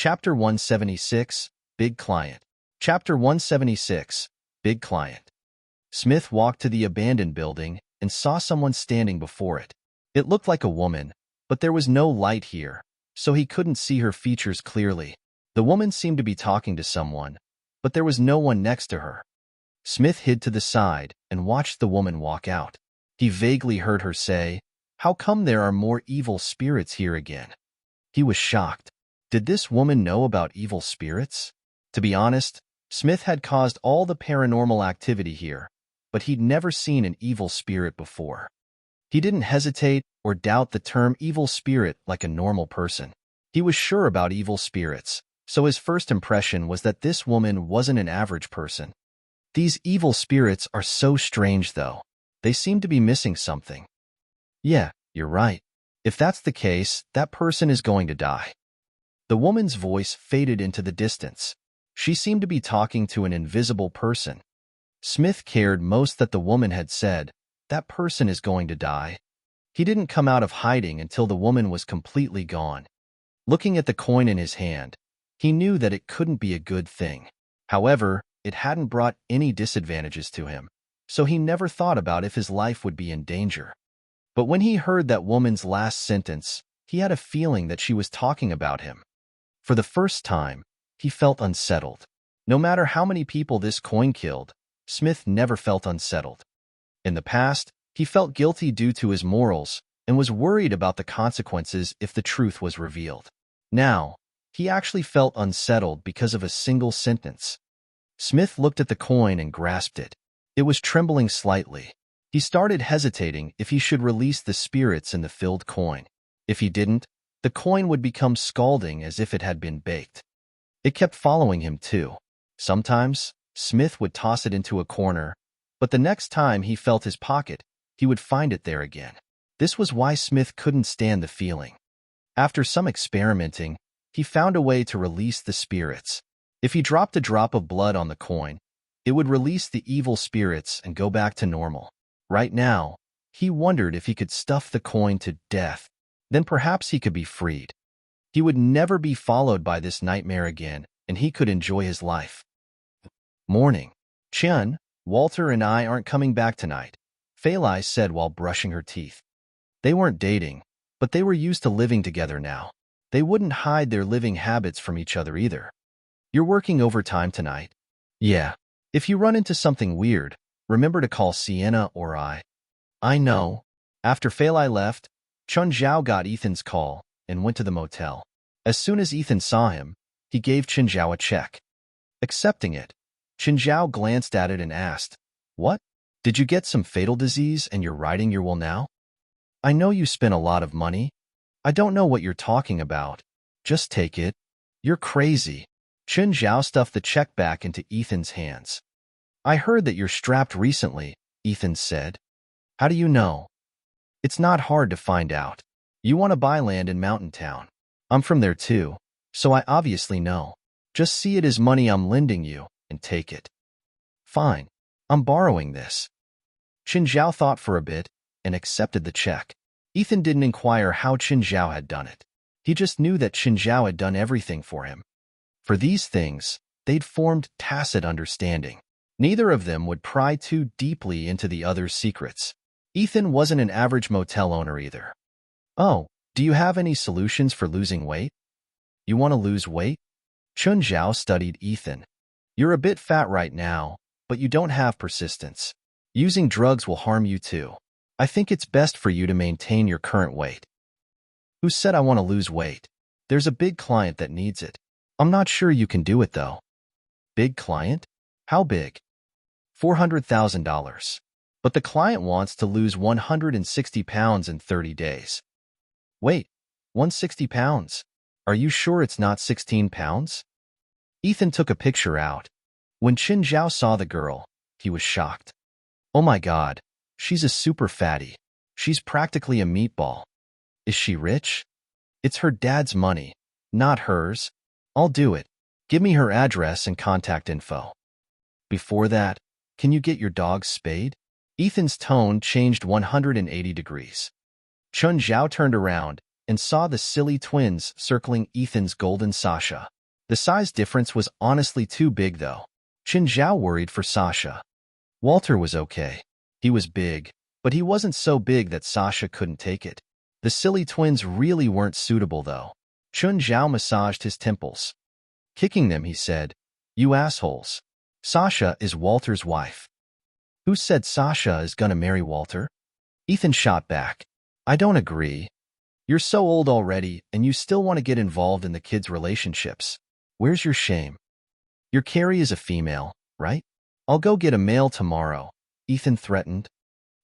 Chapter 176, Big Client. Chapter 176, Big Client. Smith walked to the abandoned building and saw someone standing before it. It looked like a woman, but there was no light here, so he couldn't see her features clearly. The woman seemed to be talking to someone, but there was no one next to her. Smith hid to the side and watched the woman walk out. He vaguely heard her say, "How come there are more evil spirits here again?" He was shocked. Did this woman know about evil spirits? To be honest, Smith had caused all the paranormal activity here, but he'd never seen an evil spirit before. He didn't hesitate or doubt the term evil spirit like a normal person. He was sure about evil spirits, so his first impression was that this woman wasn't an average person. These evil spirits are so strange, though. They seem to be missing something. Yeah, you're right. If that's the case, that person is going to die. The woman's voice faded into the distance. She seemed to be talking to an invisible person. Smith cared most that the woman had said, "That person is going to die." He didn't come out of hiding until the woman was completely gone. Looking at the coin in his hand, he knew that it couldn't be a good thing. However, it hadn't brought any disadvantages to him, so he never thought about if his life would be in danger. But when he heard that woman's last sentence, he had a feeling that she was talking about him. For the first time, he felt unsettled. No matter how many people this coin killed, Smith never felt unsettled. In the past, he felt guilty due to his morals and was worried about the consequences if the truth was revealed. Now, he actually felt unsettled because of a single sentence. Smith looked at the coin and grasped it. It was trembling slightly. He started hesitating if he should release the spirits in the filled coin. If he didn't, the coin would become scalding as if it had been baked. It kept following him too. Sometimes, Smith would toss it into a corner, but the next time he felt his pocket, he would find it there again. This was why Smith couldn't stand the feeling. After some experimenting, he found a way to release the spirits. If he dropped a drop of blood on the coin, it would release the evil spirits and go back to normal. Right now, he wondered if he could stuff the coin to death. Then perhaps he could be freed. He would never be followed by this nightmare again, and he could enjoy his life. Morning. "Chun, Walter and I aren't coming back tonight," Fali said while brushing her teeth. They weren't dating, but they were used to living together now. They wouldn't hide their living habits from each other either. "You're working overtime tonight?" "Yeah. If you run into something weird, remember to call Sienna or I." "I know." After Fali left, Chun Zhao got Ethan's call and went to the motel. As soon as Ethan saw him, he gave Chun Zhao a check. Accepting it, Chun Zhao glanced at it and asked, "What? Did you get some fatal disease and you're riding your will now?" "I know you spent a lot of money. I don't know what you're talking about. Just take it." "You're crazy." Chun Zhao stuffed the check back into Ethan's hands. "I heard that you're strapped recently," Ethan said. "How do you know?" "It's not hard to find out. You want to buy land in Mountain Town. I'm from there too, so I obviously know. Just see it as money I'm lending you and take it." "Fine. I'm borrowing this." Chun Zhao thought for a bit and accepted the check. Ethan didn't inquire how Chun Zhao had done it. He just knew that Chun Zhao had done everything for him. For these things, they'd formed tacit understanding. Neither of them would pry too deeply into the other's secrets. Ethan wasn't an average motel owner either. "Oh, do you have any solutions for losing weight?" "You want to lose weight?" Chun Zhao studied Ethan. "You're a bit fat right now, but you don't have persistence. Using drugs will harm you too. I think it's best for you to maintain your current weight." "Who said I want to lose weight? There's a big client that needs it. I'm not sure you can do it though." "Big client? How big?" $400,000. But the client wants to lose 160 pounds in 30 days. "Wait, 160 pounds? Are you sure it's not 16 pounds? Ethan took a picture out. When Chun Zhao saw the girl, he was shocked. "Oh my God, she's a super fatty. She's practically a meatball." "Is she rich?" "It's her dad's money, not hers." "I'll do it. Give me her address and contact info. Before that, can you get your dog spayed?" Ethan's tone changed 180 degrees. Chun Zhao turned around and saw the silly twins circling Ethan's golden Sasha. The size difference was honestly too big, though. Chen Zhao worried for Sasha. Walter was okay. He was big, but he wasn't so big that Sasha couldn't take it. The silly twins really weren't suitable, though. Chen Zhao massaged his temples. Kicking them, he said, "You assholes. Sasha is Walter's wife." "Who said Sasha is gonna marry Walter?" Ethan shot back. "I don't agree. You're so old already, and you still want to get involved in the kids' relationships. Where's your shame? Your Carrie is a female, right? I'll go get a male tomorrow," Ethan threatened.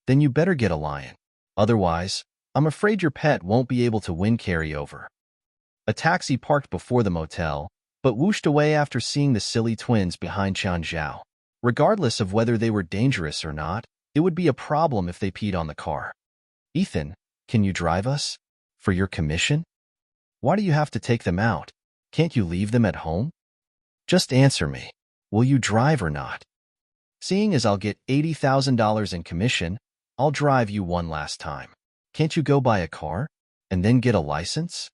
"Then you better get a lion. Otherwise, I'm afraid your pet won't be able to win Carrie over." A taxi parked before the motel, but whooshed away after seeing the silly twins behind Chen Zhao. Regardless of whether they were dangerous or not, it would be a problem if they peed on the car. "Ethan, can you drive us? For your commission? Why do you have to take them out? Can't you leave them at home? Just answer me. Will you drive or not? Seeing as I'll get $80,000 in commission, I'll drive you one last time. Can't you go buy a car and then get a license?"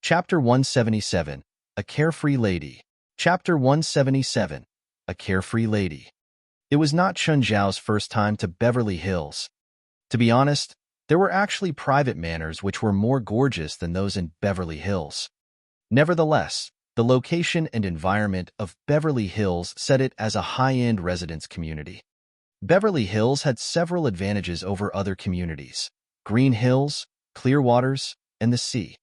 Chapter 177. A Carefree Lady. Chapter 177. A Carefree Lady. It was not Chen Zhao's first time to Beverly Hills. To be honest, there were actually private manors which were more gorgeous than those in Beverly Hills. Nevertheless, the location and environment of Beverly Hills set it as a high-end residence community. Beverly Hills had several advantages over other communities: green hills, clear waters, and the sea.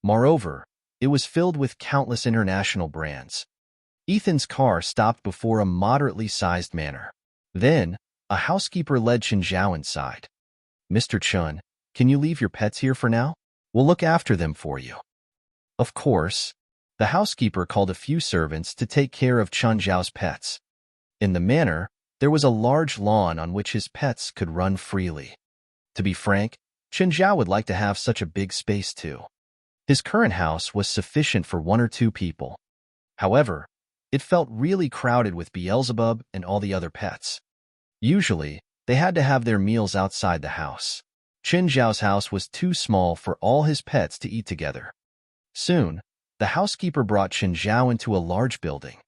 Moreover, it was filled with countless international brands. Ethan's car stopped before a moderately sized manor. Then, a housekeeper led Chen Zhao inside. "Mr. Chen, can you leave your pets here for now? We'll look after them for you." Of course, the housekeeper called a few servants to take care of Chen Zhao's pets. In the manor, there was a large lawn on which his pets could run freely. To be frank, Chen Zhao would like to have such a big space too. His current house was sufficient for 1 or 2 people. However, it felt really crowded with Beelzebub and all the other pets. Usually, they had to have their meals outside the house. Chen Zhao's house was too small for all his pets to eat together. Soon, the housekeeper brought Chen Zhao into a large building.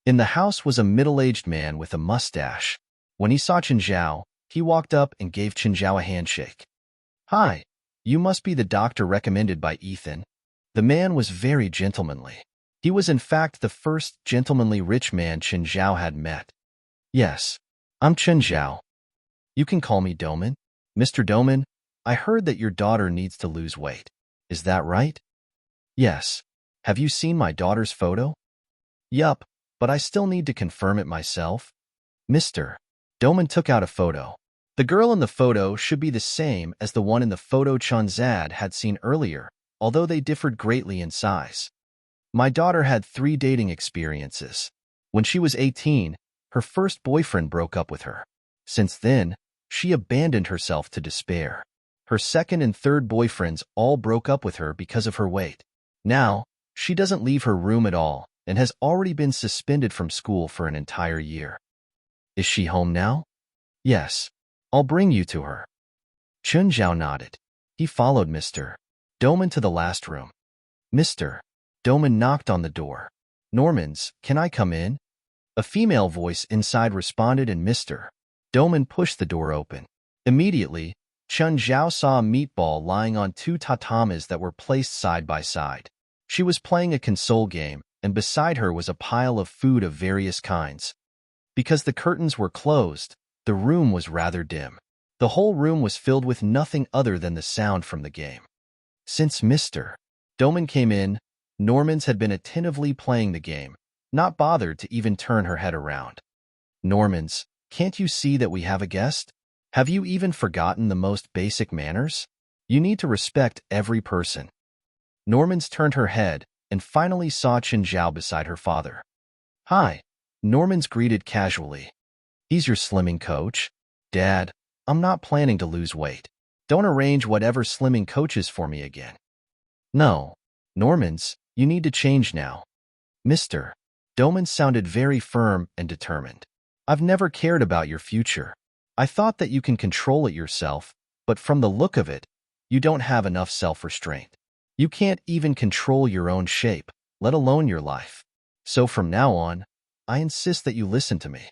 In the house was a middle-aged man with a mustache. When he saw Chen Zhao, he walked up and gave Chen Zhao a handshake. "Hi, you must be the doctor recommended by Ethan." The man was very gentlemanly. He was in fact the first gentlemanly rich man Chen Zhao had met. "Yes, I'm Chen Zhao. You can call me Doman. Mr. Doman, I heard that your daughter needs to lose weight. Is that right?" "Yes. Have you seen my daughter's photo?" "Yup, but I still need to confirm it myself." "Mr." Doman took out a photo. The girl in the photo should be the same as the one in the photo Chen Zhao had seen earlier, although they differed greatly in size. "My daughter had 3 dating experiences. When she was 18, her first boyfriend broke up with her. Since then, she abandoned herself to despair. Her second and third boyfriends all broke up with her because of her weight. Now, she doesn't leave her room at all and has already been suspended from school for an entire year." "Is she home now?" "Yes. I'll bring you to her." Chen Zhao nodded. He followed Mr. Doman to the last room. Mr. Doman knocked on the door. "Normans, can I come in?" A female voice inside responded, and Mr. Doman pushed the door open. Immediately, Chen Zhao saw a meatball lying on 2 tatamis that were placed side by side. She was playing a console game, and beside her was a pile of food of various kinds. Because the curtains were closed, the room was rather dim. The whole room was filled with nothing other than the sound from the game. Since Mr. Doman came in, Normans had been attentively playing the game, not bothered to even turn her head around. "Normans, can't you see that we have a guest? Have you even forgotten the most basic manners? You need to respect every person." Normans turned her head and finally saw Chen Zhao beside her father. "Hi," Normans greeted casually. "He's your slimming coach?" "Dad, I'm not planning to lose weight. Don't arrange whatever slimming coaches for me again." "No, Normans, you need to change now." Mr. Doman sounded very firm and determined. "I've never cared about your future. I thought that you can control it yourself, but from the look of it, you don't have enough self-restraint. You can't even control your own shape, let alone your life. So from now on, I insist that you listen to me.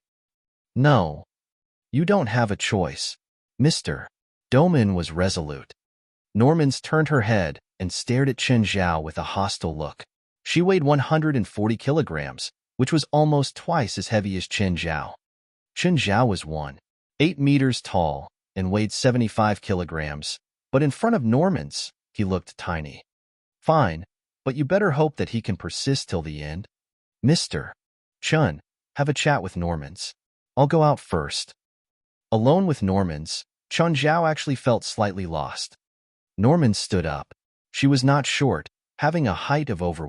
No, you don't have a choice, Mr. Doman was resolute. Normans turned her head and stared at Chen Zhao with a hostile look. She weighed 140 kilograms, which was almost twice as heavy as Chen Zhao. Chen Zhao was 8 meters tall and weighed 75 kilograms, but in front of Normans, he looked tiny. Fine, but you better hope that he can persist till the end. Mr. Chun, have a chat with Normans. I'll go out first. Alone with Normans, Chen Zhao actually felt slightly lost. Normans stood up. She was not short, having a height of over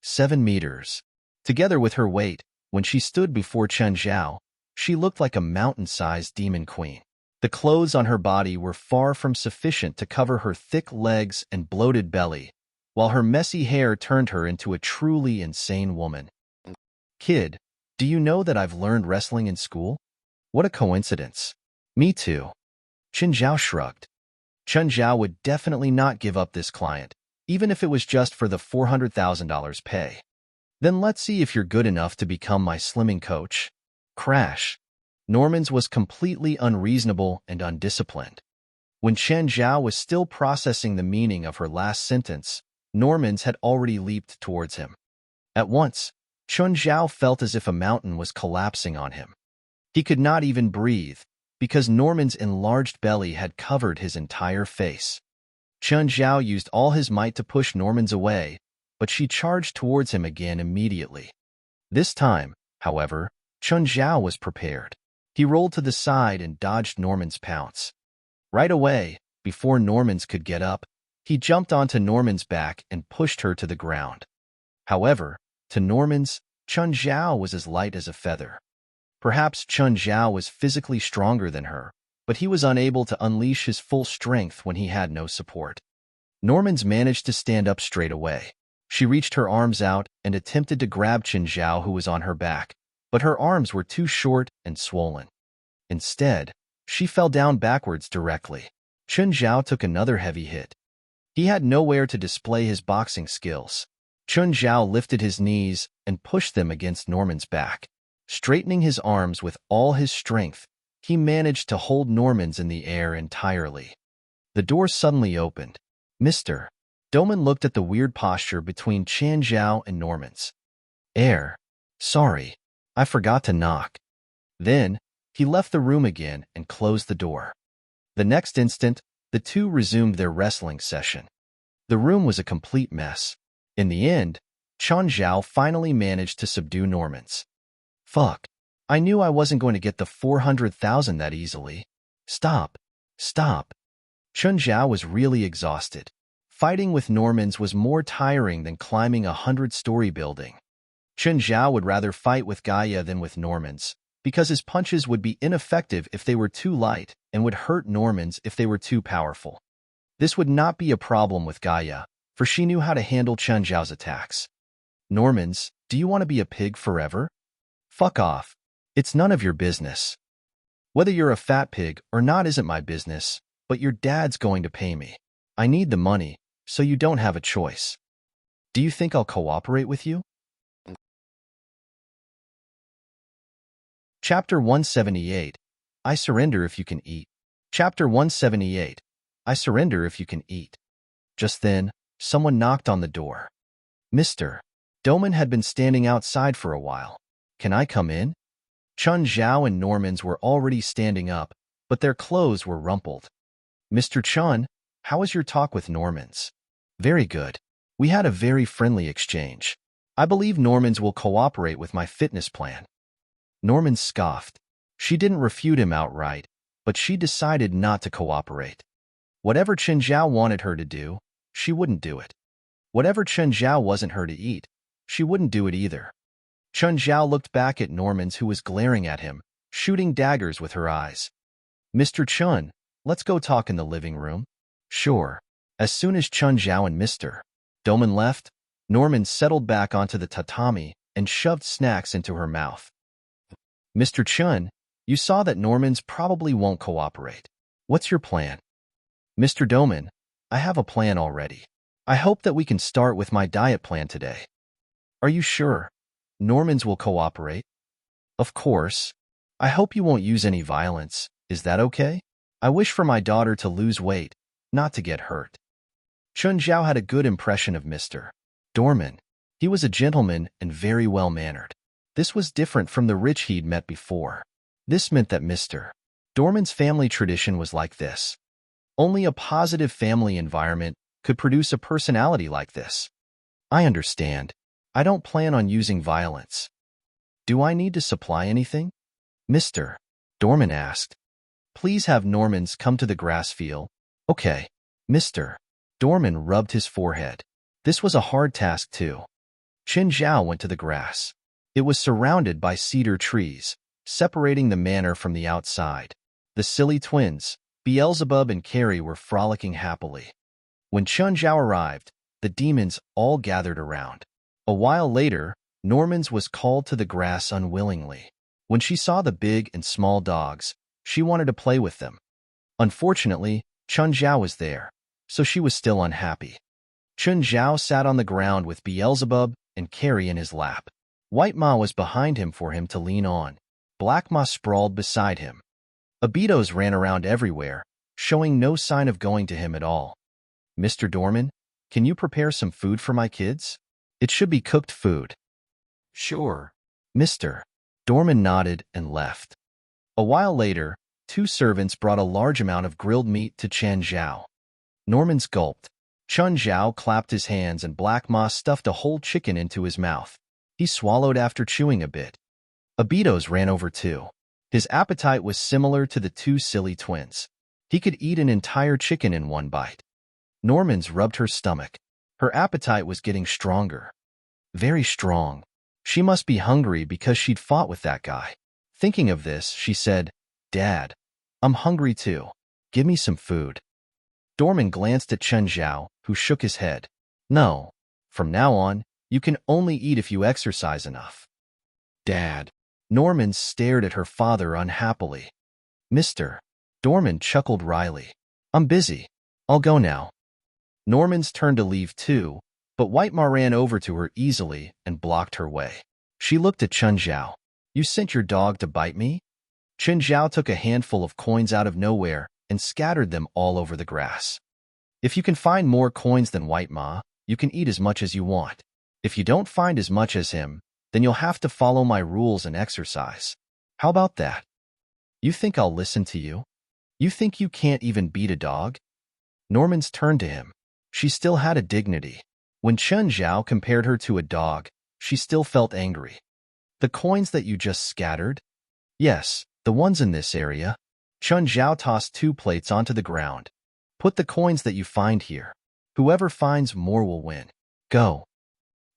7 meters. Together with her weight, when she stood before Chen Zhao, she looked like a mountain-sized demon queen. The clothes on her body were far from sufficient to cover her thick legs and bloated belly, while her messy hair turned her into a truly insane woman. Kid, do you know that I've learned wrestling in school? What a coincidence. Me too. Chen Zhao shrugged. Chen Zhao would definitely not give up this client, even if it was just for the $400,000 pay. Then let's see if you're good enough to become my slimming coach. Crash. Normans was completely unreasonable and undisciplined. When Chen Zhao was still processing the meaning of her last sentence, Normans had already leaped towards him. At once, Chen Zhao felt as if a mountain was collapsing on him. He could not even breathe, because Norman's enlarged belly had covered his entire face. Chen Zhao used all his might to push Norman's away, but she charged towards him again immediately. This time, however, Chen Zhao was prepared. He rolled to the side and dodged Norman's pounce. Right away, before Normans could get up, he jumped onto Norman's back and pushed her to the ground. However, to Normans, Chen Zhao was as light as a feather. Perhaps Chen Zhao was physically stronger than her, but he was unable to unleash his full strength when he had no support. Normans managed to stand up straight away. She reached her arms out and attempted to grab Chen Zhao, who was on her back, but her arms were too short and swollen. Instead, she fell down backwards directly. Chen Zhao took another heavy hit. He had nowhere to display his boxing skills. Chen Zhao lifted his knees and pushed them against Norman's back. Straightening his arms with all his strength, he managed to hold Norman's in the air entirely. The door suddenly opened. Mr. Doman looked at the weird posture between Chen Zhao and Norman's. Sorry, I forgot to knock. Then, he left the room again and closed the door. The next instant, the two resumed their wrestling session. The room was a complete mess. In the end, Chen Zhao finally managed to subdue Norman's. Fuck. I knew I wasn't going to get the 400,000 that easily. Stop. Chen Zhao was really exhausted. Fighting with Normans was more tiring than climbing a 100-story building. Chen Zhao would rather fight with Gaia than with Normans, because his punches would be ineffective if they were too light and would hurt Normans if they were too powerful. This would not be a problem with Gaia, for she knew how to handle Chen Zhao's attacks. Normans, do you want to be a pig forever? Fuck off. It's none of your business. Whether you're a fat pig or not isn't my business, but your dad's going to pay me. I need the money, so you don't have a choice. Do you think I'll cooperate with you? Chapter 178. I surrender if you can eat. Chapter 178. I surrender if you can eat. Just then, someone knocked on the door. Mr. Doman had been standing outside for a while. Can I come in? Chen Zhao and Normans were already standing up, but their clothes were rumpled. Mr. Chen, how was your talk with Normans? Very good. We had a very friendly exchange. I believe Normans will cooperate with my fitness plan. Normans scoffed. She didn't refute him outright, but she decided not to cooperate. Whatever Chen Zhao wanted her to do, she wouldn't do it. Whatever Chen Zhao wasn't her to eat, she wouldn't do it either. Chen Zhao looked back at Normans, who was glaring at him, shooting daggers with her eyes. Mr. Chen, let's go talk in the living room. Sure. As soon as Chen Zhao and Mr. Doman left, Norman settled back onto the tatami and shoved snacks into her mouth. Mr. Chen, you saw that Normans probably won't cooperate. What's your plan? Mr. Doman, I have a plan already. I hope that we can start with my diet plan today. Are you sure? Normans will cooperate? Of course. I hope you won't use any violence. Is that okay? I wish for my daughter to lose weight, not to get hurt. Chun Zhao had a good impression of Mr. Dorman. He was a gentleman and very well-mannered. This was different from the rich he'd met before. This meant that Mr. Dorman's family tradition was like this. Only a positive family environment could produce a personality like this. I understand. I don't plan on using violence. Do I need to supply anything? Mr. Dorman asked. Please have Normans come to the grass field. Okay. Mr. Dorman rubbed his forehead. This was a hard task too. Qin Zhao went to the grass. It was surrounded by cedar trees, separating the manor from the outside. The silly twins, Beelzebub and Carrie, were frolicking happily. When Chun Zhao arrived, the demons all gathered around. A while later, Normans was called to the grass unwillingly. When she saw the big and small dogs, she wanted to play with them. Unfortunately, Chun Zhao was there, so she was still unhappy. Chun Zhao sat on the ground with Beelzebub and Carrie in his lap. White Ma was behind him for him to lean on. Black Ma sprawled beside him. Abitos ran around everywhere, showing no sign of going to him at all. Mr. Dorman, can you prepare some food for my kids? It should be cooked food. Sure. Mr. Dorman nodded and left. A while later, 2 servants brought a large amount of grilled meat to Chun Zhao. Normans gulped. Chun Zhao clapped his hands and Black Ma stuffed a whole chicken into his mouth. He swallowed after chewing a bit. Abitos ran over too. His appetite was similar to the 2 silly twins. He could eat an entire chicken in one bite. Normans rubbed her stomach. Her appetite was getting stronger. Very strong. She must be hungry because she'd fought with that guy. Thinking of this, she said, Dad, I'm hungry too. Give me some food. Dorman glanced at Chun Zhao, who shook his head. No. From now on, you can only eat if you exercise enough. Dad. Norman stared at her father unhappily. Mr. Dorman chuckled wryly. I'm busy. I'll go now. Norman's turned to leave too, but White Ma ran over to her easily and blocked her way. She looked at Chun Zhao. You sent your dog to bite me? Chun Zhao took a handful of coins out of nowhere and scattered them all over the grass. If you can find more coins than White Ma, you can eat as much as you want. If you don't find as much as him, then you'll have to follow my rules and exercise. How about that? You think I'll listen to you? You think you can't even beat a dog? Normans turned to him. She still had a dignity. When Chun Zhao compared her to a dog, she still felt angry. The coins that you just scattered? Yes, the ones in this area. Chun Zhao tossed 2 plates onto the ground. Put the coins that you find here. Whoever finds more will win. Go.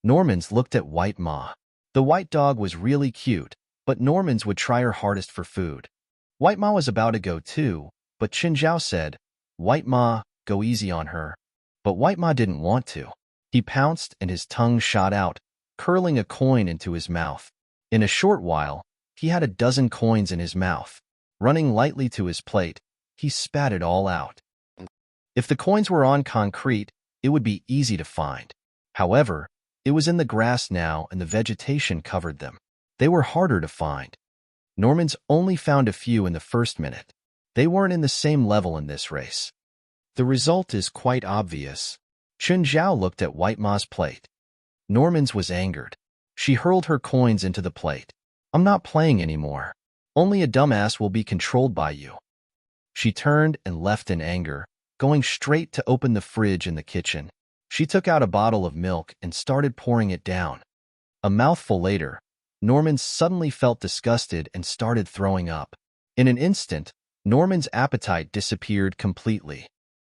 Normans looked at White Ma. The white dog was really cute, but Normans would try her hardest for food. White Ma was about to go too, but Chun Zhao said, White Ma, go easy on her. But White Ma didn't want to. He pounced and his tongue shot out, curling a coin into his mouth. In a short while, he had a dozen coins in his mouth. Running lightly to his plate, he spat it all out. If the coins were on concrete, it would be easy to find. However, it was in the grass now and the vegetation covered them. They were harder to find. Normans only found a few in the first minute. They weren't in the same level in this race. The result is quite obvious. Chun Zhao looked at White Ma's plate. Normans was angered. She hurled her coins into the plate. I'm not playing anymore. Only a dumbass will be controlled by you. She turned and left in anger, going straight to open the fridge in the kitchen. She took out a bottle of milk and started pouring it down. A mouthful later, Norman suddenly felt disgusted and started throwing up. In an instant, Norman's appetite disappeared completely.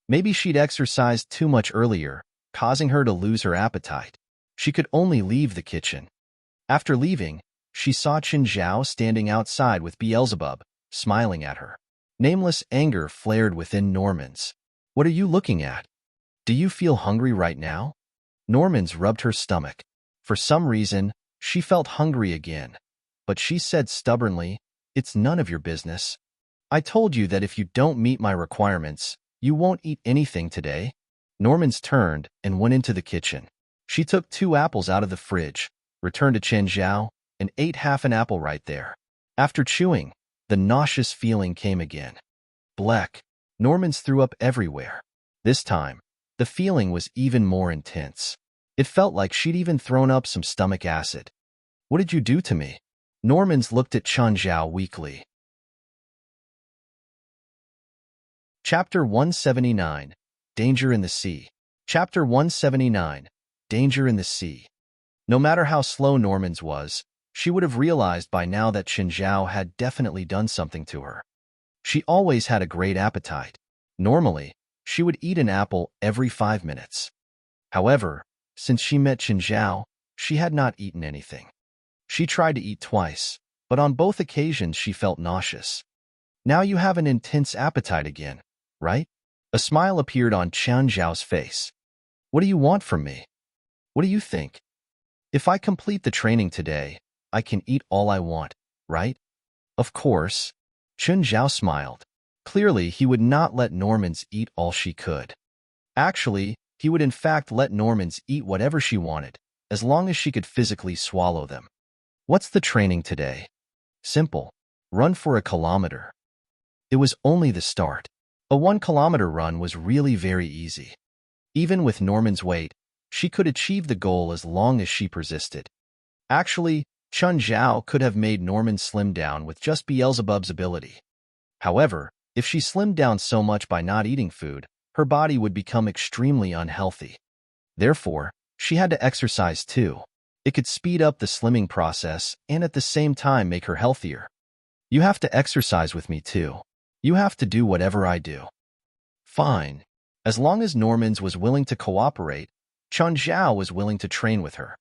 Maybe she'd exercised too much earlier, causing her to lose her appetite. She could only leave the kitchen. After leaving, she saw Chun Zhao standing outside with Beelzebub, smiling at her. Nameless anger flared within Norman's. What are you looking at? Do you feel hungry right now? Norman's rubbed her stomach. For some reason, she felt hungry again. But she said stubbornly, it's none of your business. I told you that if you don't meet my requirements, you won't eat anything today. Normans turned and went into the kitchen. She took 2 apples out of the fridge, returned to Chen Zhao, and ate half an apple right there. After chewing, the nauseous feeling came again. Bleck. Normans threw up everywhere. This time, the feeling was even more intense. It felt like she'd even thrown up some stomach acid. What did you do to me? Normans looked at Chen Zhao weakly. Chapter 179. Danger in the Sea. Chapter 179. Danger in the Sea. No matter how slow Normans was, she would have realized by now that Chen Zhao had definitely done something to her. She always had a great appetite. Normally, she would eat an apple every 5 minutes. However, since she met Chen Zhao, she had not eaten anything. She tried to eat twice, but on both occasions she felt nauseous. Now you have an intense appetite again, right? A smile appeared on Chen Zhao's face. What do you want from me? What do you think? If I complete the training today, I can eat all I want, right? Of course. Chen Zhao smiled. Clearly, he would not let Normans eat all she could. Actually, he would in fact let Normans eat whatever she wanted, as long as she could physically swallow them. What's the training today? Simple. Run for 1 kilometer. It was only the start. A 1-kilometer run was really very easy. Even with Norman's weight, she could achieve the goal as long as she persisted. Actually, Chen Zhao could have made Norman slim down with just Beelzebub's ability. However, if she slimmed down so much by not eating food, her body would become extremely unhealthy. Therefore, she had to exercise too. It could speed up the slimming process and at the same time make her healthier. You have to exercise with me too. You have to do whatever I do. Fine. As long as Normans was willing to cooperate, Chen Zhao was willing to train with her.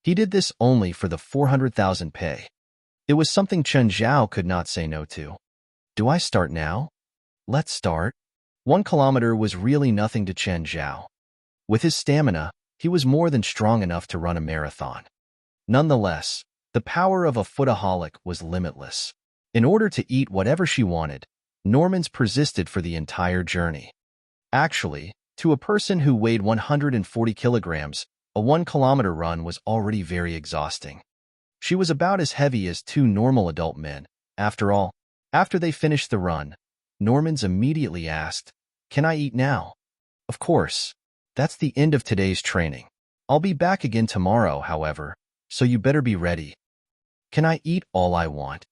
He did this only for the 400,000 pay. It was something Chen Zhao could not say no to. Do I start now? Let's start. 1 kilometer was really nothing to Chen Zhao. With his stamina, he was more than strong enough to run a marathon. Nonetheless, the power of a foodaholic was limitless. In order to eat whatever she wanted, Normans persisted for the entire journey. Actually, to a person who weighed 140 kilograms, a 1-kilometer run was already very exhausting. She was about as heavy as 2 normal adult men. After all, after they finished the run, Normans immediately asked, "Can I eat now?" Of course. That's the end of today's training. I'll be back again tomorrow, however, so you better be ready. Can I eat all I want?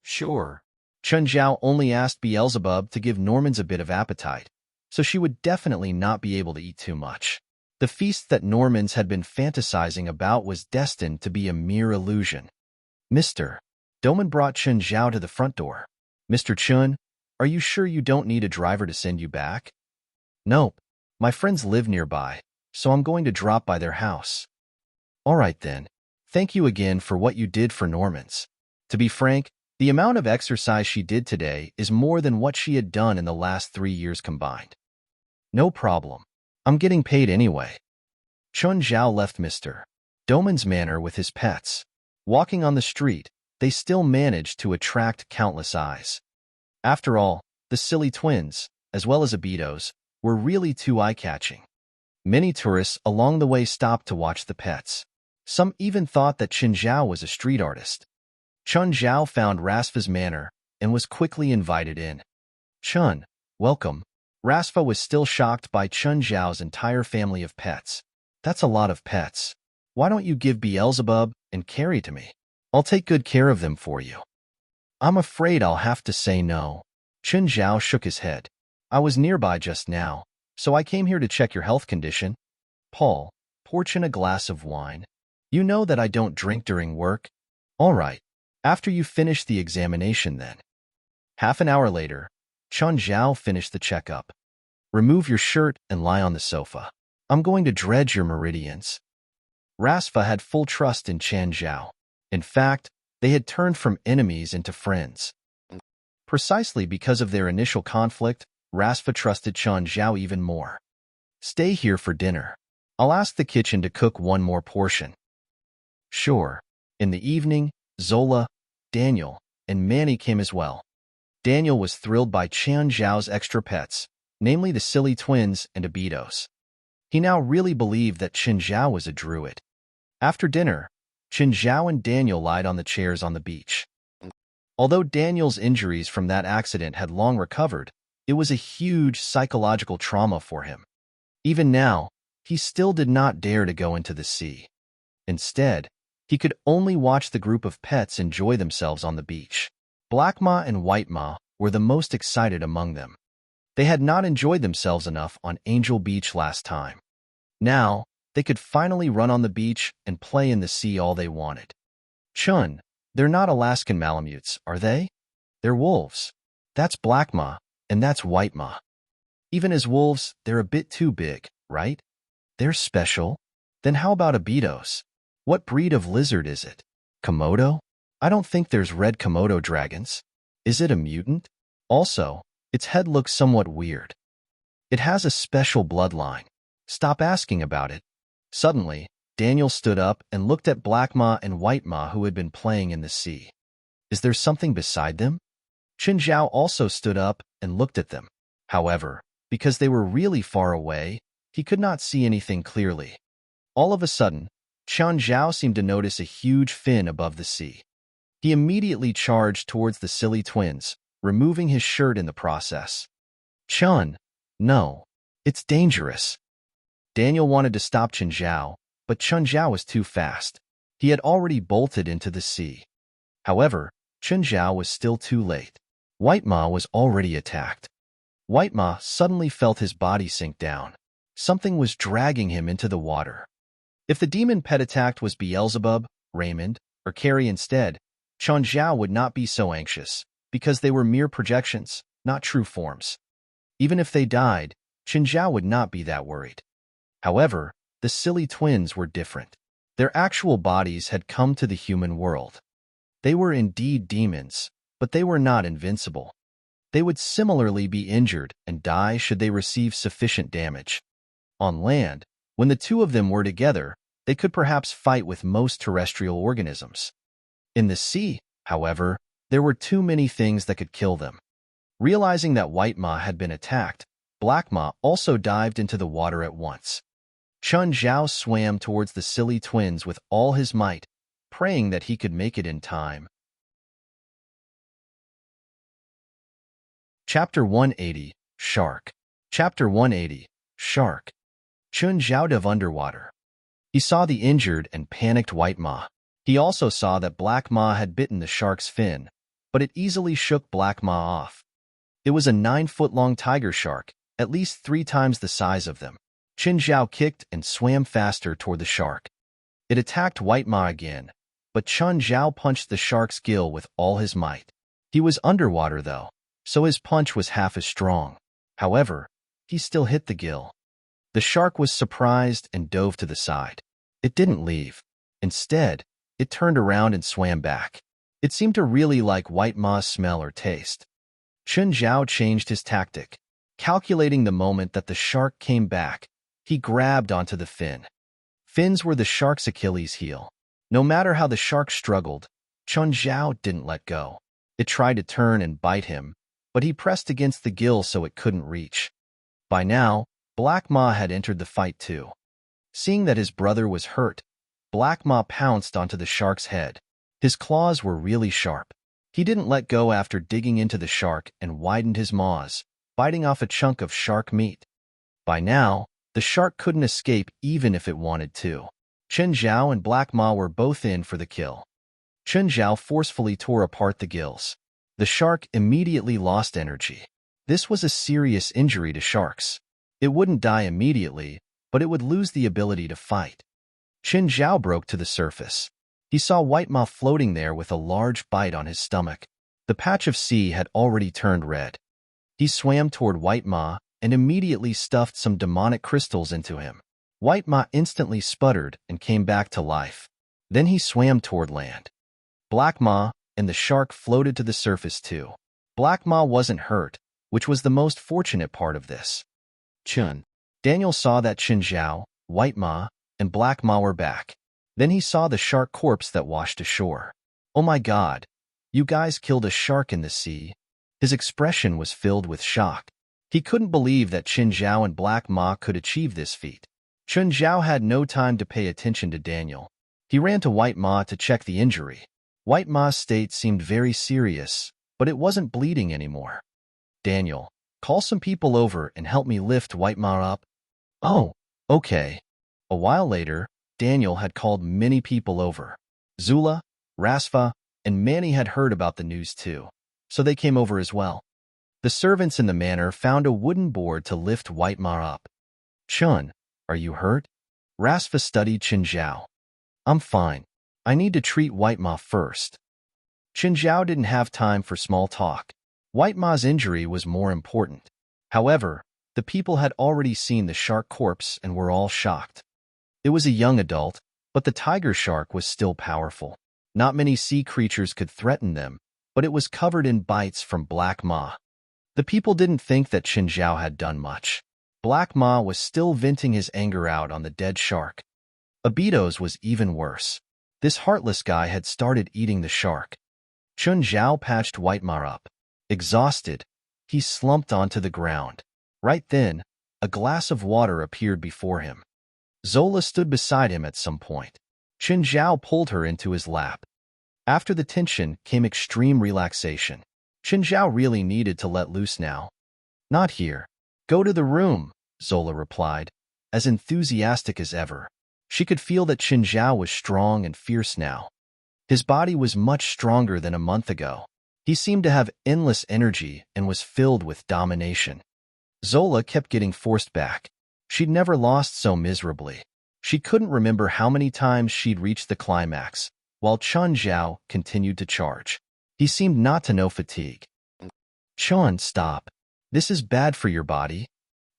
Sure. Chen Zhao only asked Beelzebub to give Normans a bit of appetite, so she would definitely not be able to eat too much. The feast that Normans had been fantasizing about was destined to be a mere illusion. Mr. Doman brought Chen Zhao to the front door. Mr. Chun, are you sure you don't need a driver to send you back? Nope. My friends live nearby, so I'm going to drop by their house. All right then. Thank you again for what you did for Normans. To be frank, the amount of exercise she did today is more than what she had done in the last 3 years combined. No problem. I'm getting paid anyway. Chen Zhao left Mr. Doman's manor with his pets. Walking on the street, they still managed to attract countless eyes. After all, the silly twins, as well as Abitos, were really too eye-catching. Many tourists along the way stopped to watch the pets. Some even thought that Chen Zhao was a street artist. Chen Zhao found Rasfa's manor and was quickly invited in. Chun, welcome. Rasfa was still shocked by Chen Zhao's entire family of pets. That's a lot of pets. Why don't you give Beelzebub and Carrie to me? I'll take good care of them for you. I'm afraid I'll have to say no. Chen Zhao shook his head. I was nearby just now, so I came here to check your health condition. Paul, pour Chen a glass of wine. You know that I don't drink during work. All right. After you finish the examination then. Half an hour later, Chen Zhao finished the checkup. Remove your shirt and lie on the sofa. I'm going to dredge your meridians. Rasfa had full trust in Chen Zhao. In fact, they had turned from enemies into friends. Precisely because of their initial conflict, Rasfa trusted Chen Zhao even more. Stay here for dinner. I'll ask the kitchen to cook one more portion. Sure. In the evening, Zola, Daniel, and Manny came as well. Daniel was thrilled by Chen Zhao's extra pets, namely the silly twins and Abitos. He now really believed that Qin Zhao was a druid. After dinner, Qin Zhao and Daniel lied on the chairs on the beach. Although Daniel's injuries from that accident had long recovered, it was a huge psychological trauma for him. Even now, he still did not dare to go into the sea. Instead, he could only watch the group of pets enjoy themselves on the beach. Black Ma and White Ma were the most excited among them. They had not enjoyed themselves enough on Angel Beach last time. Now, they could finally run on the beach and play in the sea all they wanted. Chun, they're not Alaskan Malamutes, are they? They're wolves. That's Black Ma, and that's White Ma. Even as wolves, they're a bit too big, right? They're special. Then how about Abitos? What breed of lizard is it? Komodo? I don't think there's red Komodo dragons. Is it a mutant? Also, its head looks somewhat weird. It has a special bloodline. Stop asking about it. Suddenly, Daniel stood up and looked at Black Ma and White Ma who had been playing in the sea. Is there something beside them? Qin Zhao also stood up and looked at them. However, because they were really far away, he could not see anything clearly. All of a sudden, Qin Zhao seemed to notice a huge fin above the sea. He immediately charged towards the silly twins, removing his shirt in the process. Chun, no, it's dangerous. Daniel wanted to stop Qin Zhao, but Qin Zhao was too fast. He had already bolted into the sea. However, Qin Zhao was still too late. White Ma was already attacked. White Ma suddenly felt his body sink down. Something was dragging him into the water. If the demon pet attacked was Beelzebub, Raymond, or Carrie instead, Qin Zhao would not be so anxious, because they were mere projections, not true forms. Even if they died, Qin Zhao would not be that worried. However, the silly twins were different. Their actual bodies had come to the human world. They were indeed demons, but they were not invincible. They would similarly be injured and die should they receive sufficient damage. On land, when the two of them were together, they could perhaps fight with most terrestrial organisms. In the sea, however, there were too many things that could kill them. Realizing that White Ma had been attacked, Black Ma also dived into the water at once. Qin Zhao swam towards the silly twins with all his might, praying that he could make it in time. Chapter 180, Shark. Chapter 180, Shark. Qin Zhao dove underwater. He saw the injured and panicked White Ma. He also saw that Black Ma had bitten the shark's fin, but it easily shook Black Ma off. It was a 9-foot-long tiger shark, at least 3 times the size of them. Qin Zhao kicked and swam faster toward the shark. It attacked White Ma again, but Qin Zhao punched the shark's gill with all his might. He was underwater, though, so his punch was half as strong. However, he still hit the gill. The shark was surprised and dove to the side. It didn't leave. Instead, it turned around and swam back. It seemed to really like White Ma's smell or taste. Qin Zhao changed his tactic. Calculating the moment that the shark came back, he grabbed onto the fin. Fins were the shark's Achilles heel. No matter how the shark struggled, Qin Zhao didn't let go. It tried to turn and bite him, but he pressed against the gill so it couldn't reach. By now, Black Ma had entered the fight too. Seeing that his brother was hurt, Black Ma pounced onto the shark's head. His claws were really sharp. He didn't let go after digging into the shark and widened his maws, biting off a chunk of shark meat. By now, the shark couldn't escape even if it wanted to. Qin Zhao and Black Ma were both in for the kill. Qin Zhao forcefully tore apart the gills. The shark immediately lost energy. This was a serious injury to sharks. It wouldn't die immediately, but it would lose the ability to fight. Qin Zhao broke to the surface. He saw White Ma floating there with a large bite on his stomach. The patch of sea had already turned red. He swam toward White Ma and immediately stuffed some demonic crystals into him. White Ma instantly sputtered and came back to life. Then he swam toward land. Black Ma and the shark floated to the surface too. Black Ma wasn't hurt, which was the most fortunate part of this. Daniel saw that Qin Zhao, White Ma, and Black Ma were back. Then he saw the shark corpse that washed ashore. Oh my God, you guys killed a shark in the sea. His expression was filled with shock. He couldn't believe that Qin Zhao and Black Ma could achieve this feat. Chun Zhao had no time to pay attention to Daniel. He ran to White Ma to check the injury. White Ma's state seemed very serious, but it wasn't bleeding anymore. Daniel, call some people over and help me lift White Ma up. Oh, okay. A while later, Daniel had called many people over. Zula, Rasfa, and Manny had heard about the news too, so they came over as well. The servants in the manor found a wooden board to lift White Ma up. Chun, are you hurt? Rasfa studied Qin Zhao. I'm fine. I need to treat White Ma first. Qin Zhao didn't have time for small talk. White Ma's injury was more important. However, the people had already seen the shark corpse and were all shocked. It was a young adult, but the tiger shark was still powerful. Not many sea creatures could threaten them, but it was covered in bites from Black Ma. The people didn't think that Qin Zhao had done much. Black Ma was still venting his anger out on the dead shark. Abito's was even worse. This heartless guy had started eating the shark. Qin Zhao patched White Ma up. Exhausted, he slumped onto the ground. Right then, a glass of water appeared before him. Zola stood beside him at some point. Qin Zhao pulled her into his lap. After the tension came extreme relaxation. Qin Zhao really needed to let loose now. Not here. Go to the room, Zola replied, as enthusiastic as ever. She could feel that Qin Zhao was strong and fierce now. His body was much stronger than a month ago. He seemed to have endless energy and was filled with domination. Zola kept getting forced back. She'd never lost so miserably. She couldn't remember how many times she'd reached the climax, while Qin Zhao continued to charge. He seemed not to know fatigue. Chun, stop. This is bad for your body.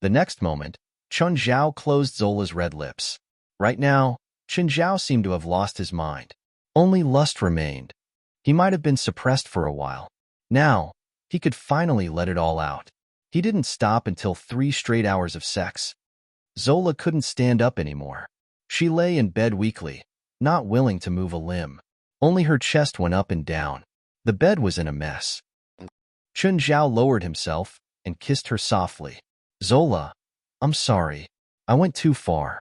The next moment, Qin Zhao closed Zola's red lips. Right now, Qin Zhao seemed to have lost his mind. Only lust remained. He might have been suppressed for a while. Now, he could finally let it all out. He didn't stop until 3 straight hours of sex. Zola couldn't stand up anymore. She lay in bed weakly, not willing to move a limb. Only her chest went up and down. The bed was in a mess. Qin Zhao lowered himself and kissed her softly. Zola, I'm sorry. I went too far.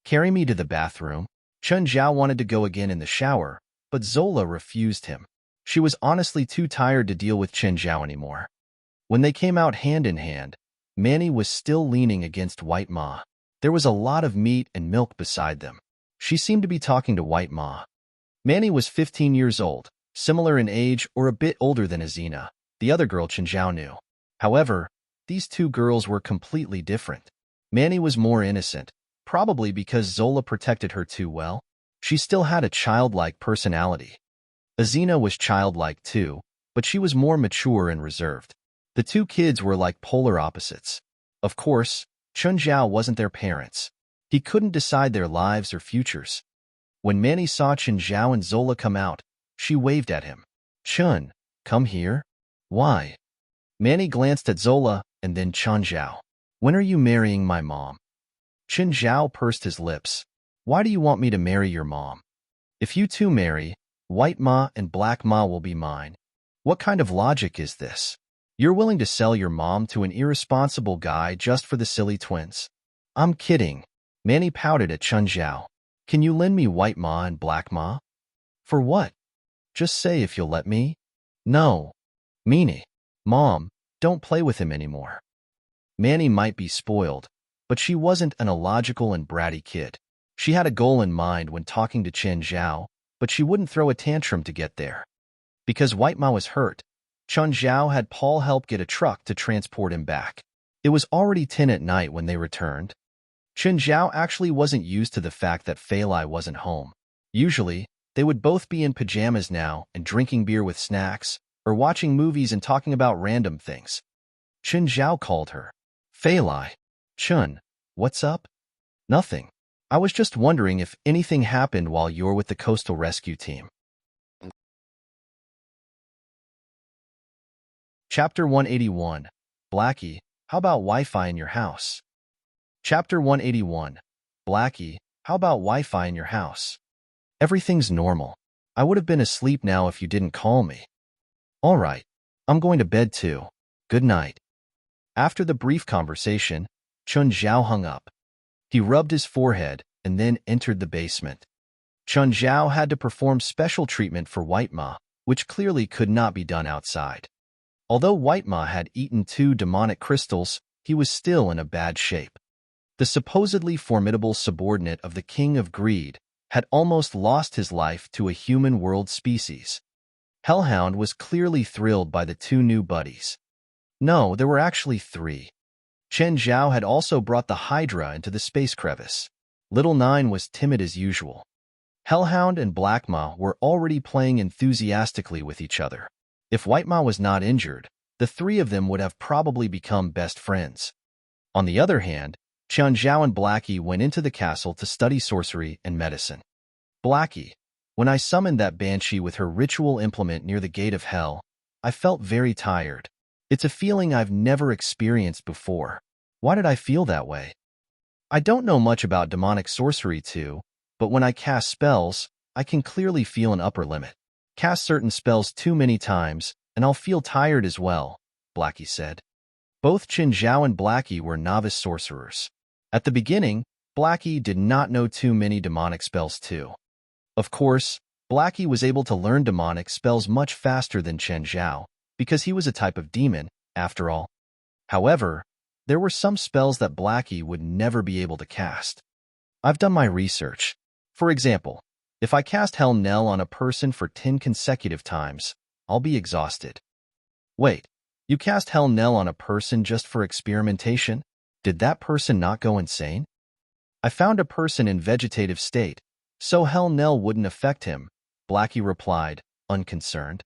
Carry me to the bathroom. Qin Zhao wanted to go again in the shower, but Zola refused him. She was honestly too tired to deal with Qin Zhao anymore. When they came out hand in hand, Manny was still leaning against White Ma. There was a lot of meat and milk beside them. She seemed to be talking to White Ma. Manny was 15 years old, similar in age or a bit older than Azina, the other girl Qin Zhao knew. However, these two girls were completely different. Manny was more innocent, probably because Zola protected her too well. She still had a childlike personality. Azina was childlike too, but she was more mature and reserved. The two kids were like polar opposites. Of course, Qin Zhao wasn't their parents. He couldn't decide their lives or futures. When Manny saw Qin Zhao and Zola come out, she waved at him. Chun, come here. Why? Manny glanced at Zola and then Qin Zhao. When are you marrying my mom? Qin Zhao pursed his lips. Why do you want me to marry your mom? If you two marry, White Ma and Black Ma will be mine. What kind of logic is this? You're willing to sell your mom to an irresponsible guy just for the silly twins? I'm kidding. Manny pouted at Qin Zhao. Can you lend me White Ma and Black Ma? For what? Just say if you'll let me. No. Meanie. Mom, don't play with him anymore. Manny might be spoiled, but she wasn't an illogical and bratty kid. She had a goal in mind when talking to Qin Zhao, but she wouldn't throw a tantrum to get there. Because White Ma was hurt, Qin Zhao had Paul help get a truck to transport him back. It was already 10 at night when they returned. Qin Zhao actually wasn't used to the fact that Fali wasn't home. Usually, they would both be in pajamas now and drinking beer with snacks, or watching movies and talking about random things. Qin Zhao called her. Fali. Chun, what's up? Nothing. I was just wondering if anything happened while you're with the coastal rescue team. Chapter 181. Blackie, how about Wi-Fi in your house? Chapter 181. Blackie, how about Wi-Fi in your house? Everything's normal. I would have been asleep now if you didn't call me. All right. I'm going to bed too. Good night. After the brief conversation, Qin Zhao hung up. He rubbed his forehead and then entered the basement. Chun Zhao had to perform special treatment for White Ma, which clearly could not be done outside. Although White Ma had eaten 2 demonic crystals, he was still in a bad shape. The supposedly formidable subordinate of the King of Greed had almost lost his life to a human world species. Hellhound was clearly thrilled by the 2 new buddies. No, there were actually 3. Chen Zhao had also brought the Hydra into the space crevice. Little Nine was timid as usual. Hellhound and Black Ma were already playing enthusiastically with each other. If White Ma was not injured, the 3 of them would have probably become best friends. On the other hand, Chun Zhao and Blackie went into the castle to study sorcery and medicine. Blackie, when I summoned that banshee with her ritual implement near the gate of hell, I felt very tired. It's a feeling I've never experienced before. Why did I feel that way? I don't know much about demonic sorcery too, but when I cast spells, I can clearly feel an upper limit. Cast certain spells too many times, and I'll feel tired as well, Blackie said. Both Chen Zhao and Blackie were novice sorcerers. At the beginning, Blackie did not know too many demonic spells too. Of course, Blackie was able to learn demonic spells much faster than Chen Zhao, because he was a type of demon, after all. However, there were some spells that Blackie would never be able to cast. I've done my research. For example, if I cast Hell Knell on a person for 10 consecutive times, I'll be exhausted. Wait, you cast Hell Knell on a person just for experimentation? Did that person not go insane? I found a person in vegetative state, so Hell Knell wouldn't affect him, Blackie replied, unconcerned.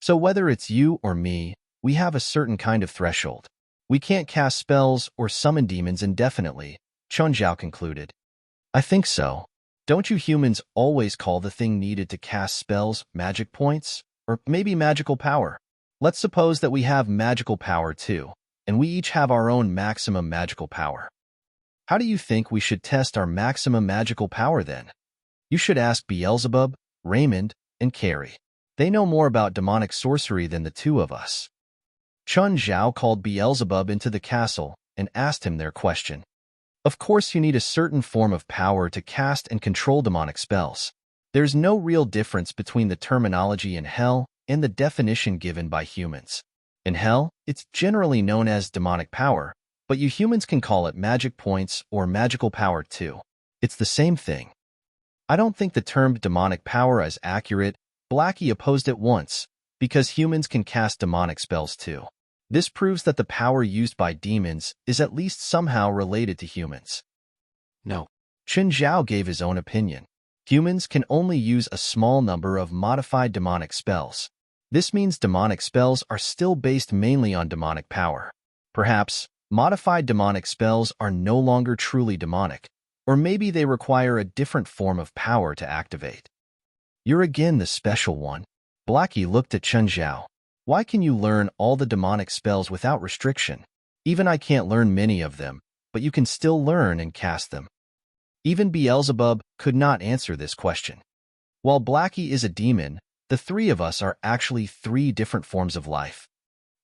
So whether it's you or me, we have a certain kind of threshold. We can't cast spells or summon demons indefinitely, Chun Zhao concluded. I think so. Don't you humans always call the thing needed to cast spells magic points? Or maybe magical power? Let's suppose that we have magical power too, and we each have our own maximum magical power. How do you think we should test our maximum magical power then? You should ask Beelzebub, Raymond, and Carrie. They know more about demonic sorcery than the 2 of us. Chun Zhao called Beelzebub into the castle and asked him their question. Of course you need a certain form of power to cast and control demonic spells. There's no real difference between the terminology in Hell and the definition given by humans. In Hell, it's generally known as demonic power, but you humans can call it magic points or magical power too. It's the same thing. I don't think the term demonic power is accurate. Blackie opposed it once, because humans can cast demonic spells too. This proves that the power used by demons is at least somehow related to humans. No. Chen Zhao gave his own opinion. Humans can only use a small number of modified demonic spells. This means demonic spells are still based mainly on demonic power. Perhaps, modified demonic spells are no longer truly demonic, or maybe they require a different form of power to activate. You're again the special one. Blackie looked at Chun Zhao. Why can you learn all the demonic spells without restriction? Even I can't learn many of them, but you can still learn and cast them. Even Beelzebub could not answer this question. While Blackie is a demon, the 3 of us are actually 3 different forms of life.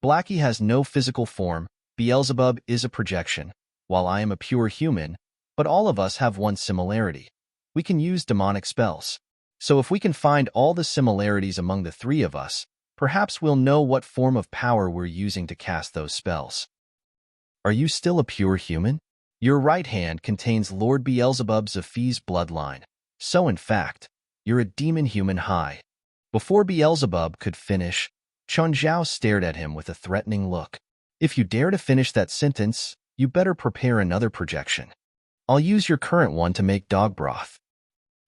Blackie has no physical form, Beelzebub is a projection, while I am a pure human, but all of us have one similarity. We can use demonic spells. So if we can find all the similarities among the 3 of us, perhaps we'll know what form of power we're using to cast those spells. Are you still a pure human? Your right hand contains Lord Beelzebub Zephi's bloodline, so in fact, you're a demon-human high. Before Beelzebub could finish, Chun Zhao stared at him with a threatening look. If you dare to finish that sentence, you better prepare another projection. I'll use your current one to make dog broth.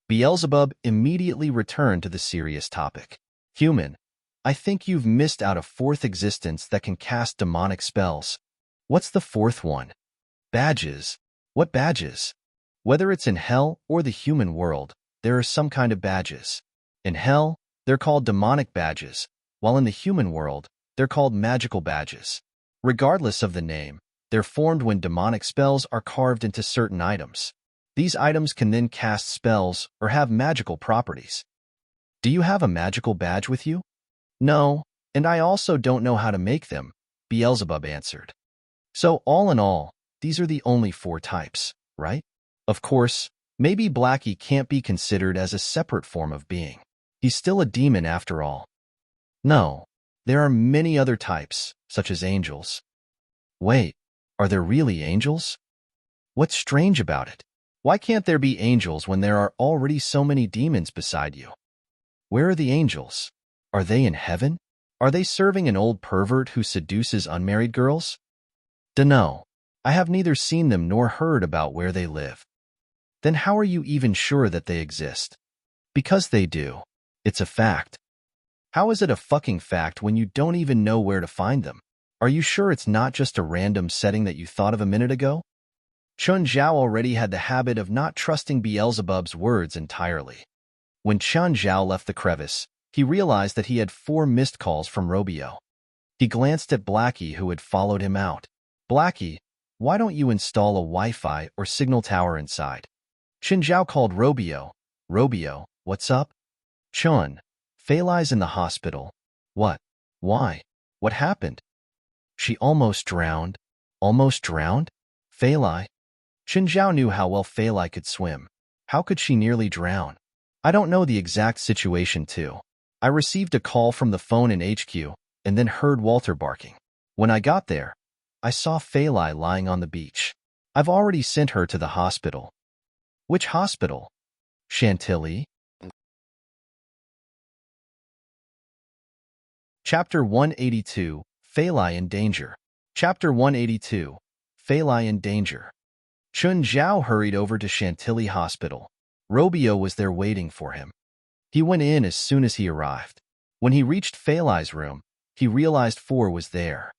Beelzebub immediately returned to the serious topic. Human, I think you've missed out a 4th existence that can cast demonic spells. What's the 4th one? Badges. What badges? Whether it's in Hell or the human world, there are some kind of badges. In Hell, they're called demonic badges, while in the human world, they're called magical badges. Regardless of the name, they're formed when demonic spells are carved into certain items. These items can then cast spells or have magical properties. Do you have a magical badge with you? No, and I also don't know how to make them, Beelzebub answered. So all in all, these are the only 4 types, right? Of course, maybe Blackie can't be considered as a separate form of being. He's still a demon after all. No, there are many other types, such as angels. Wait, are there really angels? What's strange about it? Why can't there be angels when there are already so many demons beside you? Where are the angels? Are they in heaven? Are they serving an old pervert who seduces unmarried girls? Dunno. I have neither seen them nor heard about where they live. Then how are you even sure that they exist? Because they do. It's a fact. How is it a fucking fact when you don't even know where to find them? Are you sure it's not just a random setting that you thought of a minute ago? Chun Zhao already had the habit of not trusting Beelzebub's words entirely. When Chun Zhao left the crevice, he realized that he had 4 missed calls from Robio. He glanced at Blackie, who had followed him out. Blackie, why don't you install a Wi-Fi or signal tower inside? Chun Zhao called Robio. Robio, what's up? Chun, Fali's in the hospital. What? Why? What happened? She almost drowned. Almost drowned? Fali? Chun Zhao knew how well Fali could swim. How could she nearly drown? I don't know the exact situation too. I received a call from the phone in HQ and then heard Walter barking. When I got there, I saw Fali lying on the beach. I've already sent her to the hospital. Which hospital? Chantilly? Chapter 182, Fali in Danger. Chapter 182, Fali in Danger. Chun Zhao hurried over to Chantilly Hospital. Robio was there waiting for him. He went in as soon as he arrived. When he reached Fali's room, he realized Four was there.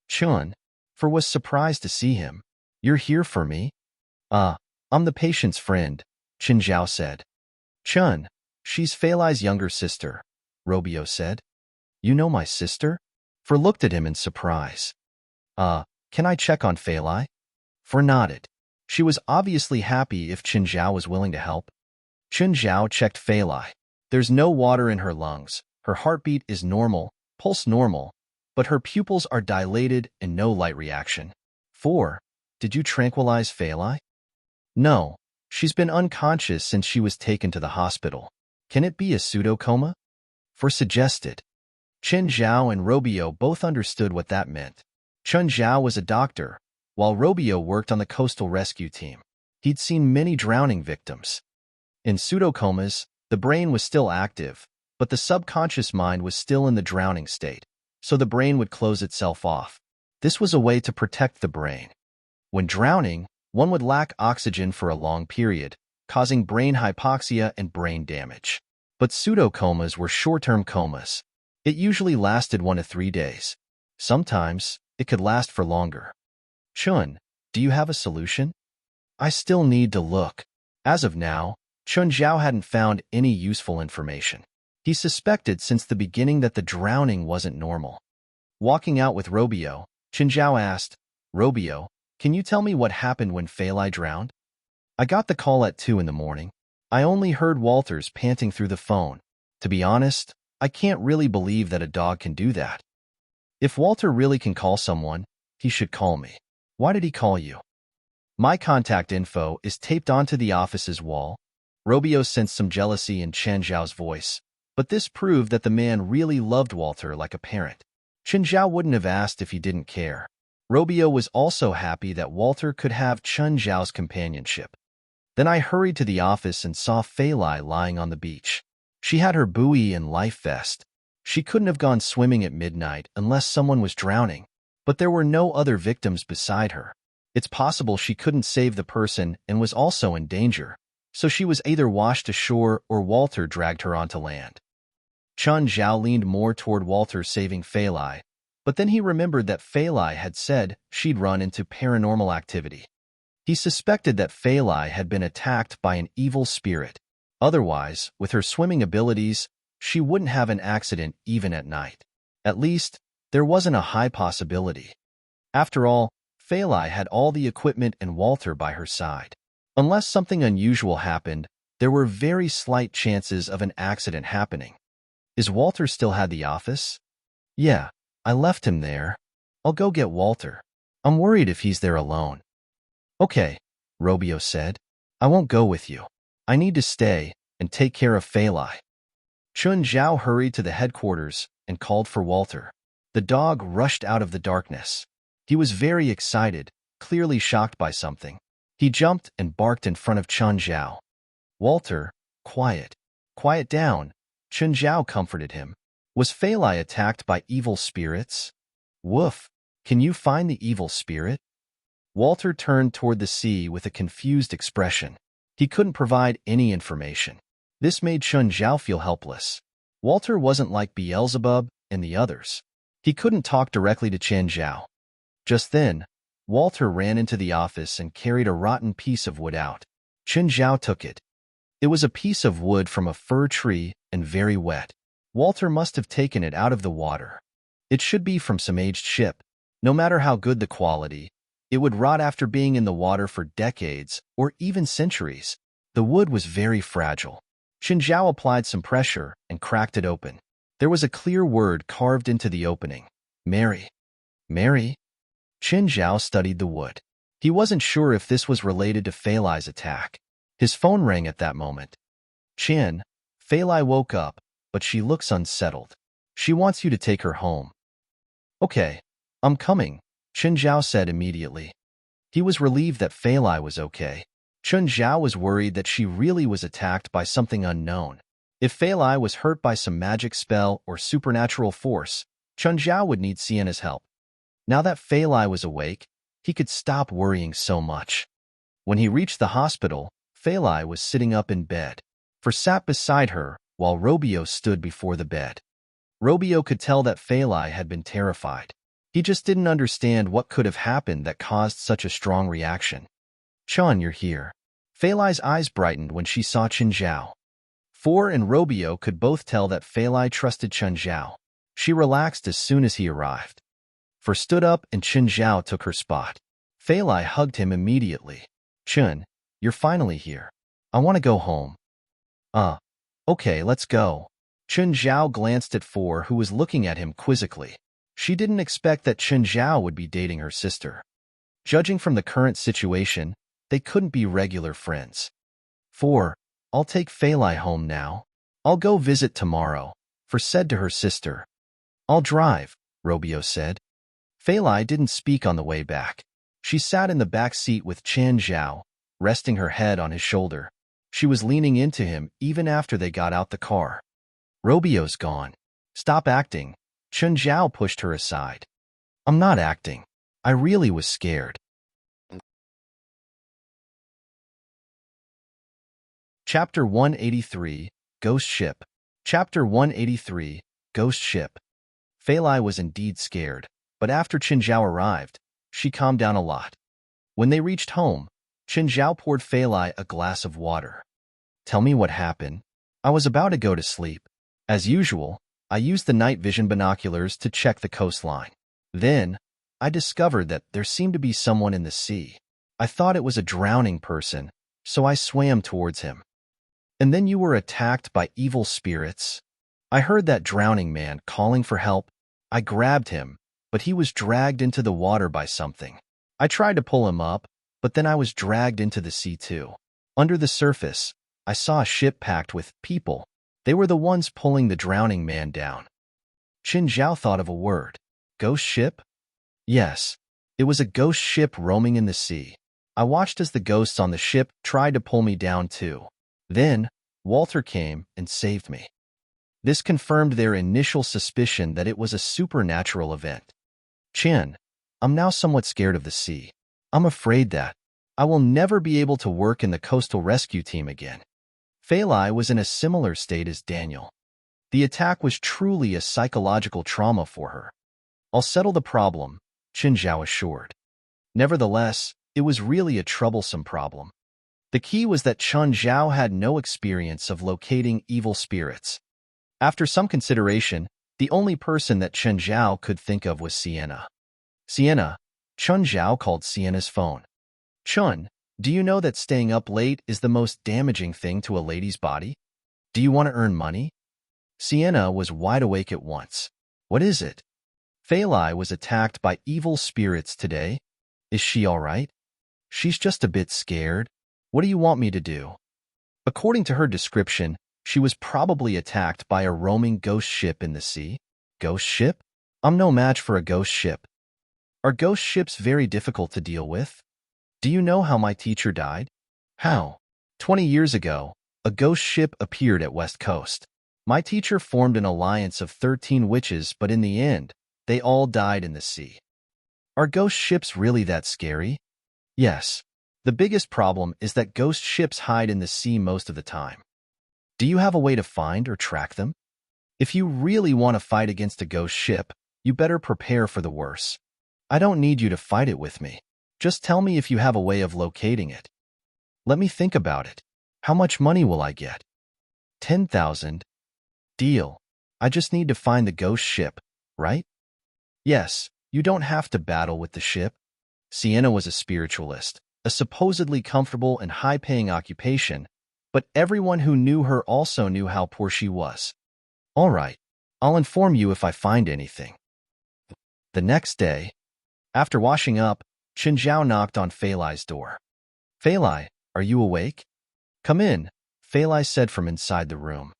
Chun, For was surprised to see him. You're here for me? I'm the patient's friend, Chun Zhao said. Chun, she's Fali's younger sister, Robio said. You know my sister? For looked at him in surprise. Can I check on Fali? For nodded. She was obviously happy if Chun Zhao was willing to help. Chun Zhao checked Fali. There's no water in her lungs. Her heartbeat is normal, pulse normal, but her pupils are dilated and no light reaction. 4. Did you tranquilize Fali? No. She's been unconscious since she was taken to the hospital. Can it be a pseudocoma? For suggested. Chun Zhao and Robio both understood what that meant. Chun Zhao was a doctor, while Robio worked on the coastal rescue team. He'd seen many drowning victims. In pseudocomas, the brain was still active, but the subconscious mind was still in the drowning state, so the brain would close itself off. This was a way to protect the brain. When drowning, one would lack oxygen for a long period, causing brain hypoxia and brain damage. But pseudocomas were short-term comas. It usually lasted 1 to 3 days. Sometimes, it could last for longer. Chun, do you have a solution? I still need to look. As of now, Chun Zhao hadn't found any useful information. He suspected since the beginning that the drowning wasn't normal. Walking out with Robio, Chun Zhao asked, Robio, can you tell me what happened when Fali drowned? I got the call at 2 in the morning. I only heard Walters panting through the phone. To be honest, I can't really believe that a dog can do that. If Walter really can call someone, he should call me. Why did he call you? My contact info is taped onto the office's wall. Robio sensed some jealousy in Chun Zhao's voice, but this proved that the man really loved Walter like a parent. Chun Zhao wouldn't have asked if he didn't care. Robio was also happy that Walter could have Chun Zhao's companionship. Then I hurried to the office and saw Fali lying on the beach. She had her buoy and life vest. She couldn't have gone swimming at midnight unless someone was drowning, but there were no other victims beside her. It's possible she couldn't save the person and was also in danger, so she was either washed ashore or Walter dragged her onto land. Chun Zhao leaned more toward Walter saving Fali, but then he remembered that Fali had said she'd run into paranormal activity. He suspected that Fali had been attacked by an evil spirit. Otherwise, with her swimming abilities, she wouldn't have an accident even at night. At least, there wasn't a high possibility. After all, Fali had all the equipment and Walter by her side. Unless something unusual happened, there were very slight chances of an accident happening. Is Walter still at the office? Yeah, I left him there. I'll go get Walter. I'm worried if he's there alone. Okay, Robio said. I won't go with you. I need to stay and take care of Fali. Chun Zhao hurried to the headquarters and called for Walter. The dog rushed out of the darkness. He was very excited, clearly shocked by something. He jumped and barked in front of Chun Zhao. Walter, quiet. Quiet down. Chun Zhao comforted him. Was Fali attacked by evil spirits? Woof. Can you find the evil spirit? Walter turned toward the sea with a confused expression. He couldn't provide any information. This made Chun Zhao feel helpless. Walter wasn't like Beelzebub and the others. He couldn't talk directly to Chun Zhao. Just then, Walter ran into the office and carried a rotten piece of wood out. Chun Zhao took it. It was a piece of wood from a fir tree and very wet. Walter must have taken it out of the water. It should be from some aged ship. No matter how good the quality, it would rot after being in the water for decades or even centuries. The wood was very fragile. Chun Zhao applied some pressure and cracked it open. There was a clear word carved into the opening. Mary. Mary? Chun Zhao studied the wood. He wasn't sure if this was related to Fali's attack. His phone rang at that moment. Chin, Fali woke up, but she looks unsettled. She wants you to take her home. Okay, I'm coming, Chun Zhao said immediately. He was relieved that Fali was okay. Chun Zhao was worried that she really was attacked by something unknown. If Fali was hurt by some magic spell or supernatural force, Chun Zhao would need Sienna's help. Now that Fali was awake, he could stop worrying so much. When he reached the hospital, Fali was sitting up in bed. For sat beside her, while Robio stood before the bed. Robio could tell that Fali had been terrified. He just didn't understand what could have happened that caused such a strong reaction. Chun, you're here. Fali's eyes brightened when she saw Chun Zhao. Four and Robio could both tell that Fali trusted Chun Zhao. She relaxed as soon as he arrived. For stood up and Chun Zhao took her spot. Fali hugged him immediately. Chun, you're finally here. I want to go home. Okay, let's go. Chun Zhao glanced at Four, who was looking at him quizzically. She didn't expect that Chun Zhao would be dating her sister. Judging from the current situation, they couldn't be regular friends. Four, I'll take Fali home now. I'll go visit tomorrow, For said to her sister. I'll drive, Robio said. Fali didn't speak on the way back. She sat in the back seat with Chun Zhao, resting her head on his shoulder. She was leaning into him even after they got out the car. Robio's gone. Stop acting. Chun Zhao pushed her aside. I'm not acting. I really was scared. Chapter 183, Ghost Ship. Chapter 183, Ghost Ship. Fali was indeed scared, but after Chun Zhao arrived, she calmed down a lot. When they reached home, Chun Zhao poured Fali a glass of water. Tell me what happened. I was about to go to sleep. As usual, I used the night vision binoculars to check the coastline. Then, I discovered that there seemed to be someone in the sea. I thought it was a drowning person, so I swam towards him. And then you were attacked by evil spirits. I heard that drowning man calling for help. I grabbed him, but he was dragged into the water by something. I tried to pull him up, but then I was dragged into the sea too. Under the surface, I saw a ship packed with people. They were the ones pulling the drowning man down. Chun Zhao thought of a word. Ghost ship? Yes, it was a ghost ship roaming in the sea. I watched as the ghosts on the ship tried to pull me down too. Then, Walter came and saved me. This confirmed their initial suspicion that it was a supernatural event. Chun, I'm now somewhat scared of the sea. I'm afraid that I will never be able to work in the coastal rescue team again. Fali was in a similar state as Daniel. The attack was truly a psychological trauma for her. I'll settle the problem, Chun Zhao assured. Nevertheless, it was really a troublesome problem. The key was that Chun Zhao had no experience of locating evil spirits. After some consideration, the only person that Chun Zhao could think of was Sienna. Sienna, Chun Zhao called Sienna's phone. Chun, do you know that staying up late is the most damaging thing to a lady's body? Do you want to earn money? Sienna was wide awake at once. What is it? Fali was attacked by evil spirits today. Is she all right? She's just a bit scared. What do you want me to do? According to her description, she was probably attacked by a roaming ghost ship in the sea. Ghost ship? I'm no match for a ghost ship. Are ghost ships very difficult to deal with? Do you know how my teacher died? How? 20 years ago, a ghost ship appeared at West Coast. My teacher formed an alliance of 13 witches, but in the end, they all died in the sea. Are ghost ships really that scary? Yes. The biggest problem is that ghost ships hide in the sea most of the time. Do you have a way to find or track them? If you really want to fight against a ghost ship, you better prepare for the worst. I don't need you to fight it with me. Just tell me if you have a way of locating it. Let me think about it. How much money will I get? 10,000. Deal. I just need to find the ghost ship, right? Yes, you don't have to battle with the ship. Sienna was a spiritualist, a supposedly comfortable and high-paying occupation, but everyone who knew her also knew how poor she was. All right, I'll inform you if I find anything. The next day, after washing up, Chen Zhao knocked on Fali's door. Fali, are you awake? Come in, Fali said from inside the room.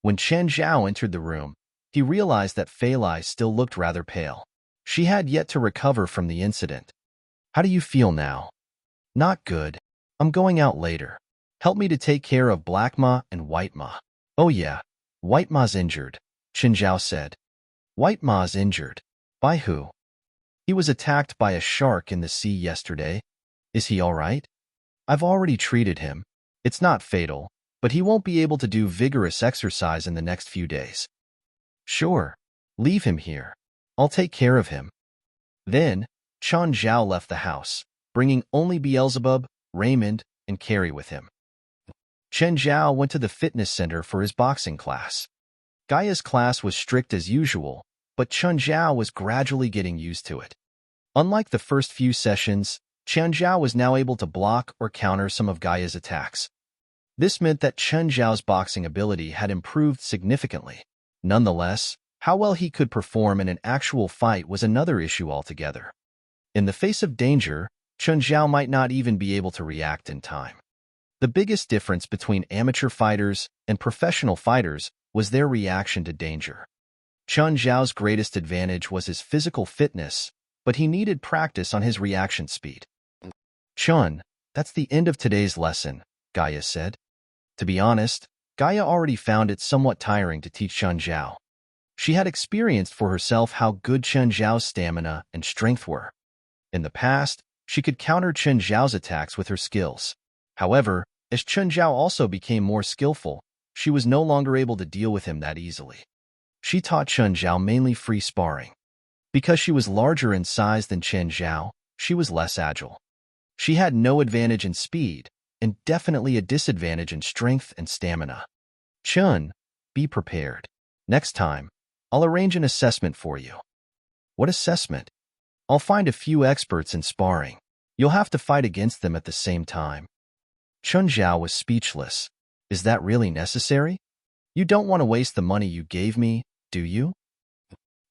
When Chen Zhao entered the room, he realized that Fali still looked rather pale. She had yet to recover from the incident. How do you feel now? Not good. I'm going out later. Help me to take care of Black Ma and White Ma. Oh yeah, White Ma's injured, Chen Zhao said. White Ma's injured? By who? He was attacked by a shark in the sea yesterday. Is he all right? I've already treated him. It's not fatal, but he won't be able to do vigorous exercise in the next few days. Sure, leave him here. I'll take care of him. Then, Chen Zhao left the house, bringing only Beelzebub, Raymond, and Carrie with him. Chen Zhao went to the fitness center for his boxing class. Gaia's class was strict as usual, but Chen Zhao was gradually getting used to it. Unlike the first few sessions, Chen Zhao was now able to block or counter some of Gaia's attacks. This meant that Chen Zhao's boxing ability had improved significantly. Nonetheless, how well he could perform in an actual fight was another issue altogether. In the face of danger, Chen Zhao might not even be able to react in time. The biggest difference between amateur fighters and professional fighters was their reaction to danger. Chen Zhao's greatest advantage was his physical fitness, but he needed practice on his reaction speed. Chen, that's the end of today's lesson, Gaia said. To be honest, Gaia already found it somewhat tiring to teach Chen Zhao. She had experienced for herself how good Chen Zhao's stamina and strength were. In the past, she could counter Chen Zhao's attacks with her skills. However, as Chen Zhao also became more skillful, she was no longer able to deal with him that easily. She taught Chen Zhao mainly free sparring. Because she was larger in size than Chen Zhao, she was less agile. She had no advantage in speed, and definitely a disadvantage in strength and stamina. Chen, be prepared. Next time, I'll arrange an assessment for you. What assessment? I'll find a few experts in sparring. You'll have to fight against them at the same time. Chen Zhao was speechless. Is that really necessary? You don't want to waste the money you gave me, do you?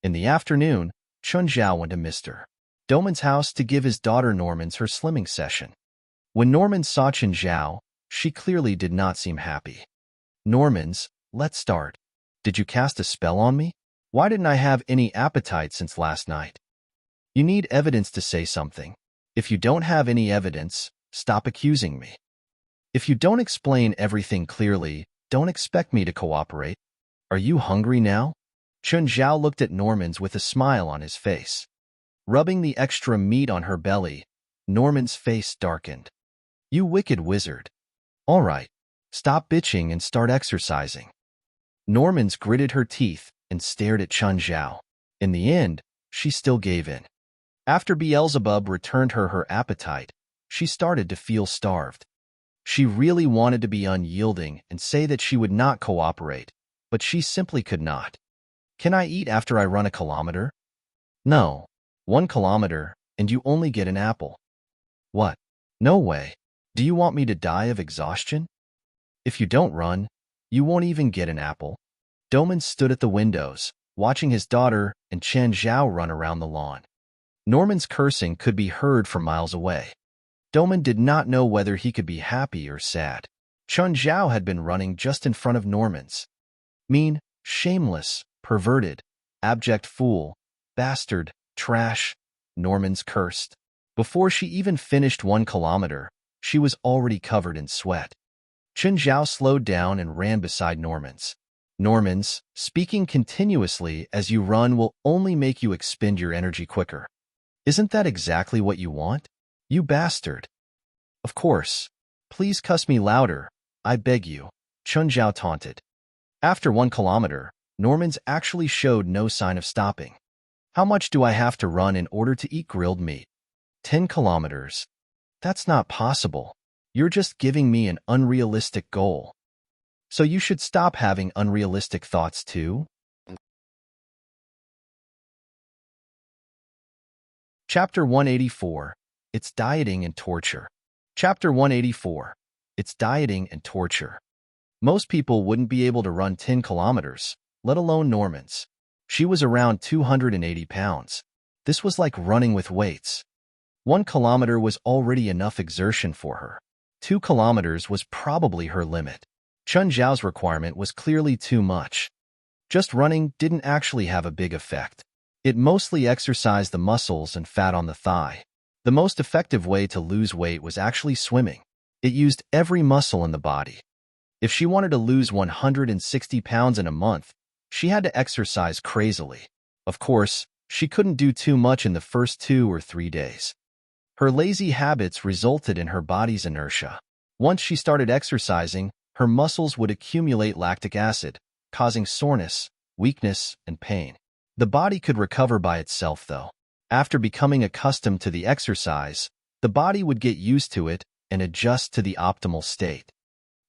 In the afternoon, Chen Zhao went to Mr. Doman's house to give his daughter Normans her slimming session. When Norman saw Chen Zhao, she clearly did not seem happy. Normans, let's start. Did you cast a spell on me? Why didn't I have any appetite since last night? You need evidence to say something. If you don't have any evidence, stop accusing me. If you don't explain everything clearly, don't expect me to cooperate. Are you hungry now? Chen Zhao looked at Normans with a smile on his face. Rubbing the extra meat on her belly, Norman's face darkened. You wicked wizard. All right, stop bitching and start exercising. Normans gritted her teeth and stared at Chen Zhao. In the end, she still gave in. After Beelzebub returned her appetite, she started to feel starved. She really wanted to be unyielding and say that she would not cooperate, but she simply could not. Can I eat after I run a kilometer? No. 1 kilometer, and you only get an apple. What? No way. Do you want me to die of exhaustion? If you don't run, you won't even get an apple. Doman stood at the windows, watching his daughter and Chen Zhao run around the lawn. Norman's cursing could be heard from miles away. Doman did not know whether he could be happy or sad. Chun Zhao had been running just in front of Norman's. Mean, shameless, perverted, abject fool, bastard, trash, Norman's cursed. Before she even finished 1 kilometer, she was already covered in sweat. Chun Zhao slowed down and ran beside Norman's. Norman's, speaking continuously as you run will only make you expend your energy quicker. Isn't that exactly what you want? You bastard. Of course. Please cuss me louder, I beg you, Chun Zhao taunted. After 1 kilometer, Norman's actually showed no sign of stopping. How much do I have to run in order to eat grilled meat? 10 kilometers. That's not possible. You're just giving me an unrealistic goal. So you should stop having unrealistic thoughts too? Chapter 184. It's Dieting and Torture. Chapter 184. It's Dieting and Torture. Most people wouldn't be able to run 10 kilometers, let alone Norman's. She was around 280 pounds. This was like running with weights. 1 kilometer was already enough exertion for her. 2 kilometers was probably her limit. Chun Zhao's requirement was clearly too much. Just running didn't actually have a big effect. It mostly exercised the muscles and fat on the thigh. The most effective way to lose weight was actually swimming. It used every muscle in the body. If she wanted to lose 160 pounds in a month, she had to exercise crazily. Of course, she couldn't do too much in the first 2 or 3 days. Her lazy habits resulted in her body's inertia. Once she started exercising, her muscles would accumulate lactic acid, causing soreness, weakness, and pain. The body could recover by itself, though. After becoming accustomed to the exercise, the body would get used to it and adjust to the optimal state.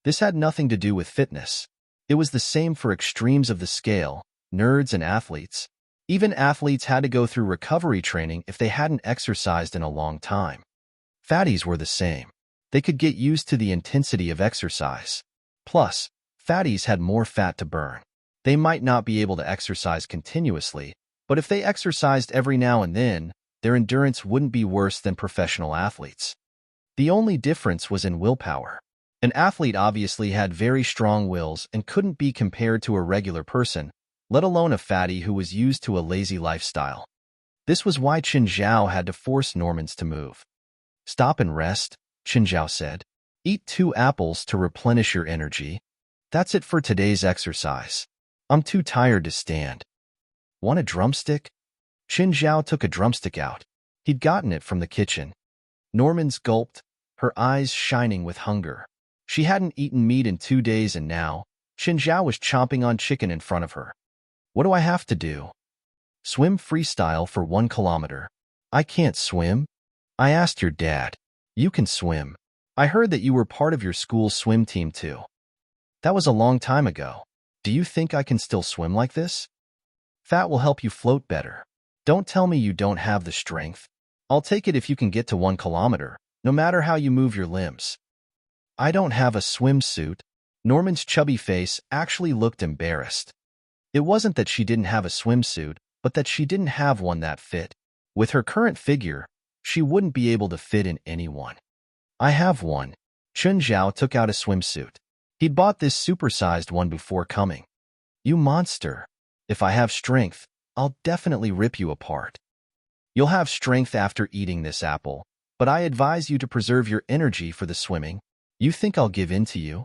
This had nothing to do with fitness. It was the same for extremes of the scale, nerds and athletes. Even athletes had to go through recovery training if they hadn't exercised in a long time. Fatties were the same. They could get used to the intensity of exercise. Plus, fatties had more fat to burn. They might not be able to exercise continuously, but if they exercised every now and then, their endurance wouldn't be worse than professional athletes. The only difference was in willpower. An athlete obviously had very strong wills and couldn't be compared to a regular person, let alone a fatty who was used to a lazy lifestyle. This was why Chun Zhao had to force Norman's to move. Stop and rest, Chun Zhao said. Eat 2 apples to replenish your energy. That's it for today's exercise. I'm too tired to stand. Want a drumstick? Chun Zhao took a drumstick out. He'd gotten it from the kitchen. Norman's gulped, her eyes shining with hunger. She hadn't eaten meat in 2 days and now, Chun Zhao was chomping on chicken in front of her. What do I have to do? Swim freestyle for 1 kilometer. I can't swim. I asked your dad. You can swim. I heard that you were part of your school's swim team too. That was a long time ago. Do you think I can still swim like this? Fat will help you float better. Don't tell me you don't have the strength. I'll take it if you can get to 1 kilometer, no matter how you move your limbs. I don't have a swimsuit. Norman's chubby face actually looked embarrassed. It wasn't that she didn't have a swimsuit, but that she didn't have one that fit. With her current figure, she wouldn't be able to fit in any one. I have one. Chun Zhao took out a swimsuit. He'd bought this supersized one before coming. You monster. If I have strength, I'll definitely rip you apart. You'll have strength after eating this apple, but I advise you to preserve your energy for the swimming. You think I'll give in to you?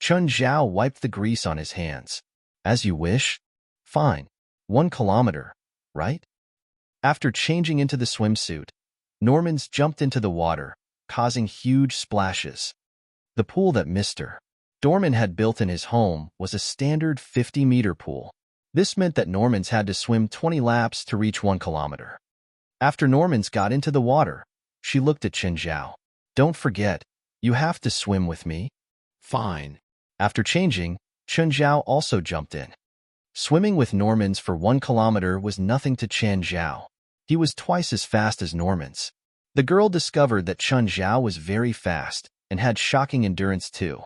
Chun Zhao wiped the grease on his hands. As you wish. Fine. 1 kilometer, right? After changing into the swimsuit, Norman's jumped into the water, causing huge splashes. The pool that Mr. Dorman had built in his home was a standard 50-meter pool. This meant that Norman's had to swim 20 laps to reach 1 kilometer. After Norman's got into the water, she looked at Chun Zhao. Don't forget, you have to swim with me. Fine. After changing, Chun Zhao also jumped in. Swimming with Norman's for 1 kilometer was nothing to Chun Zhao. He was twice as fast as Norman's. The girl discovered that Chun Zhao was very fast and had shocking endurance too.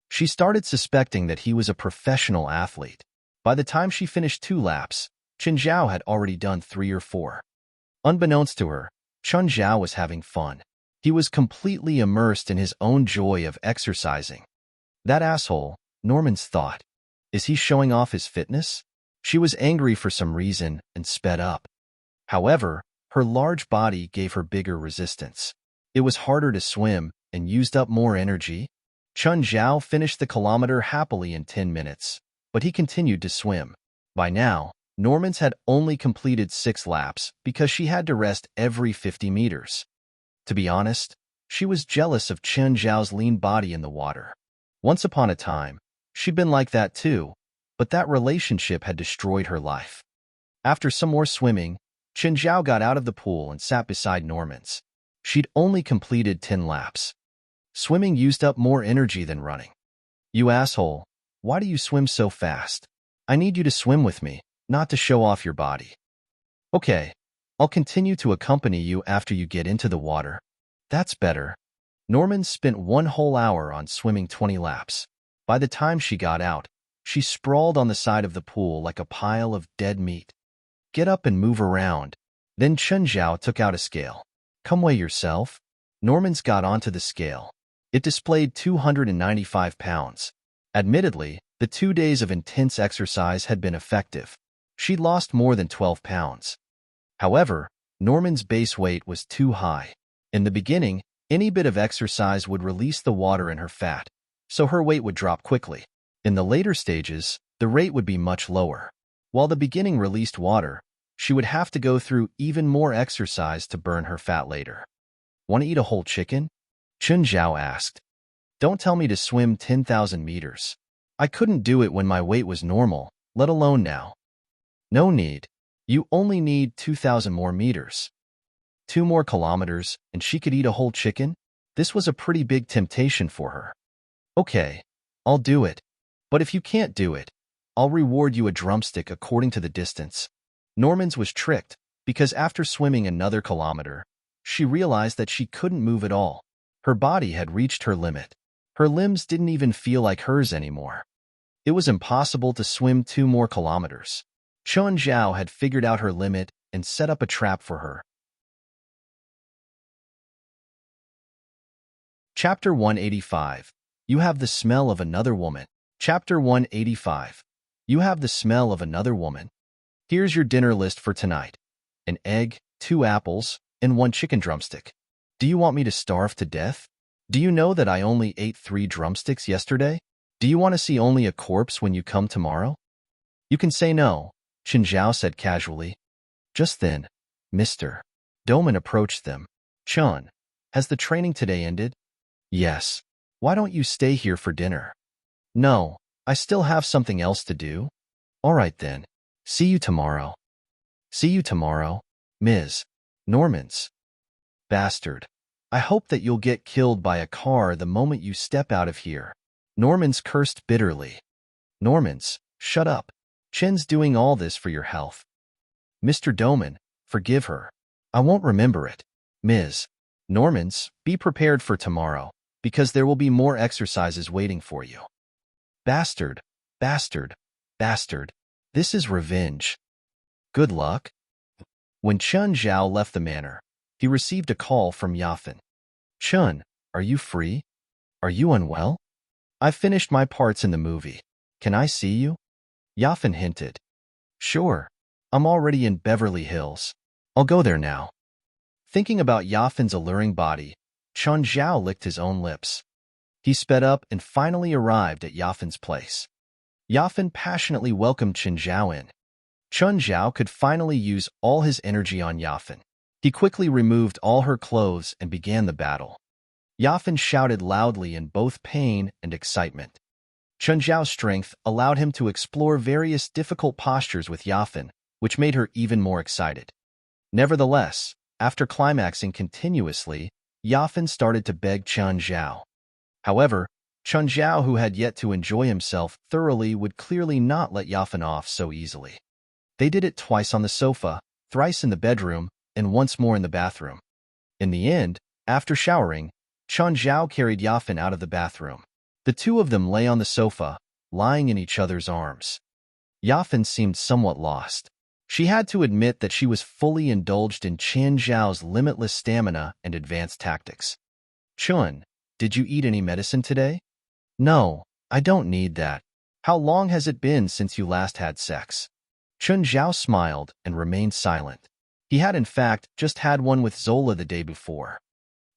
She started suspecting that he was a professional athlete. By the time she finished 2 laps, Chun Zhao had already done 3 or 4. Unbeknownst to her, Chun Zhao was having fun. He was completely immersed in his own joy of exercising. That asshole, Norman's thought. Is he showing off his fitness? She was angry for some reason and sped up. However, her large body gave her bigger resistance. It was harder to swim and used up more energy. Chun Zhao finished the kilometer happily in 10 minutes, but he continued to swim. By now, Norman's had only completed 6 laps because she had to rest every 50 meters. To be honest, she was jealous of Chun Zhao's lean body in the water. Once upon a time, she'd been like that too, but that relationship had destroyed her life. After some more swimming, Chun Zhao got out of the pool and sat beside Norman's. She'd only completed 10 laps. Swimming used up more energy than running. You asshole, why do you swim so fast? I need you to swim with me, not to show off your body. Okay, I'll continue to accompany you after you get into the water. That's better. Norman spent 1 whole hour on swimming 20 laps. By the time she got out, she sprawled on the side of the pool like a pile of dead meat. Get up and move around. Then Chun Zhao took out a scale. Come weigh yourself. Norman's got onto the scale. It displayed 295 pounds. Admittedly, the 2 days of intense exercise had been effective. She'd lost more than 12 pounds. However, Norman's base weight was too high. In the beginning, any bit of exercise would release the water in her fat, so her weight would drop quickly. In the later stages, the rate would be much lower. While the beginning released water, she would have to go through even more exercise to burn her fat later. Want to eat a whole chicken? Chun Zhao asked. Don't tell me to swim 10,000 meters. I couldn't do it when my weight was normal, let alone now. No need. You only need 2,000 more meters. 2 more kilometers, and she could eat a whole chicken? This was a pretty big temptation for her. Okay, I'll do it. But if you can't do it, I'll reward you a drumstick according to the distance. Norman's was tricked, because after swimming another kilometer, she realized that she couldn't move at all. Her body had reached her limit. Her limbs didn't even feel like hers anymore. It was impossible to swim 2 more kilometers. Chun Zhao had figured out her limit and set up a trap for her. Chapter 185. You have the smell of another woman. Chapter 185. You have the smell of another woman. Here's your dinner list for tonight. An egg, 2 apples, and 1 chicken drumstick. Do you want me to starve to death? Do you know that I only ate 3 drumsticks yesterday? Do you want to see only a corpse when you come tomorrow? You can say no, Chun Zhao said casually. Just then, Mr. Doman approached them. Chun, has the training today ended? Yes. Why don't you stay here for dinner? No, I still have something else to do. All right then. See you tomorrow. See you tomorrow, Ms. Norman's. Bastard. I hope that you'll get killed by a car the moment you step out of here. Norman's cursed bitterly. Norman's, shut up. Chen's doing all this for your health. Mr. Doman, forgive her. I won't remember it. Ms. Norman's, be prepared for tomorrow, because there will be more exercises waiting for you. Bastard, bastard, bastard. This is revenge. Good luck. When Chun Zhao left the manor, he received a call from Yafan. Chun, are you free? Are you unwell? I've finished my parts in the movie. Can I see you? Yafan hinted. Sure. I'm already in Beverly Hills. I'll go there now. Thinking about Yafan's alluring body, Chun Zhao licked his own lips. He sped up and finally arrived at Yafan's place. Yafan passionately welcomed Chun Zhao in. Chun Zhao could finally use all his energy on Yafan. He quickly removed all her clothes and began the battle. Yafan shouted loudly in both pain and excitement. Chun Zhao's strength allowed him to explore various difficult postures with Yafan, which made her even more excited. Nevertheless, after climaxing continuously, Yafan started to beg Chun Zhao. However, Chun Zhao, who had yet to enjoy himself thoroughly, would clearly not let Yafan off so easily. They did it twice on the sofa, thrice in the bedroom, and once more in the bathroom. In the end, after showering, Chun Zhao carried Yafan out of the bathroom. The 2 of them lay on the sofa, lying in each other's arms. Yafan seemed somewhat lost. She had to admit that she was fully indulged in Chen Zhao's limitless stamina and advanced tactics. Chun, did you eat any medicine today? No, I don't need that. How long has it been since you last had sex? Chun Zhao smiled and remained silent. He had in fact just had one with Zola the day before.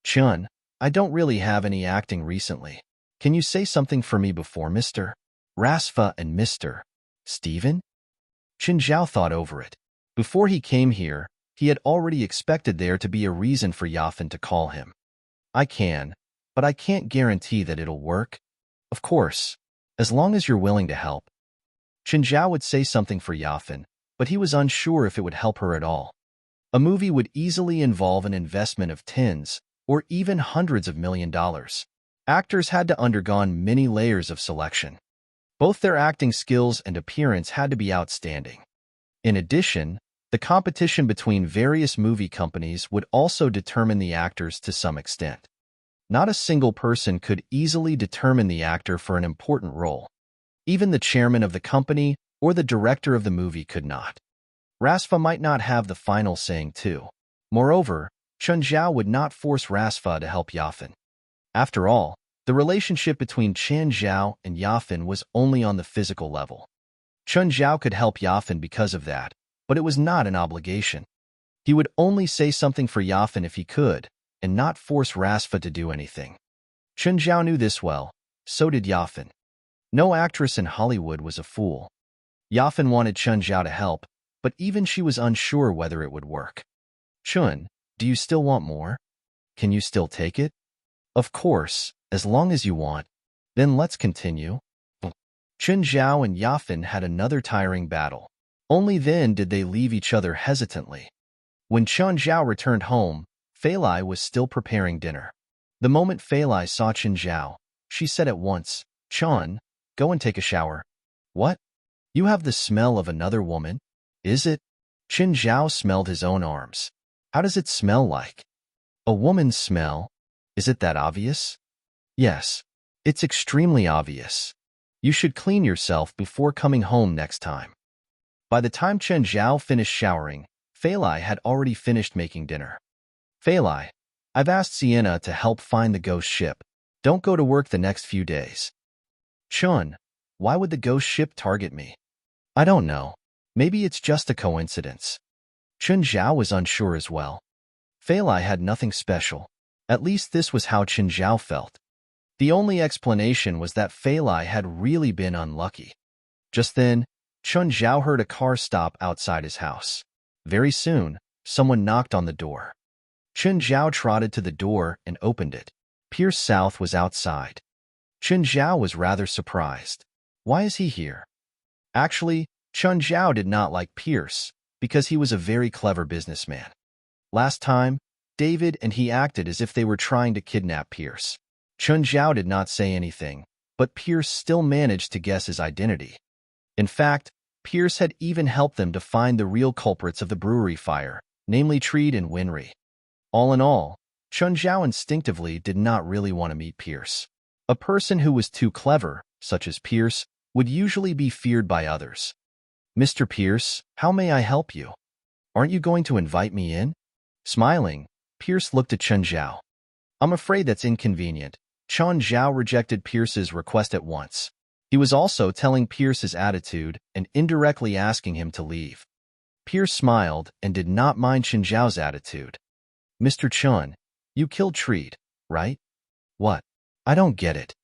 Chun, I don't really have any acting recently. Can you say something for me before Mr. Rasfa and Mr. Stephen? Chun Zhao thought over it. Before he came here, he had already expected there to be a reason for Yafin to call him. I can, but I can't guarantee that it'll work. Of course, as long as you're willing to help. Chun Zhao would say something for Yafin, but he was unsure if it would help her at all. A movie would easily involve an investment of tens or even hundreds of $1,000,000. Actors had to undergone many layers of selection. Both their acting skills and appearance had to be outstanding. In addition, the competition between various movie companies would also determine the actors to some extent. Not a single person could easily determine the actor for an important role. Even the chairman of the company or the director of the movie could not. Rasfa might not have the final saying too. Moreover, Chun Zhao would not force Rasfa to help Yafin. After all, the relationship between Chen Zhao and Yafin was only on the physical level. Chun Zhao could help Yafin because of that, but it was not an obligation. He would only say something for Yafin if he could, and not force Rasfa to do anything. Chun Zhao knew this well, so did Yafin. No actress in Hollywood was a fool. Yafin wanted Chun Zhao to help, but even she was unsure whether it would work. Chun, do you still want more? Can you still take it? Of course, as long as you want. Then let's continue. Chun Zhao and Yafin had another tiring battle. Only then did they leave each other hesitantly. When Chun Zhao returned home, Fali was still preparing dinner. The moment Fali saw Chun Zhao, she said at once, Chun, go and take a shower. What? You have the smell of another woman? Is it? Chun Zhao smelled his own arms. How does it smell like? A woman's smell? Is it that obvious? Yes, it's extremely obvious. You should clean yourself before coming home next time. By the time Chun Zhao finished showering, Fali had already finished making dinner. Fali, I've asked Sienna to help find the ghost ship. Don't go to work the next few days. Chun, why would the ghost ship target me? I don't know. Maybe it's just a coincidence. Chun Zhao was unsure as well. Fali had nothing special. At least this was how Chun Zhao felt. The only explanation was that Fali had really been unlucky. Just then, Chun Zhao heard a car stop outside his house. Very soon, someone knocked on the door. Chun Zhao trotted to the door and opened it. Pierce South was outside. Chun Zhao was rather surprised. Why is he here? Actually, Chun Zhao did not like Pierce because he was a very clever businessman. Last time, David and he acted as if they were trying to kidnap Pierce. Chun Zhao did not say anything, but Pierce still managed to guess his identity. In fact, Pierce had even helped them to find the real culprits of the brewery fire, namely Treed and Winry. All in all, Chun Zhao instinctively did not really want to meet Pierce. A person who was too clever, such as Pierce, would usually be feared by others. Mr. Pierce, how may I help you? Aren't you going to invite me in? Smiling, Pierce looked at Chun Zhao. I'm afraid that's inconvenient. Chun Zhao rejected Pierce's request at once. He was also telling Pierce his attitude and indirectly asking him to leave. Pierce smiled and did not mind Chun Zhao's attitude. Mr. Chun, you killed Treed, right? What? I don't get it.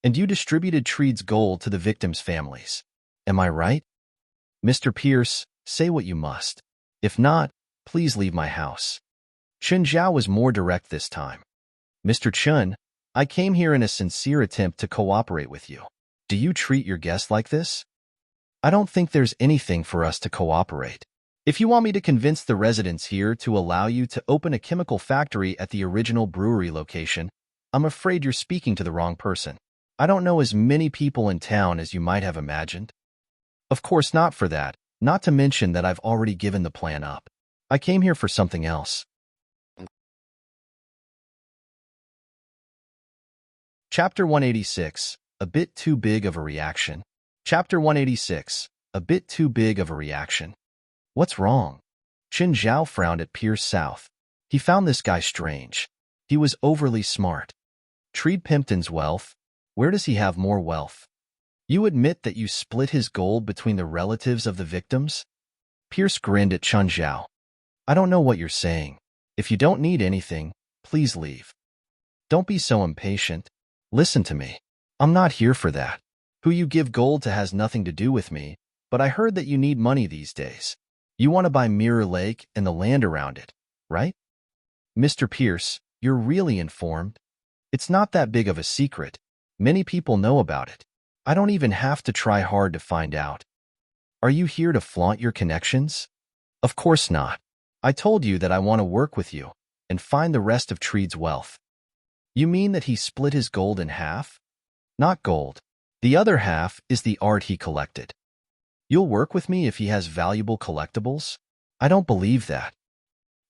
And you distributed Treed's gold to the victims' families. Am I right? Mr. Pierce, say what you must. If not, please leave my house. Chun Zhao was more direct this time. Mr. Chun, I came here in a sincere attempt to cooperate with you. Do you treat your guests like this? I don't think there's anything for us to cooperate. If you want me to convince the residents here to allow you to open a chemical factory at the original brewery location, I'm afraid you're speaking to the wrong person. I don't know as many people in town as you might have imagined. Of course not for that, not to mention that I've already given the plan up. I came here for something else. Chapter 186, A Bit Too Big of a Reaction. Chapter 186, A Bit Too Big of a Reaction. What's wrong? Qin Zhao frowned at Pierce South. He found this guy strange. He was overly smart. Treed Pimpton's wealth. Where does he have more wealth? You admit that you split his gold between the relatives of the victims? Pierce grinned at Qin Zhao. I don't know what you're saying. If you don't need anything, please leave. Don't be so impatient. Listen to me. I'm not here for that. Who you give gold to has nothing to do with me, but I heard that you need money these days. You want to buy Mirror Lake and the land around it, right? Mr. Pierce, you're really informed. It's not that big of a secret. Many people know about it. I don't even have to try hard to find out. Are you here to flaunt your connections? Of course not. I told you that I want to work with you and find the rest of Treed's wealth. You mean that he split his gold in half? Not gold. The other half is the art he collected. You'll work with me if he has valuable collectibles? I don't believe that.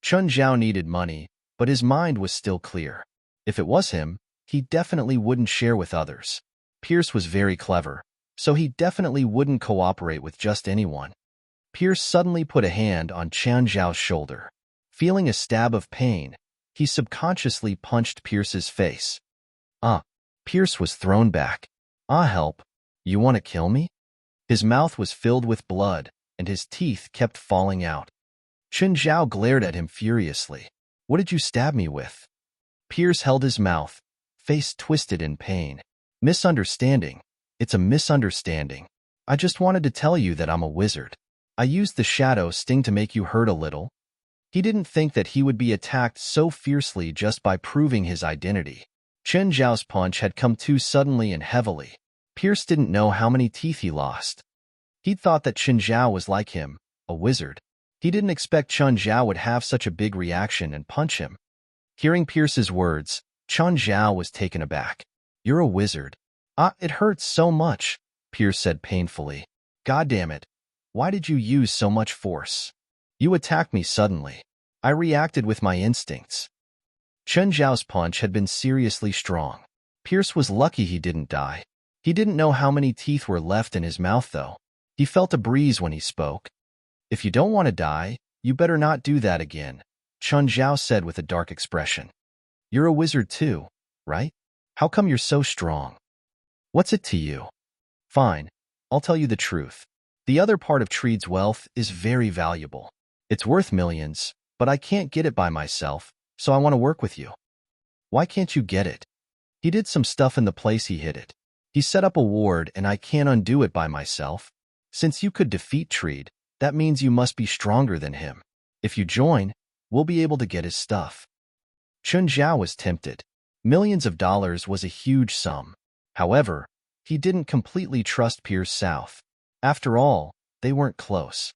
Qin Zhao needed money, but his mind was still clear. If it was him, he definitely wouldn't share with others. Pierce was very clever, so he definitely wouldn't cooperate with just anyone. Pierce suddenly put a hand on Qin Zhao's shoulder. Feeling a stab of pain, he subconsciously punched Pierce's face. Pierce was thrown back. Help. You want to kill me? His mouth was filled with blood, and his teeth kept falling out. Qin Zhao glared at him furiously. What did you stab me with? Pierce held his mouth, face twisted in pain. Misunderstanding. It's a misunderstanding. I just wanted to tell you that I'm a wizard. I used the shadow sting to make you hurt a little. He didn't think that he would be attacked so fiercely just by proving his identity. Qin Zhao's punch had come too suddenly and heavily. Pierce didn't know how many teeth he lost. He'd thought that Qin Zhao was like him, a wizard. He didn't expect Qin Zhao would have such a big reaction and punch him. Hearing Pierce's words, Qin Zhao was taken aback. You're a wizard. It hurts so much, Pierce said painfully. God damn it. Why did you use so much force? You attacked me suddenly. I reacted with my instincts. Qin Zhao's punch had been seriously strong. Pierce was lucky he didn't die. He didn't know how many teeth were left in his mouth, though. He felt a breeze when he spoke. If you don't want to die, you better not do that again, Qin Zhao said with a dark expression. You're a wizard too, right? How come you're so strong? What's it to you? Fine, I'll tell you the truth. The other part of Treed's wealth is very valuable. It's worth millions, but I can't get it by myself, so I want to work with you. Why can't you get it? He did some stuff in the place he hid it. He set up a ward and I can't undo it by myself. Since you could defeat Treed, that means you must be stronger than him. If you join, we'll be able to get his stuff. Qin Zhao was tempted. Millions of dollars was a huge sum. However, he didn't completely trust Pierce South. After all, they weren't close.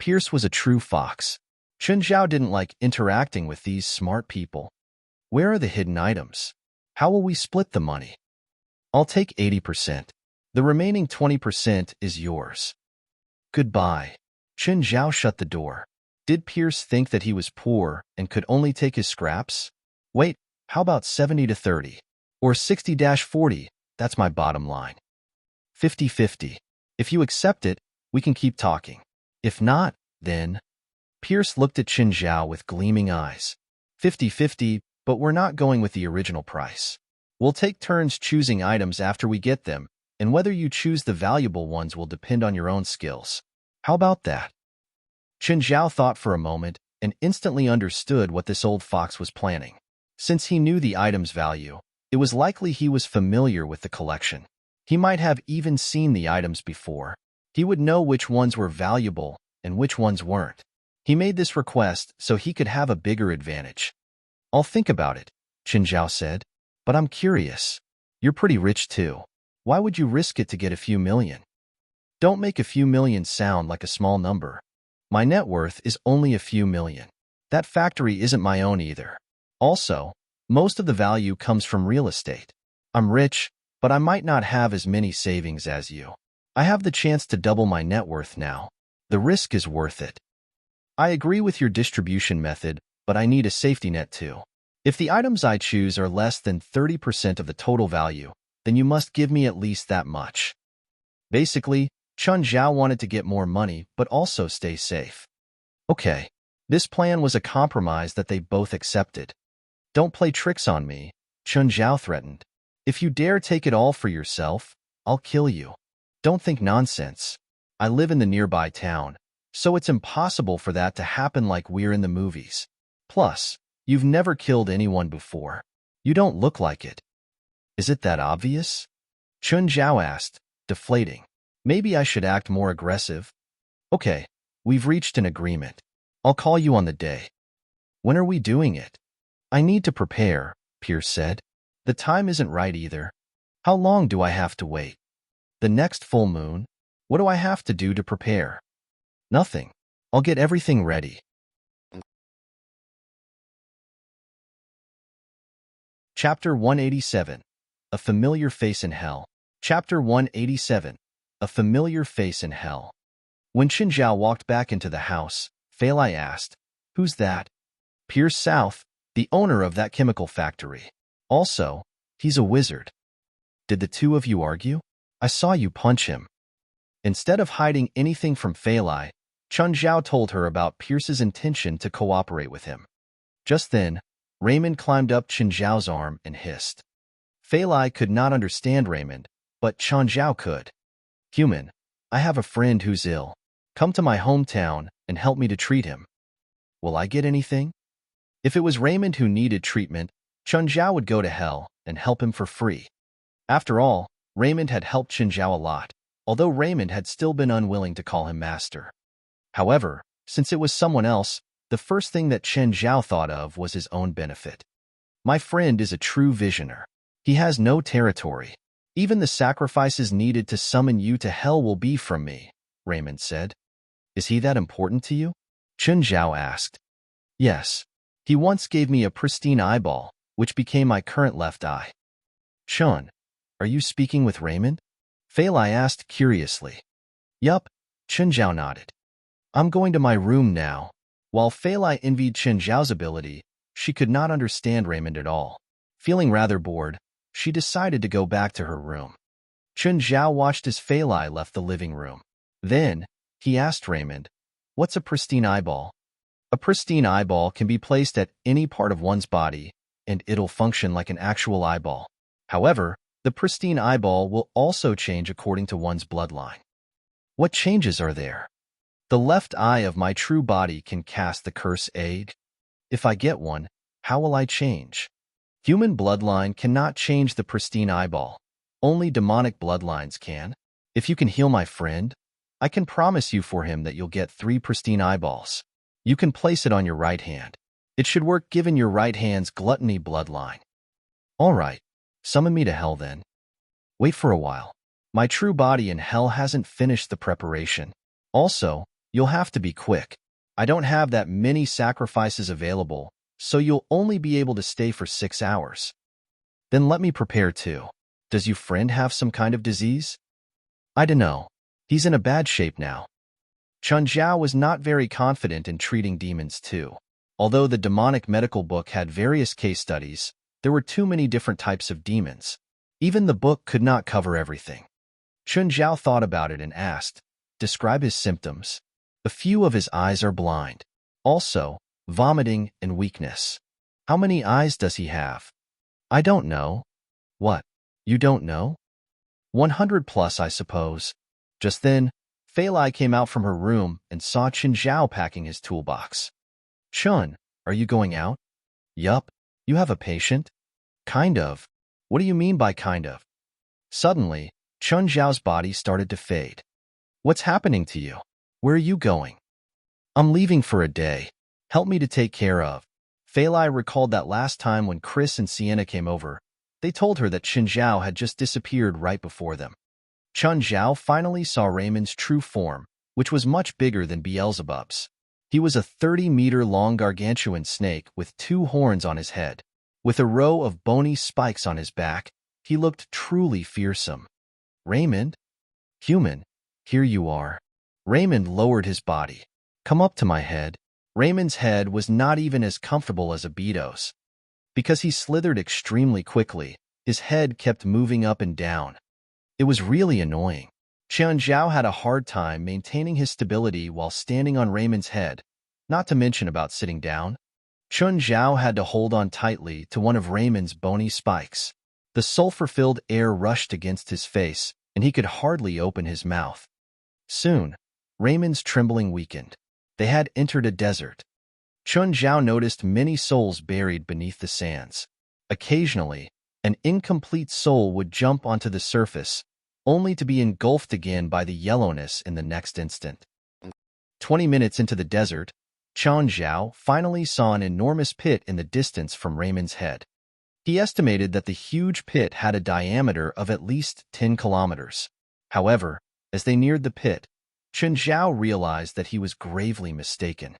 Pierce was a true fox. Qin Zhao didn't like interacting with these smart people. Where are the hidden items? How will we split the money? I'll take 80%. The remaining 20% is yours. Goodbye. Qin Zhao shut the door. Did Pierce think that he was poor and could only take his scraps? Wait, how about 70-30? Or 60-40? That's my bottom line. 50-50. If you accept it, we can keep talking. If not, then... Pierce looked at Qin Zhao with gleaming eyes. 50-50, but we're not going with the original price. We'll take turns choosing items after we get them, and whether you choose the valuable ones will depend on your own skills. How about that? Qin Zhao thought for a moment and instantly understood what this old fox was planning. Since he knew the item's value, it was likely he was familiar with the collection. He might have even seen the items before. He would know which ones were valuable and which ones weren't. He made this request so he could have a bigger advantage. I'll think about it, Qin Zhao said. But I'm curious. You're pretty rich too. Why would you risk it to get a few million? Don't make a few million sound like a small number. My net worth is only a few million. That factory isn't my own either. Also, most of the value comes from real estate. I'm rich, but I might not have as many savings as you. I have the chance to double my net worth now. The risk is worth it. I agree with your distribution method, but I need a safety net too. If the items I choose are less than 30% of the total value, then you must give me at least that much. Basically, Qin Zhao wanted to get more money but also stay safe. Okay, this plan was a compromise that they both accepted. Don't play tricks on me, Chun Zhao threatened. If you dare take it all for yourself, I'll kill you. Don't think nonsense. I live in the nearby town, so it's impossible for that to happen like we're in the movies. Plus, you've never killed anyone before. You don't look like it. Is it that obvious? Chun Zhao asked, deflating. Maybe I should act more aggressive. Okay, we've reached an agreement. I'll call you on the day. When are we doing it? I need to prepare, Pierce said. The time isn't right either. How long do I have to wait? The next full moon? What do I have to do to prepare? Nothing. I'll get everything ready. Chapter 187. A Familiar Face in Hell. Chapter 187. A Familiar Face in Hell. When Qin Zhao walked back into the house, Fali asked, "Who's that?" "Pierce South, the owner of that chemical factory. Also, he's a wizard." "Did the two of you argue? I saw you punch him." Instead of hiding anything from Fali, Chun Zhao told her about Pierce's intention to cooperate with him. Just then, Raymond climbed up Chun Zhao's arm and hissed. Fali could not understand Raymond, but Chun Zhao could. "Human, I have a friend who's ill. Come to my hometown and help me to treat him." "Will I get anything?" If it was Raymond who needed treatment, Chun Zhao would go to hell and help him for free. After all, Raymond had helped Chun Zhao a lot, although Raymond had still been unwilling to call him master. However, since it was someone else, the first thing that Chun Zhao thought of was his own benefit. "My friend is a true visioner. He has no territory. Even the sacrifices needed to summon you to hell will be from me," Raymond said. "Is he that important to you?" Chun Zhao asked. "Yes. He once gave me a pristine eyeball, which became my current left eye." "Chun, are you speaking with Raymond?" Fali asked curiously. "Yup," Chun Zhao nodded. "I'm going to my room now." While Fali envied Chun Zhao's ability, she could not understand Raymond at all. Feeling rather bored, she decided to go back to her room. Chun Zhao watched as Fali left the living room. Then, he asked Raymond, "What's a pristine eyeball?" "A pristine eyeball can be placed at any part of one's body, and it'll function like an actual eyeball. However, the pristine eyeball will also change according to one's bloodline." "What changes are there?" "The left eye of my true body can cast the curse egg. If I get one, how will I change?" "Human bloodline cannot change the pristine eyeball. Only demonic bloodlines can. If you can heal my friend, I can promise you for him that you'll get 3 pristine eyeballs. You can place it on your right hand. It should work given your right hand's gluttony bloodline." "All right, summon me to hell then." "Wait for a while. My true body in hell hasn't finished the preparation. Also, you'll have to be quick. I don't have that many sacrifices available, so you'll only be able to stay for 6 hours." "Then let me prepare too. Does your friend have some kind of disease?" "I dunno. He's in a bad shape now." Chun Zhao was not very confident in treating demons too. Although the demonic medical book had various case studies, there were too many different types of demons. Even the book could not cover everything. Chun Zhao thought about it and asked, "Describe his symptoms." "A few of his eyes are blind. Also, vomiting and weakness." "How many eyes does he have?" "I don't know." "What? You don't know?" 100 plus, I suppose." Just then, Fali came out from her room and saw Chun Zhao packing his toolbox. "Chun, are you going out?" "Yup. You have a patient?" "Kind of." "What do you mean by kind of?" Suddenly, Chun Zhao's body started to fade. "What's happening to you? Where are you going?" "I'm leaving for a day. Help me to take care of." Fali recalled that last time when Chris and Sienna came over, they told her that Chun Zhao had just disappeared right before them. Chun Zhao finally saw Raymond's true form, which was much bigger than Beelzebub's. He was a 30-meter-long gargantuan snake with 2 horns on his head. With a row of bony spikes on his back, he looked truly fearsome. "Raymond?" "Human, here you are." Raymond lowered his body. "Come up to my head." Raymond's head was not even as comfortable as a Beato's. Because he slithered extremely quickly, his head kept moving up and down. It was really annoying. Chun Zhao had a hard time maintaining his stability while standing on Raymond's head, not to mention about sitting down. Chun Zhao had to hold on tightly to one of Raymond's bony spikes. The sulfur-filled air rushed against his face, and he could hardly open his mouth. Soon, Raymond's trembling weakened. They had entered a desert. Chun Zhao noticed many souls buried beneath the sands. Occasionally, an incomplete soul would jump onto the surface, only to be engulfed again by the yellowness in the next instant. 20 minutes into the desert, Chun Zhao finally saw an enormous pit in the distance from Raymond's head. He estimated that the huge pit had a diameter of at least 10 kilometers. However, as they neared the pit, Chun Zhao realized that he was gravely mistaken.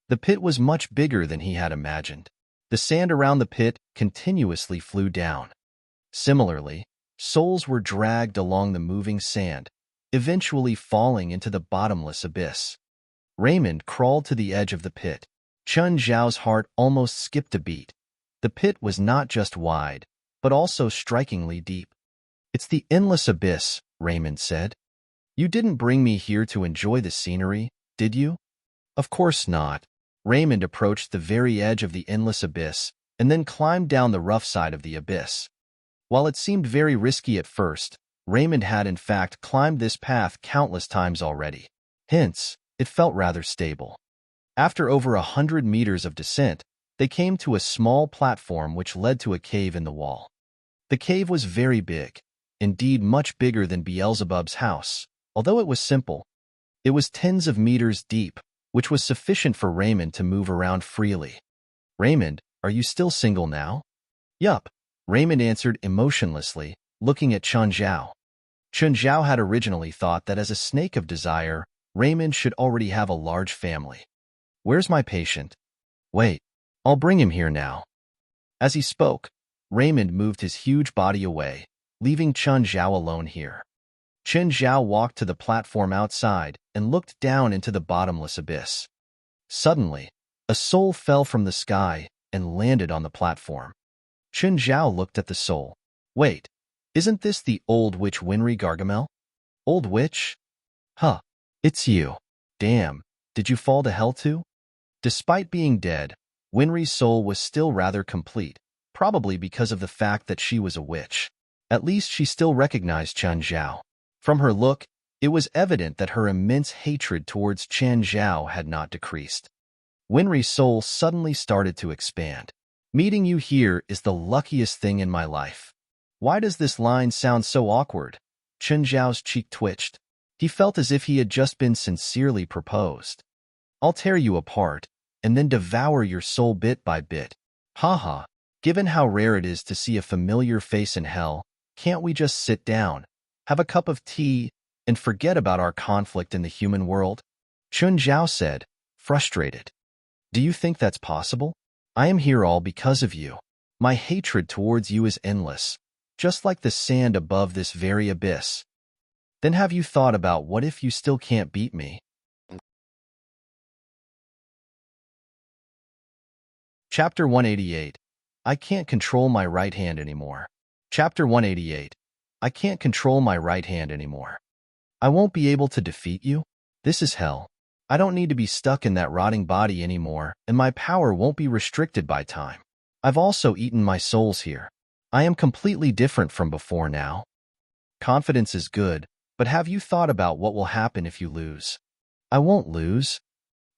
The pit was much bigger than he had imagined. The sand around the pit continuously flew down. Similarly, souls were dragged along the moving sand, eventually falling into the bottomless abyss. Raymond crawled to the edge of the pit. Chun Zhao's heart almost skipped a beat. The pit was not just wide, but also strikingly deep. "It's the endless abyss," Raymond said. "You didn't bring me here to enjoy the scenery, did you?" "Of course not." Raymond approached the very edge of the endless abyss and then climbed down the rough side of the abyss. While it seemed very risky at first, Raymond had in fact climbed this path countless times already. Hence, it felt rather stable. After over 100 meters of descent, they came to a small platform which led to a cave in the wall. The cave was very big, indeed much bigger than Beelzebub's house, although it was simple. It was tens of meters deep, which was sufficient for Raymond to move around freely. "Raymond, are you still single now?" "Yup," Raymond answered emotionlessly, looking at Chun Zhao. Chun Zhao had originally thought that as a snake of desire, Raymond should already have a large family. "Where's my patient?" "Wait, I'll bring him here now." As he spoke, Raymond moved his huge body away, leaving Chun Zhao alone here. Chun Zhao walked to the platform outside and looked down into the bottomless abyss. Suddenly, a soul fell from the sky and landed on the platform. Chun Zhao looked at the soul. "Wait, isn't this the old witch Winry Gargamel?" "Old witch? Huh, it's you. Damn, did you fall to hell too?" Despite being dead, Winry's soul was still rather complete, probably because of the fact that she was a witch. At least she still recognized Chun Zhao. From her look, it was evident that her immense hatred towards Chun Zhao had not decreased. Winry's soul suddenly started to expand. "Meeting you here is the luckiest thing in my life." Why does this line sound so awkward? Chun Zhao's cheek twitched. He felt as if he had just been sincerely proposed. "I'll tear you apart, and then devour your soul bit by bit." Haha, given how rare it is to see a familiar face in hell, can't we just sit down, have a cup of tea, and forget about our conflict in the human world? Chun Zhao said, frustrated. "Do you think that's possible? I am here all because of you. My hatred towards you is endless, just like the sand above this very abyss. Then have you thought about what if you still can't beat me?" Chapter 188. I can't control my right hand anymore. Chapter 188. I can't control my right hand anymore. "I won't be able to defeat you? This is hell. I don't need to be stuck in that rotting body anymore, and my power won't be restricted by time. I've also eaten my souls here. I am completely different from before now." Confidence is good, but have you thought about what will happen if you lose? "I won't lose.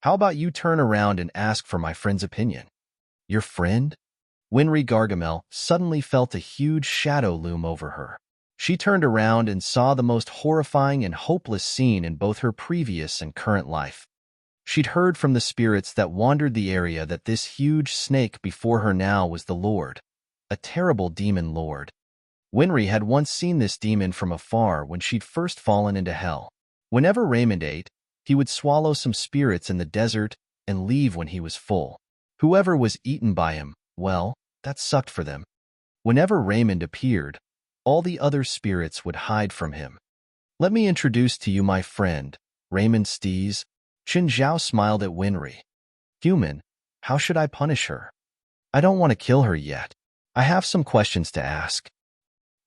How about you turn around and ask for my friend's opinion?" "Your friend?" Winry Gargamel suddenly felt a huge shadow loom over her. She turned around and saw the most horrifying and hopeless scene in both her previous and current life. She'd heard from the spirits that wandered the area that this huge snake before her now was the Lord, a terrible demon lord. Winry had once seen this demon from afar when she'd first fallen into hell. Whenever Raymond ate, he would swallow some spirits in the desert and leave when he was full. Whoever was eaten by him, well, that sucked for them. Whenever Raymond appeared, all the other spirits would hide from him. "Let me introduce to you my friend, Raymond Stees." Chun Zhao smiled at Winry. "Human, how should I punish her? I don't want to kill her yet. I have some questions to ask."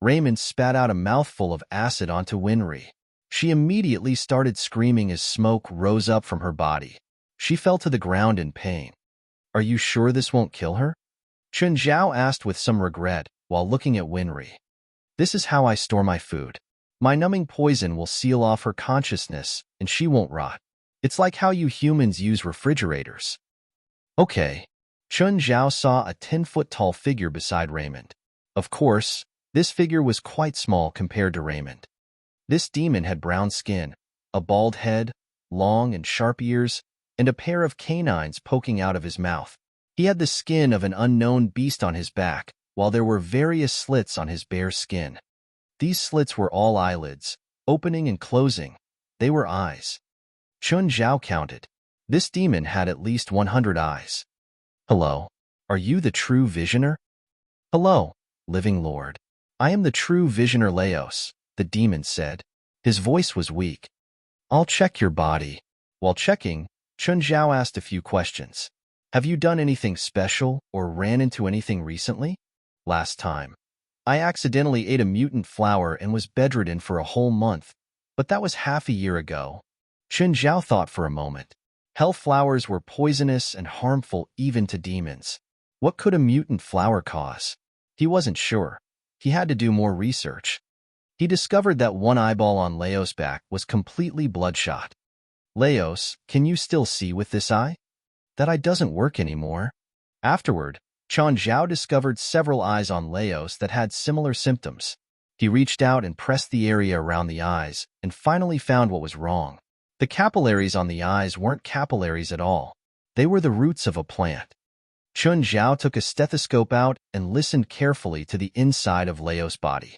Raymond spat out a mouthful of acid onto Winry. She immediately started screaming as smoke rose up from her body. She fell to the ground in pain. Are you sure this won't kill her? Chun Zhao asked with some regret while looking at Winry. This is how I store my food. My numbing poison will seal off her consciousness and she won't rot. It's like how you humans use refrigerators. Okay. Chun Zhao saw a 10-foot-tall figure beside Raymond. Of course, this figure was quite small compared to Raymond. This demon had brown skin, a bald head, long and sharp ears, and a pair of canines poking out of his mouth. He had the skin of an unknown beast on his back, while there were various slits on his bare skin. These slits were all eyelids, opening and closing. They were eyes. Chun Zhao counted. This demon had at least 100 eyes. Hello, are you the true visioner? Hello, living lord. I am the true visioner Laos, the demon said. His voice was weak. I'll check your body. While checking, Chun Zhao asked a few questions. Have you done anything special or ran into anything recently? Last time. I accidentally ate a mutant flower and was bedridden for a whole month, but that was half a year ago. Chun Zhao thought for a moment. Hell flowers were poisonous and harmful even to demons. What could a mutant flower cause? He wasn't sure. He had to do more research. He discovered that one eyeball on Laos' back was completely bloodshot. Laos, can you still see with this eye? That eye doesn't work anymore. Afterward, Chun Zhao discovered several eyes on Laos that had similar symptoms. He reached out and pressed the area around the eyes and finally found what was wrong. The capillaries on the eyes weren't capillaries at all. They were the roots of a plant. Chun Zhao took a stethoscope out and listened carefully to the inside of Laos' body.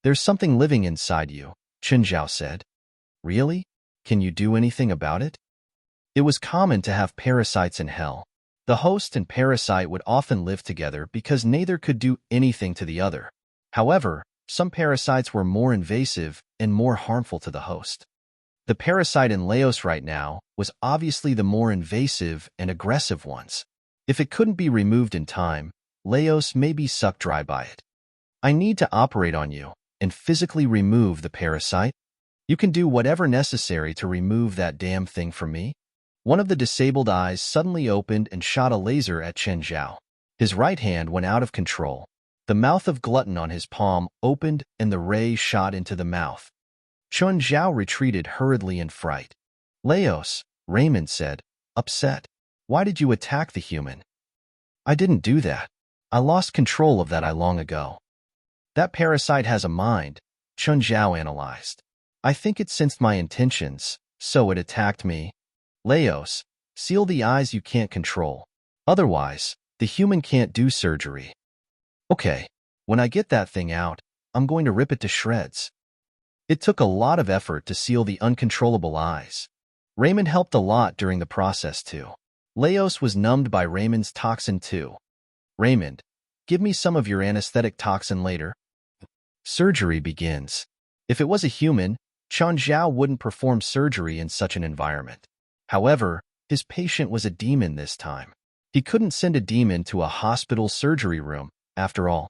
There's something living inside you, Chun Zhao said. Really? Can you do anything about it? It was common to have parasites in hell. The host and parasite would often live together because neither could do anything to the other. However, some parasites were more invasive and more harmful to the host. The parasite in Laos right now was obviously the more invasive and aggressive ones. If it couldn't be removed in time, Laos may be sucked dry by it. I need to operate on you and physically remove the parasite. You can do whatever necessary to remove that damn thing from me. One of the disabled eyes suddenly opened and shot a laser at Chun Zhao. His right hand went out of control. The mouth of Glutton on his palm opened and the ray shot into the mouth. Chun Zhao retreated hurriedly in fright. Laos, Raymond said, upset. Why did you attack the human? I didn't do that. I lost control of that eye long ago. That parasite has a mind, Chun Zhao analyzed. I think it sensed my intentions, so it attacked me. Laos, seal the eyes you can't control. Otherwise, the human can't do surgery. Okay, when I get that thing out, I'm going to rip it to shreds. It took a lot of effort to seal the uncontrollable eyes. Raymond helped a lot during the process too. Laos was numbed by Raymond's toxin too. Raymond, give me some of your anesthetic toxin later. Surgery begins. If it was a human, Chun Zhao wouldn't perform surgery in such an environment. However, his patient was a demon this time. He couldn't send a demon to a hospital surgery room, after all.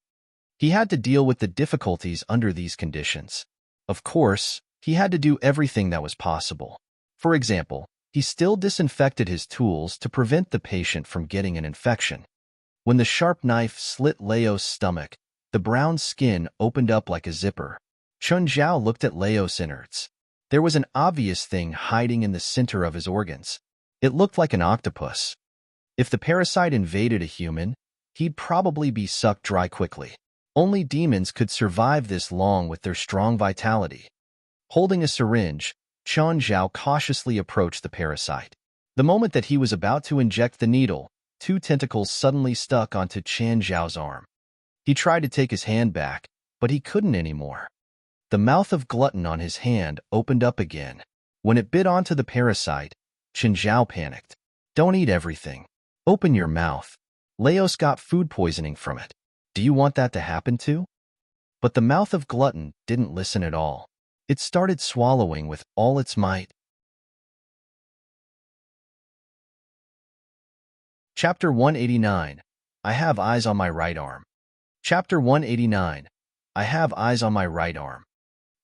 He had to deal with the difficulties under these conditions. Of course, he had to do everything that was possible. For example, he still disinfected his tools to prevent the patient from getting an infection. When the sharp knife slit Laos' stomach, the brown skin opened up like a zipper. Chun Zhao looked at Laos' innards. There was an obvious thing hiding in the center of his organs. It looked like an octopus. If the parasite invaded a human, he'd probably be sucked dry quickly. Only demons could survive this long with their strong vitality. Holding a syringe, Chun Zhao cautiously approached the parasite. The moment that he was about to inject the needle, two tentacles suddenly stuck onto Chun Zhao's arm. He tried to take his hand back, but he couldn't anymore. The mouth of Glutton on his hand opened up again. When it bit onto the parasite, Chun Zhao panicked. Don't eat everything. Open your mouth. Laos got food poisoning from it. Do you want that to happen too? But the mouth of Glutton didn't listen at all. It started swallowing with all its might. Chapter 189. I have eyes on my right arm. Chapter 189. I have eyes on my right arm.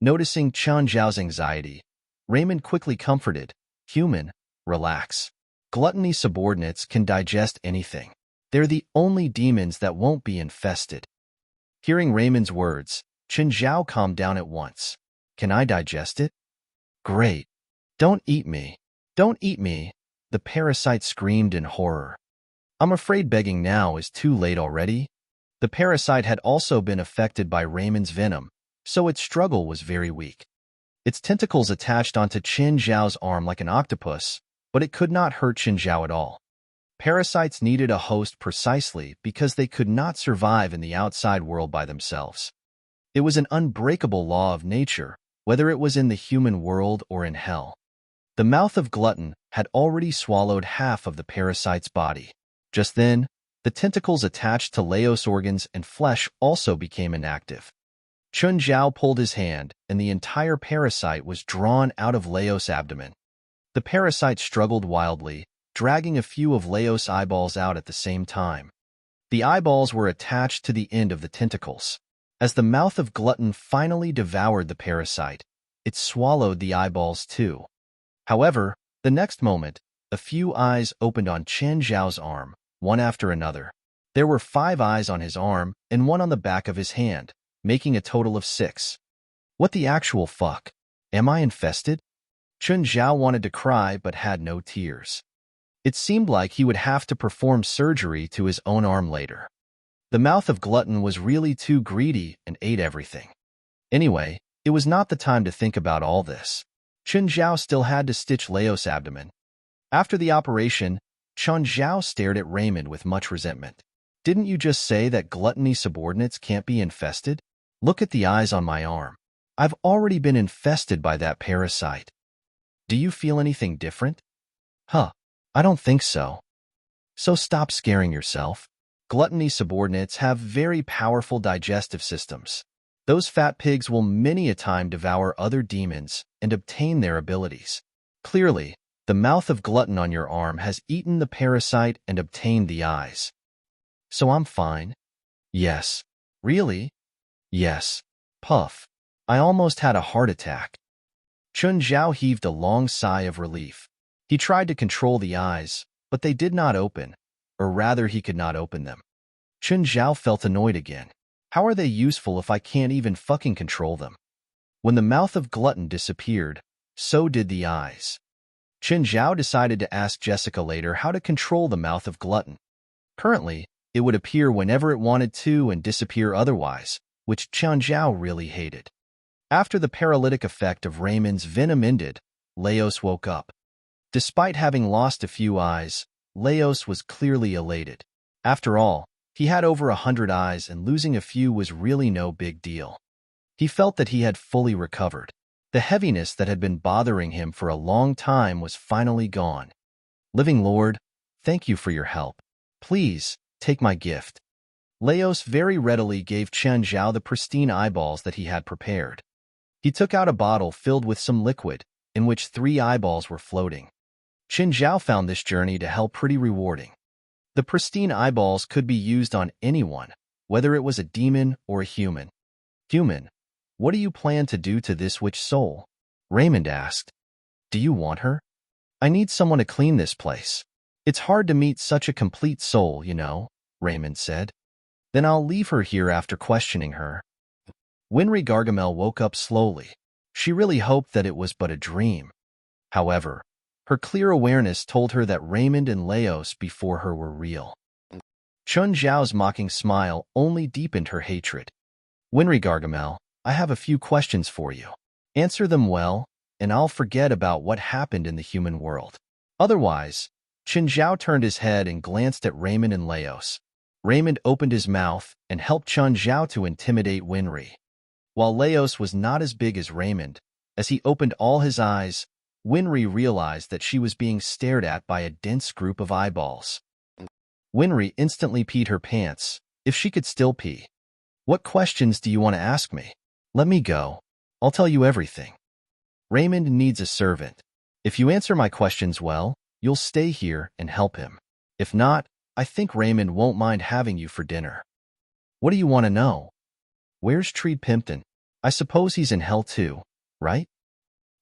Noticing Chun Zhao's anxiety, Raymond quickly comforted, Human, relax. Gluttony subordinates can digest anything. They're the only demons that won't be infested. Hearing Raymond's words, Chen Zhao calmed down at once. Can I digest it? Great. Don't eat me. Don't eat me, the parasite screamed in horror. I'm afraid begging now is too late already. The parasite had also been affected by Raymond's venom, so its struggle was very weak. Its tentacles attached onto Chen Zhao's arm like an octopus, but it could not hurt Chen Zhao at all. Parasites needed a host precisely because they could not survive in the outside world by themselves. It was an unbreakable law of nature, whether it was in the human world or in hell. The mouth of Glutton had already swallowed half of the parasite's body. Just then, the tentacles attached to Laos' organs and flesh also became inactive. Chen Zhao pulled his hand, and the entire parasite was drawn out of Laos' abdomen. The parasite struggled wildly, dragging a few of Laos' eyeballs out at the same time. The eyeballs were attached to the end of the tentacles. As the mouth of Glutton finally devoured the parasite, it swallowed the eyeballs too. However, the next moment, a few eyes opened on Chen Zhao's arm, one after another. There were 5 eyes on his arm and 1 on the back of his hand, making a total of 6. What the actual fuck? Am I infested? Chen Zhao wanted to cry but had no tears. It seemed like he would have to perform surgery to his own arm later. The mouth of Glutton was really too greedy and ate everything. Anyway, it was not the time to think about all this. Chen Zhao still had to stitch Laos' abdomen. After the operation, Chen Zhao stared at Raymond with much resentment. Didn't you just say that gluttony subordinates can't be infested? Look at the eyes on my arm. I've already been infested by that parasite. Do you feel anything different? Huh, I don't think so. So stop scaring yourself. Gluttony subordinates have very powerful digestive systems. Those fat pigs will many a time devour other demons and obtain their abilities. Clearly, the mouth of Glutton on your arm has eaten the parasite and obtained the eyes. So I'm fine? Yes. Really? Yes. Puff. I almost had a heart attack. Chen Zhao heaved a long sigh of relief. He tried to control the eyes, but they did not open, or rather he could not open them. Chen Zhao felt annoyed again. How are they useful if I can't even fucking control them? When the mouth of Glutton disappeared, so did the eyes. Chen Zhao decided to ask Jessica later how to control the mouth of Glutton. Currently, it would appear whenever it wanted to and disappear otherwise, which Chen Zhao really hated. After the paralytic effect of Raymond's venom ended, Laos woke up. Despite having lost a few eyes, Laos was clearly elated. After all, he had over 100 eyes and losing a few was really no big deal. He felt that he had fully recovered. The heaviness that had been bothering him for a long time was finally gone. Living Lord, thank you for your help. Please, take my gift. Laos very readily gave Chen Zhao the pristine eyeballs that he had prepared. He took out a bottle filled with some liquid, in which 3 eyeballs were floating. Chen Zhao found this journey to hell pretty rewarding. The pristine eyeballs could be used on anyone, whether it was a demon or a human. Human, what do you plan to do to this witch soul? Raymond asked. Do you want her? I need someone to clean this place. It's hard to meet such a complete soul, you know, Raymond said. Then I'll leave her here after questioning her. Winry Gargamel woke up slowly. She really hoped that it was but a dream. However, her clear awareness told her that Raymond and Laos before her were real. Chen Zhao's mocking smile only deepened her hatred. Winry Gargamel, I have a few questions for you. Answer them well, and I'll forget about what happened in the human world. Otherwise, Chen Zhao turned his head and glanced at Raymond and Laos. Raymond opened his mouth and helped Chen Zhao to intimidate Winry. While Laos was not as big as Raymond, as he opened all his eyes, Winry realized that she was being stared at by a dense group of eyeballs. Winry instantly peed her pants, if she could still pee. What questions do you want to ask me? Let me go. I'll tell you everything. Raymond needs a servant. If you answer my questions well, you'll stay here and help him. If not, I think Raymond won't mind having you for dinner. What do you want to know? Where's Treed Pimpton? I suppose he's in hell too, right?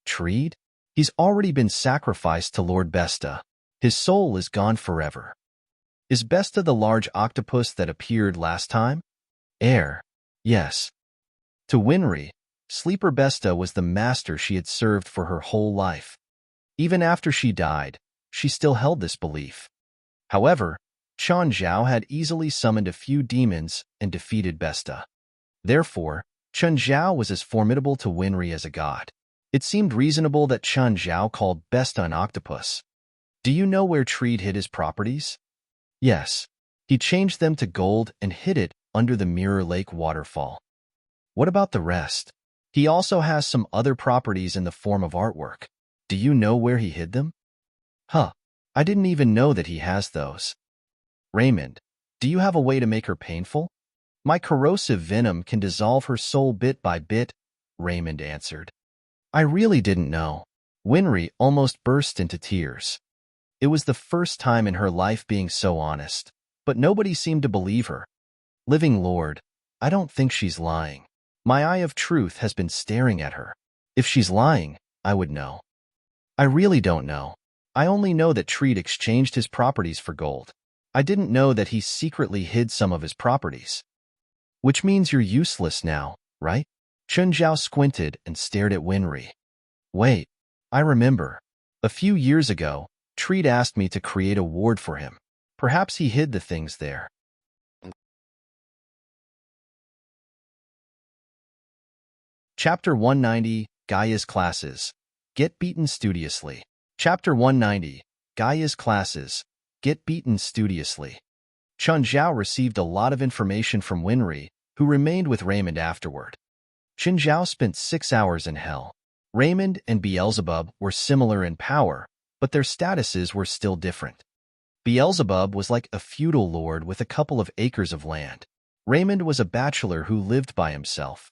Treed? He's already been sacrificed to Lord Besta. His soul is gone forever. Is Besta the large octopus that appeared last time? Air. Yes. To Winry, Sleeper Besta was the master she had served for her whole life. Even after she died, she still held this belief. However, Chen Zhao had easily summoned a few demons and defeated Besta. Therefore, Chen Zhao was as formidable to Winry as a god. It seemed reasonable that Chen Zhao called Besta an octopus. Do you know where Treed hid his properties? Yes. He changed them to gold and hid it under the Mirror Lake waterfall. What about the rest? He also has some other properties in the form of artwork. Do you know where he hid them? Huh. I didn't even know that he has those. Raymond, do you have a way to make her painful? My corrosive venom can dissolve her soul bit by bit, Raymond answered. I really didn't know. Winry almost burst into tears. It was the first time in her life being so honest, but nobody seemed to believe her. Living Lord, I don't think she's lying. My eye of truth has been staring at her. If she's lying, I would know. I really don't know. I only know that Treed exchanged his properties for gold. I didn't know that he secretly hid some of his properties. Which means you're useless now, right? Chen Zhao squinted and stared at Winry. Wait, I remember. A few years ago, Treed asked me to create a ward for him. Perhaps he hid the things there. Chapter 190, Gaia's Classes. Get Beaten Studiously. Chapter 190, Gaia's Classes. Get Beaten Studiously. Chen Zhao received a lot of information from Winry, who remained with Raymond afterward. Chen Zhao spent 6 hours in hell. Raymond and Beelzebub were similar in power, but their statuses were still different. Beelzebub was like a feudal lord with a couple of acres of land. Raymond was a bachelor who lived by himself.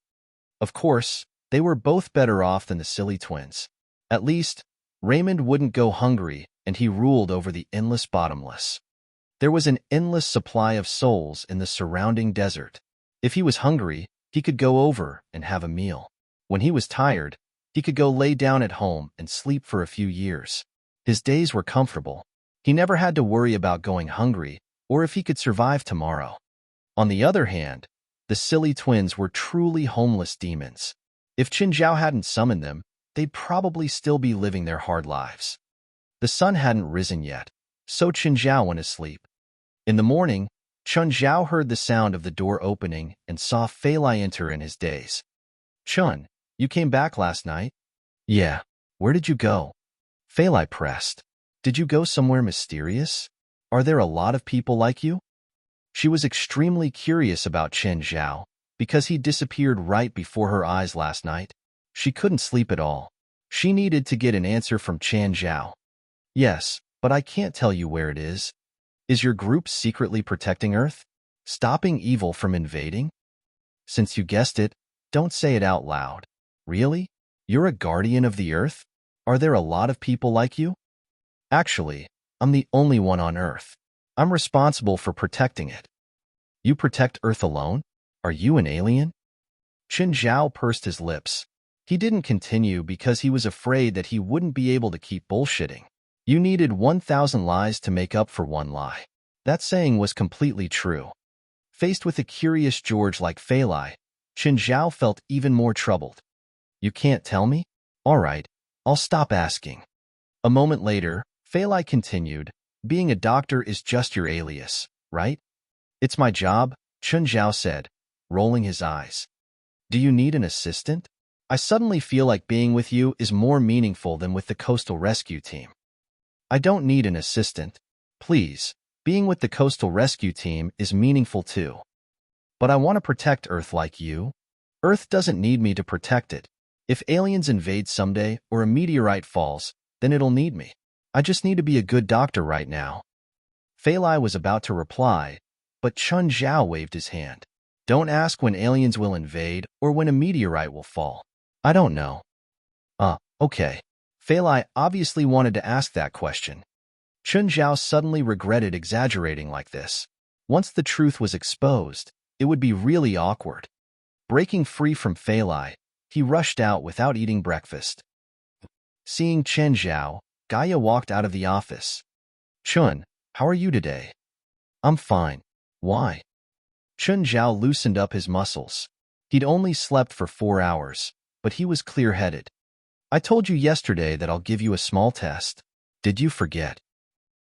Of course, they were both better off than the silly twins. At least, Raymond wouldn't go hungry, and he ruled over the endless bottomless. There was an endless supply of souls in the surrounding desert. If he was hungry, he could go over and have a meal. When he was tired, he could go lay down at home and sleep for a few years. His days were comfortable. He never had to worry about going hungry or if he could survive tomorrow. On the other hand, the silly twins were truly homeless demons. If Chen Zhao hadn't summoned them, they'd probably still be living their hard lives. The sun hadn't risen yet, so Chen Zhao went asleep. In the morning, Chen Zhao heard the sound of the door opening and saw Fali enter in his daze. Chun, you came back last night? Yeah. Where did you go? Fali pressed. Did you go somewhere mysterious? Are there a lot of people like you? She was extremely curious about Chen Zhao because he disappeared right before her eyes last night. She couldn't sleep at all. She needed to get an answer from Chen Zhao. Yes, but I can't tell you where it is. Is your group secretly protecting Earth? Stopping evil from invading? Since you guessed it, don't say it out loud. Really? You're a guardian of the Earth? Are there a lot of people like you? Actually, I'm the only one on Earth. I'm responsible for protecting it. You protect Earth alone? Are you an alien? Chen Zhao pursed his lips. He didn't continue because he was afraid that he wouldn't be able to keep bullshitting. You needed 1,000 lies to make up for one lie. That saying was completely true. Faced with a curious George like Fali, Chen Zhao felt even more troubled. You can't tell me? All right, I'll stop asking. A moment later, Fali continued, being a doctor is just your alias, right? It's my job, Chen Zhao said, rolling his eyes. Do you need an assistant? I suddenly feel like being with you is more meaningful than with the coastal rescue team. I don't need an assistant. Please, being with the coastal rescue team is meaningful too. But I want to protect Earth like you. Earth doesn't need me to protect it. If aliens invade someday or a meteorite falls, then it'll need me. I just need to be a good doctor right now. Fali was about to reply, but Chen Zhao waved his hand. Don't ask when aliens will invade or when a meteorite will fall. I don't know. Okay. Fali obviously wanted to ask that question. Chen Zhao suddenly regretted exaggerating like this. Once the truth was exposed, it would be really awkward. Breaking free from Fali, he rushed out without eating breakfast. Seeing Chen Zhao, Gaia walked out of the office. Chun, how are you today? I'm fine. Why? Chun Zhao loosened up his muscles. He'd only slept for 4 hours, but he was clear-headed. I told you yesterday that I'll give you a small test. Did you forget?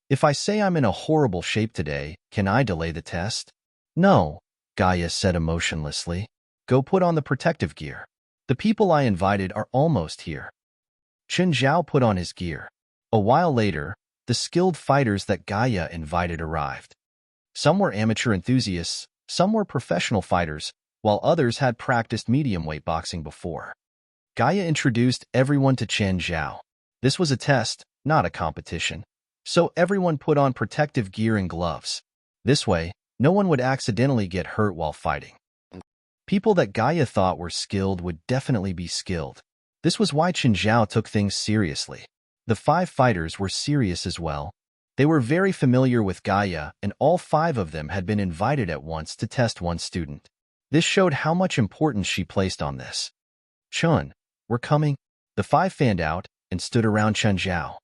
If I say I'm in a horrible shape today, can I delay the test? No, Gaia said emotionlessly. Go put on the protective gear. The people I invited are almost here. Chun Zhao put on his gear. A while later, the skilled fighters that Gaia invited arrived. Some were amateur enthusiasts, some were professional fighters, while others had practiced medium-weight boxing before. Gaia introduced everyone to Chun Zhao. This was a test, not a competition, so everyone put on protective gear and gloves. This way, no one would accidentally get hurt while fighting. People that Gaia thought were skilled would definitely be skilled. This was why Chun Zhao took things seriously. The 5 fighters were serious as well. They were very familiar with Gaia, and all 5 of them had been invited at once to test one student. This showed how much importance she placed on this. Chun, we're coming. The 5 fanned out and stood around Chun Zhao.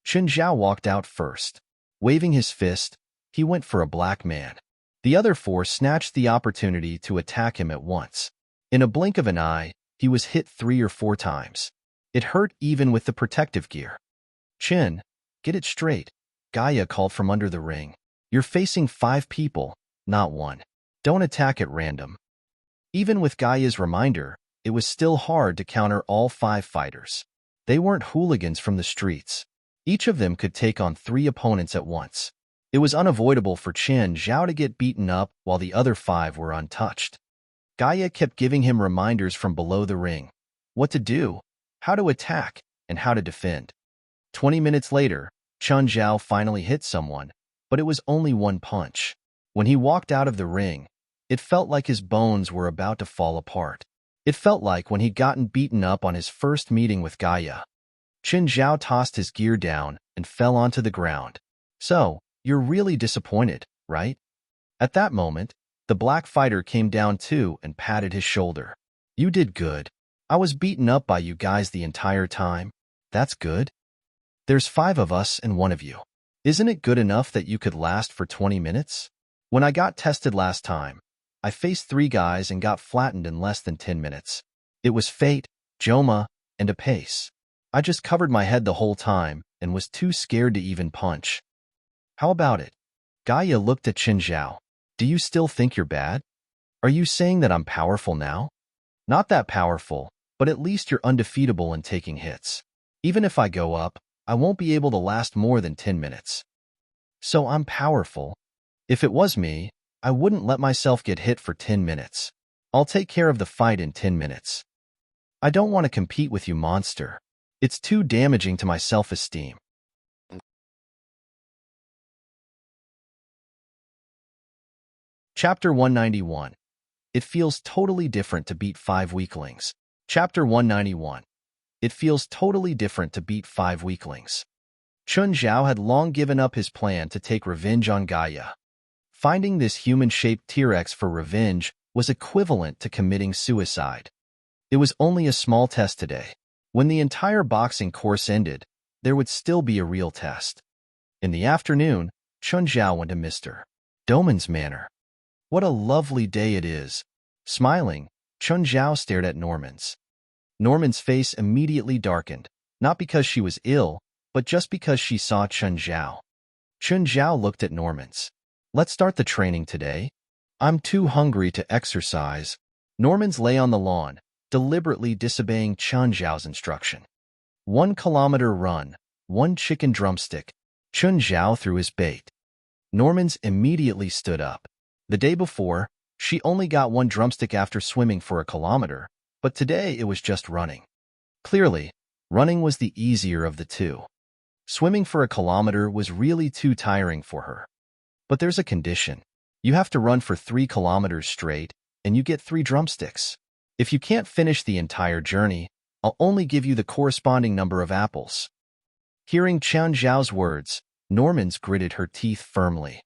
Chun Zhao walked out first. Waving his fist, he went for a black man. The other 4 snatched the opportunity to attack him at once. In a blink of an eye, he was hit 3 or 4 times. It hurt even with the protective gear. Chun, get it straight, Gaia called from under the ring. You're facing 5 people, not 1. Don't attack at random. Even with Gaia's reminder, it was still hard to counter all 5 fighters. They weren't hooligans from the streets. Each of them could take on 3 opponents at once. It was unavoidable for Chun Zhao to get beaten up while the other 5 were untouched. Gaia kept giving him reminders from below the ring. What to do, how to attack, and how to defend. 20 minutes later, Chun Zhao finally hit someone, but it was only 1 punch. When he walked out of the ring, it felt like his bones were about to fall apart. It felt like when he'd gotten beaten up on his first meeting with Gaia. Chun Zhao tossed his gear down and fell onto the ground. So, you're really disappointed, right? At that moment, the black fighter came down too and patted his shoulder. You did good. I was beaten up by you guys the entire time. That's good. There's 5 of us and 1 of you. Isn't it good enough that you could last for 20 minutes? When I got tested last time, I faced 3 guys and got flattened in less than 10 minutes. It was fate, Joma, and a pace. I just covered my head the whole time and was too scared to even punch. How about it? Gaia looked at Chun Zhao. Do you still think you're bad? Are you saying that I'm powerful now? Not that powerful, but at least you're undefeatable in taking hits. Even if I go up, I won't be able to last more than 10 minutes. So I'm powerful. If it was me, I wouldn't let myself get hit for 10 minutes. I'll take care of the fight in 10 minutes. I don't want to compete with you, monster. It's too damaging to my self-esteem. Chapter 191. It feels totally different to beat 5 weaklings. Chapter 191. It feels totally different to beat 5 weaklings. Chun Zhao had long given up his plan to take revenge on Gaia. Finding this human-shaped T-Rex for revenge was equivalent to committing suicide. It was only a small test today. When the entire boxing course ended, there would still be a real test. In the afternoon, Chun Zhao went to Mr. Doman's manor. What a lovely day it is. Smiling, Chun Zhao stared at Norman's face immediately darkened, not because she was ill, but just because she saw Chun Zhao. Chun Zhao looked at Norman's. Let's start the training today. I'm too hungry to exercise. Norman's lay on the lawn, deliberately disobeying Chun Zhao's instruction. 1 kilometer run, 1 chicken drumstick. Chun Zhao threw his bait. Norman's immediately stood up. The day before, she only got 1 drumstick after swimming for a kilometer, but today it was just running. Clearly, running was the easier of the 2. Swimming for a kilometer was really too tiring for her. But there's a condition. You have to run for 3 kilometers straight, and you get 3 drumsticks. If you can't finish the entire journey, I'll only give you the corresponding number of apples. Hearing Chun Zhao's words, Norman's gritted her teeth firmly.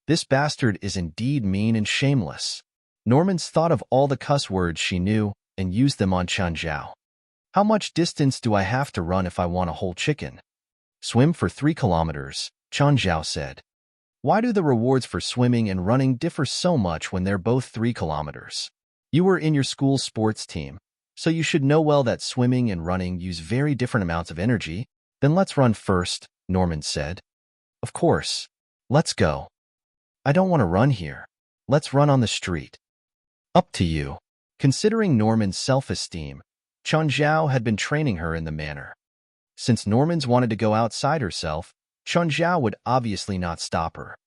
This bastard is indeed mean and shameless. Norman's thought of all the cuss words she knew and used them on Chun Zhao. How much distance do I have to run if I want a whole chicken? Swim for 3 kilometers, Chen Zhao said. Why do the rewards for swimming and running differ so much when they're both 3 kilometers? You were in your school's sports team, so you should know well that swimming and running use very different amounts of energy. Then let's run first, Norman said. Of course. Let's go. I don't want to run here. Let's run on the street. Up to you. Considering Norman's self-esteem, Chen Zhao had been training her in the manner. Since Norman's wanted to go outside herself, Chen Zhao would obviously not stop her.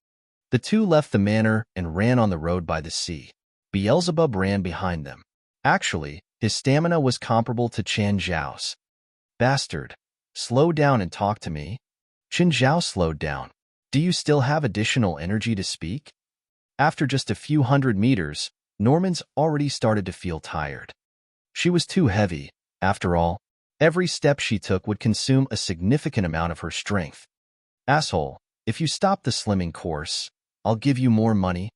The two left the manor and ran on the road by the sea. Beelzebub ran behind them. Actually, his stamina was comparable to Chen Zhao's. Bastard. Slow down and talk to me. Chen Zhao slowed down. Do you still have additional energy to speak? After just a few hundred meters, Norman's already started to feel tired. She was too heavy. After all, every step she took would consume a significant amount of her strength. Asshole, if you stop the slimming course, I'll give you more money.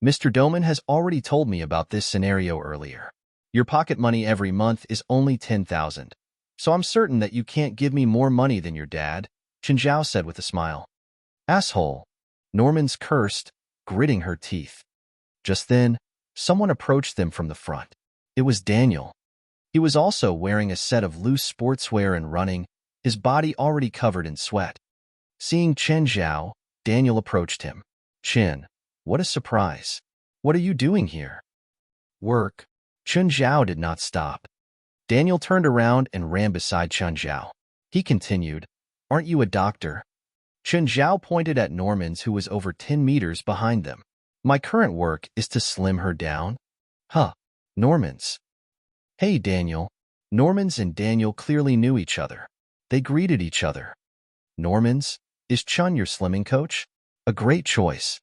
Mr. Doman has already told me about this scenario earlier. Your pocket money every month is only 10,000, so I'm certain that you can't give me more money than your dad, Chen Zhao said with a smile. Asshole, Norman's cursed, gritting her teeth. Just then, someone approached them from the front. It was Daniel. He was also wearing a set of loose sportswear and running, his body already covered in sweat. Seeing Chen Zhao, Daniel approached him. Chen, what a surprise. What are you doing here? Work. Chen Zhao did not stop. Daniel turned around and ran beside Chen Zhao. He continued, Aren't you a doctor? Chen Zhao pointed at Norman's, who was over 10 meters behind them. My current work is to slim her down. Huh. Norman's. Hey, Daniel. Norman's and Daniel clearly knew each other. They greeted each other. Norman's? Is Chun your slimming coach? A great choice.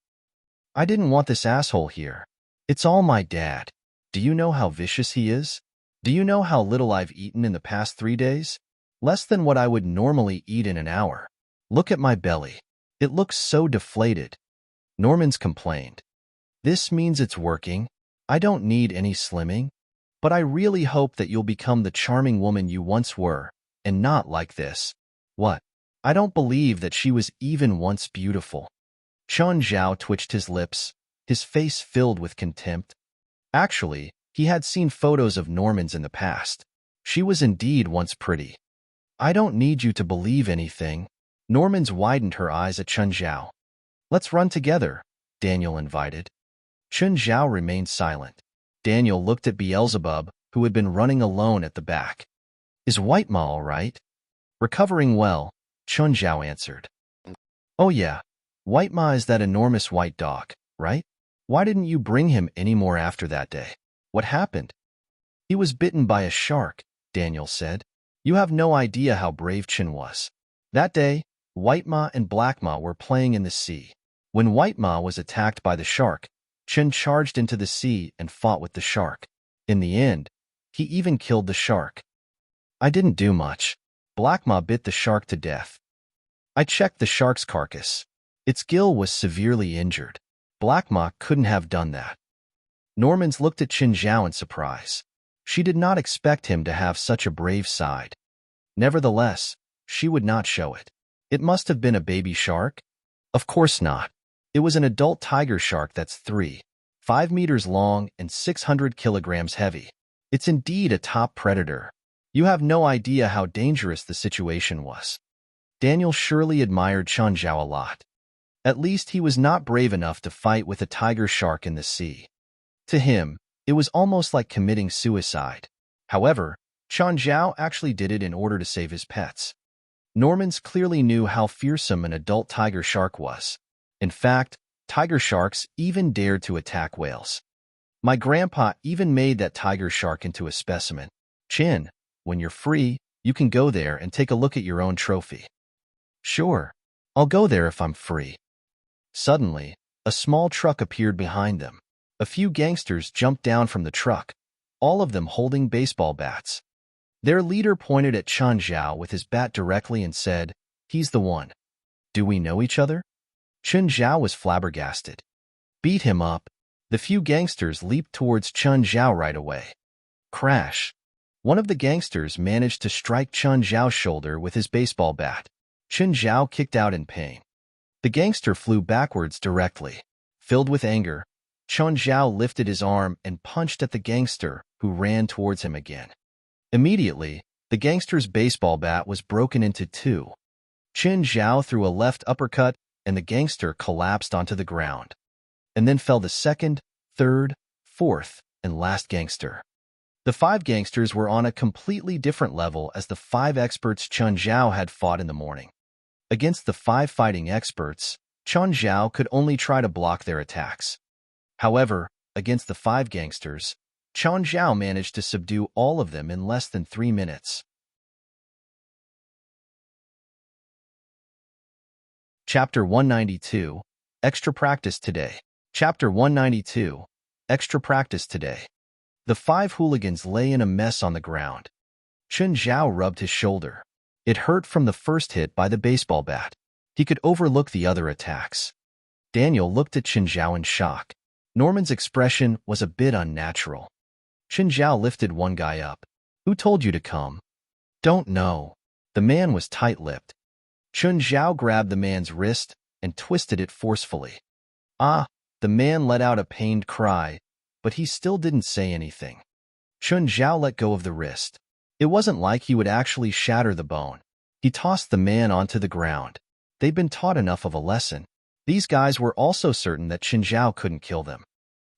I didn't want this asshole here. It's all my dad. Do you know how vicious he is? Do you know how little I've eaten in the past 3 days? Less than what I would normally eat in an hour. Look at my belly. It looks so deflated. Norman's complained. This means it's working. I don't need any slimming. But I really hope that you'll become the charming woman you once were, and not like this. What? I don't believe that she was even once beautiful. Chen Zhao twitched his lips, his face filled with contempt. Actually, he had seen photos of Norman's in the past. She was indeed once pretty. I don't need you to believe anything. Norman's widened her eyes at Chen Zhao. Let's run together, Daniel invited. Chen Zhao remained silent. Daniel looked at Beelzebub, who had been running alone at the back. Is White Ma all right? Recovering well, Chen Zhao answered. Oh yeah, White Ma is that enormous white dog, right? Why didn't you bring him any more after that day? What happened? He was bitten by a shark, Daniel said. You have no idea how brave Chen was. That day, White Ma and Black Ma were playing in the sea. When White Ma was attacked by the shark, Chen charged into the sea and fought with the shark. In the end, he even killed the shark. I didn't do much. Black Ma bit the shark to death. I checked the shark's carcass. Its gill was severely injured. Black Ma couldn't have done that. Norman's looked at Chen Zhao in surprise. She did not expect him to have such a brave side. Nevertheless, she would not show it. It must have been a baby shark? Of course not. It was an adult tiger shark that's 5 meters long and 600 kilograms heavy. It's indeed a top predator. You have no idea how dangerous the situation was. Daniel surely admired Chen Zhao a lot. At least he was not brave enough to fight with a tiger shark in the sea. To him, it was almost like committing suicide. However, Chen Zhao actually did it in order to save his pets. Norman's clearly knew how fearsome an adult tiger shark was. In fact, tiger sharks even dared to attack whales. My grandpa even made that tiger shark into a specimen. Chen, when you're free, you can go there and take a look at your own trophy. Sure, I'll go there if I'm free. Suddenly, a small truck appeared behind them. A few gangsters jumped down from the truck, all of them holding baseball bats. Their leader pointed at Chen Zhao with his bat directly and said, He's the one. Do we know each other? Chen Zhao was flabbergasted. Beat him up. The few gangsters leaped towards Chen Zhao right away. Crash. One of the gangsters managed to strike Chen Zhao's shoulder with his baseball bat. Chen Zhao kicked out in pain. The gangster flew backwards directly. Filled with anger, Chun Zhao lifted his arm and punched at the gangster, who ran towards him again. Immediately, the gangster's baseball bat was broken into two. Chun Zhao threw a left uppercut, and the gangster collapsed onto the ground. And then fell the second, third, fourth, and last gangster. The 5 gangsters were on a completely different level as the 5 experts Chun Zhao had fought in the morning. Against the 5 fighting experts, Chun Zhao could only try to block their attacks. However, against the 5 gangsters, Chun Zhao managed to subdue all of them in less than 3 minutes. Chapter 192, Extra Practice Today. Chapter 192, Extra Practice Today. The 5 hooligans lay in a mess on the ground. Chun Zhao rubbed his shoulder. It hurt from the first hit by the baseball bat. He could overlook the other attacks. Daniel looked at Chun Zhao in shock. Norman's expression was a bit unnatural. Chun Zhao lifted one guy up. Who told you to come? Don't know. The man was tight-lipped. Chun Zhao grabbed the man's wrist and twisted it forcefully. Ah! The man let out a pained cry, but he still didn't say anything. Chun Zhao let go of the wrist. It wasn't like he would actually shatter the bone. He tossed the man onto the ground. They'd been taught enough of a lesson. These guys were also certain that Chun Zhao couldn't kill them.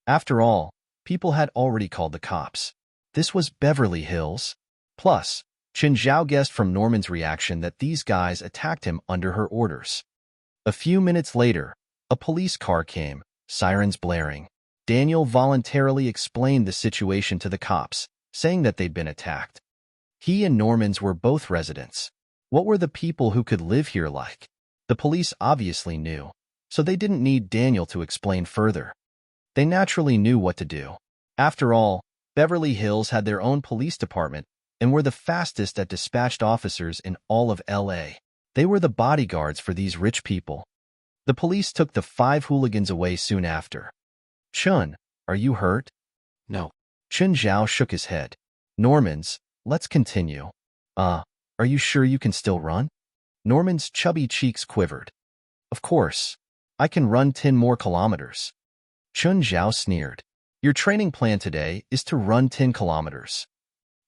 After all, people had already called the cops. This was Beverly Hills. Plus, Chun Zhao guessed from Norman's reaction that these guys attacked him under her orders. A few minutes later, a police car came, sirens blaring. Daniel voluntarily explained the situation to the cops, saying that they'd been attacked. He and Norman's were both residents. What were the people who could live here like? The police obviously knew, so they didn't need Daniel to explain further. They naturally knew what to do. After all, Beverly Hills had their own police department and were the fastest at dispatched officers in all of LA. They were the bodyguards for these rich people. The police took the 5 hooligans away soon after. Chun, are you hurt? No. Chun Zhao shook his head. Norman's, let's continue. Are you sure you can still run? Norman's chubby cheeks quivered. Of course. I can run 10 more kilometers. Chun Zhao sneered. Your training plan today is to run 10 kilometers.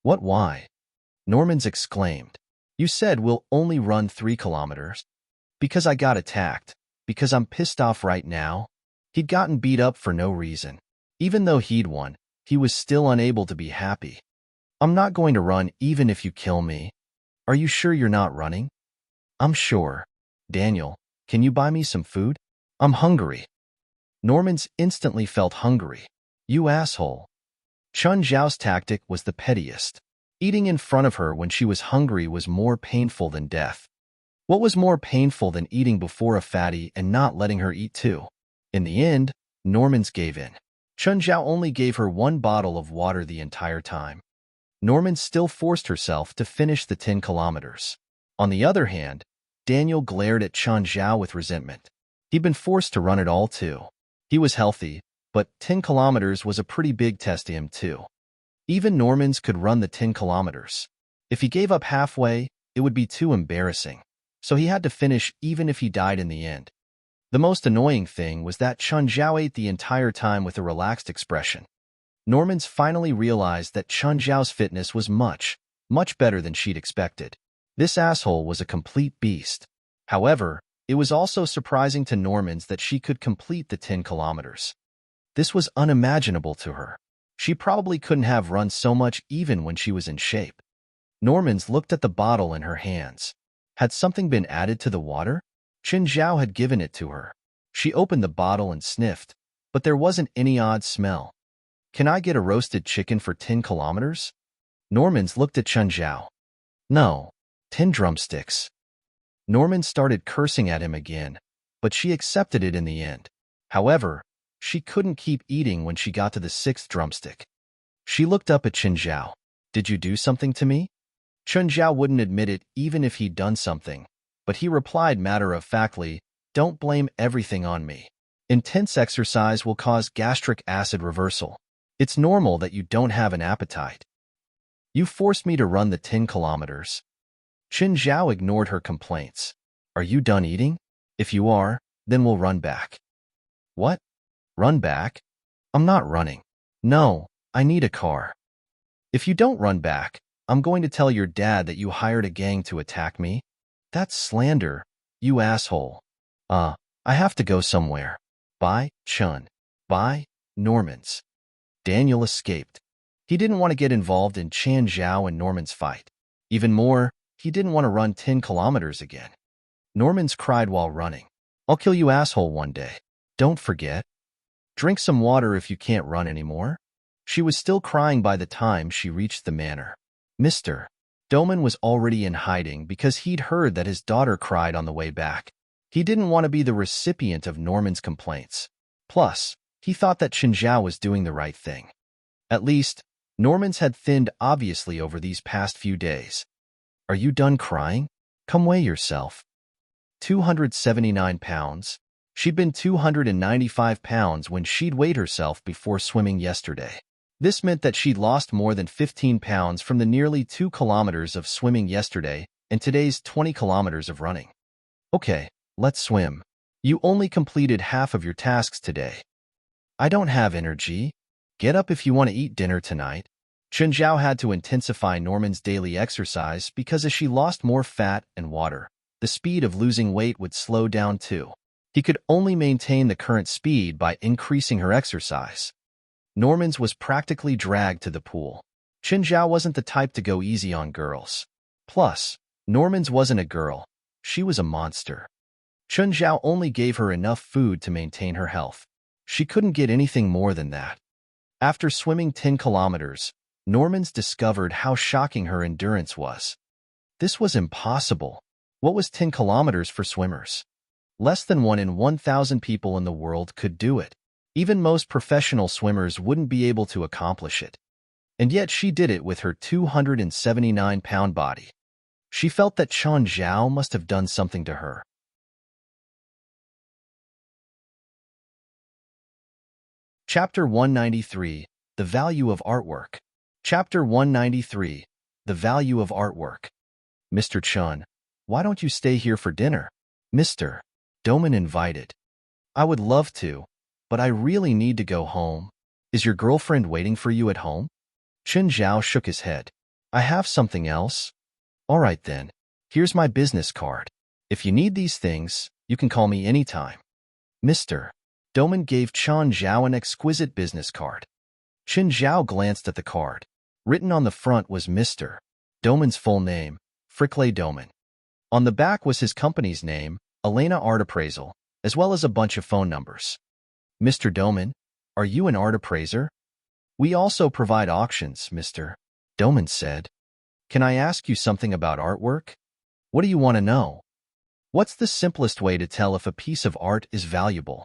What, why? Norman's exclaimed. You said we'll only run 3 kilometers. Because I got attacked. Because I'm pissed off right now. He'd gotten beat up for no reason. Even though he'd won, he was still unable to be happy. I'm not going to run even if you kill me. Are you sure you're not running? I'm sure. Daniel, can you buy me some food? I'm hungry. Norman's instantly felt hungry. You asshole. Chun Zhao's tactic was the pettiest. Eating in front of her when she was hungry was more painful than death. What was more painful than eating before a fatty and not letting her eat too? In the end, Norman's gave in. Chun Zhao only gave her 1 bottle of water the entire time. Norman still forced herself to finish the 10 kilometers. On the other hand, Daniel glared at Chun Zhao with resentment. He'd been forced to run it all too. He was healthy, but 10 kilometers was a pretty big test to him too. Even Norman's could run the 10 kilometers. If he gave up halfway, it would be too embarrassing. So he had to finish even if he died in the end. The most annoying thing was that Chun Zhao ate the entire time with a relaxed expression. Norman's finally realized that Chun Zhao's fitness was much, much better than she'd expected. This asshole was a complete beast. However, it was also surprising to Norman's that she could complete the 10 kilometers. This was unimaginable to her. She probably couldn't have run so much even when she was in shape. Norman's looked at the bottle in her hands. Had something been added to the water? Chun Zhao had given it to her. She opened the bottle and sniffed, but there wasn't any odd smell. Can I get a roasted chicken for 10 kilometers? Norman's looked at Chun Zhao. No, 10 drumsticks. Norman started cursing at him again, but she accepted it in the end. However, she couldn't keep eating when she got to the 6th drumstick. She looked up at Chun Zhao. Did you do something to me? Chun Zhao wouldn't admit it even if he'd done something, but he replied matter-of-factly, don't blame everything on me. Intense exercise will cause gastric acid reversal. It's normal that you don't have an appetite. You forced me to run the 10 kilometers. Chun Zhao ignored her complaints. Are you done eating? If you are, Then we'll run back. What? Run back? I'm not running. No, I need a car. If you don't run back, I'm going to tell your dad that you hired a gang to attack me. That's slander, you asshole. I have to go somewhere. Bye, Chun. Bye, Normans. Daniel escaped. He didn't want to get involved in Chan Zhao and Norman's fight. Even more, he didn't want to run 10 kilometers again. Normans cried while running. I'll kill you asshole one day. Don't forget. Drink some water if you can't run anymore. She was still crying by the time she reached the manor. Mr. Doman was already in hiding because he'd heard that his daughter cried on the way back. He didn't want to be the recipient of Norman's complaints. Plus, he thought that Chen Zhao was doing the right thing. At least, Norman's had thinned obviously over these past few days. Are you done crying? Come weigh yourself. 279 pounds. She'd been 295 pounds when she'd weighed herself before swimming yesterday. This meant that she'd lost more than 15 pounds from the nearly 2 kilometers of swimming yesterday and today's 20 kilometers of running. Okay, let's swim. You only completed half of your tasks today. I don't have energy. Get up if you want to eat dinner tonight. Chen Zhao had to intensify Norman's daily exercise because as she lost more fat and water, the speed of losing weight would slow down too. He could only maintain the current speed by increasing her exercise. Norman's was practically dragged to the pool. Chen Zhao wasn't the type to go easy on girls. Plus, Norman's wasn't a girl. She was a monster. Chen Zhao only gave her enough food to maintain her health. She couldn't get anything more than that. After swimming 10 kilometers, Norman's discovered how shocking her endurance was. This was impossible. What was 10 kilometers for swimmers? Less than 1 in 1,000 people in the world could do it. Even most professional swimmers wouldn't be able to accomplish it. And yet she did it with her 279-pound body. She felt that Chen Zhao must have done something to her. Chapter 193, The Value of Artwork. Chapter 193, The Value of Artwork. Mr. Chun, why don't you stay here for dinner? Mr. Doman invited. I would love to, but I really need to go home. Is your girlfriend waiting for you at home? Chen Zhao shook his head. I have something else. All right then, here's my business card. If you need these things, you can call me anytime. Mr. Doman gave Chen Zhao an exquisite business card. Chen Zhao glanced at the card. Written on the front was Mr. Doman's full name, Frickle Doman. On the back was his company's name, Elena Art Appraisal, as well as a bunch of phone numbers. Mr. Doman, are you an art appraiser? We also provide auctions, Mr. Doman said. Can I ask you something about artwork? What do you want to know? What's the simplest way to tell if a piece of art is valuable?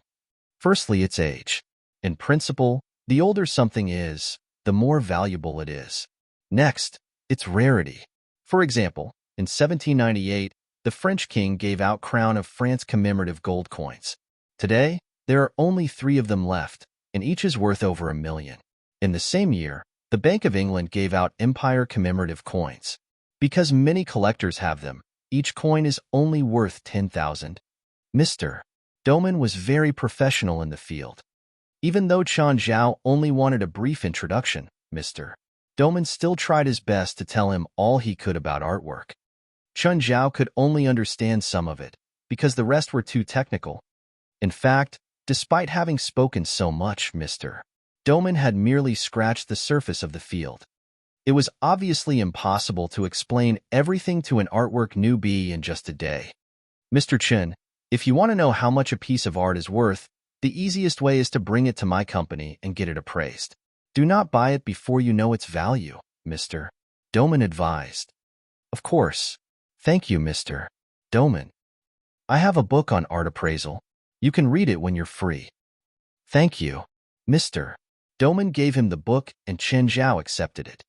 Firstly, its age. In principle, the older something is, the more valuable it is. Next, its rarity. For example, in 1798, the French king gave out Crown of France commemorative gold coins. Today, there are only 3 of them left, and each is worth over $1 million. In the same year, the Bank of England gave out Empire commemorative coins. Because many collectors have them, each coin is only worth 10,000. Mr. Doman was very professional in the field. Even though Chen Zhao only wanted a brief introduction, Mr. Doman still tried his best to tell him all he could about artwork. Chen Zhao could only understand some of it, because the rest were too technical. In fact, despite having spoken so much, Mr. Doman had merely scratched the surface of the field. It was obviously impossible to explain everything to an artwork newbie in just a day. Mr. Chen, if you want to know how much a piece of art is worth, the easiest way is to bring it to my company and get it appraised. Do not buy it before you know its value, Mr. Doman advised. Of course. Thank you, Mr. Doman. I have a book on art appraisal. You can read it when you're free. Thank you. Mr. Doman gave him the book and Chen Zhao accepted it.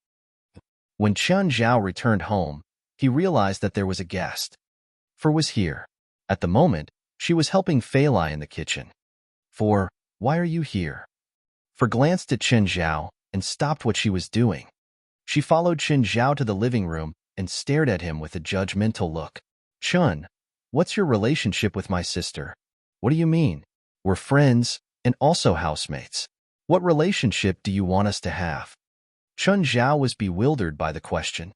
When Chen Zhao returned home, he realized that there was a guest. For was here. At the moment, she was helping Fali in the kitchen. For, why are you here? For glanced at Chen Zhao and stopped what she was doing. She followed Chen Zhao to the living room and stared at him with a judgmental look. Chun, what's your relationship with my sister? What do you mean? We're friends and also housemates. What relationship do you want us to have? Chun Zhao was bewildered by the question.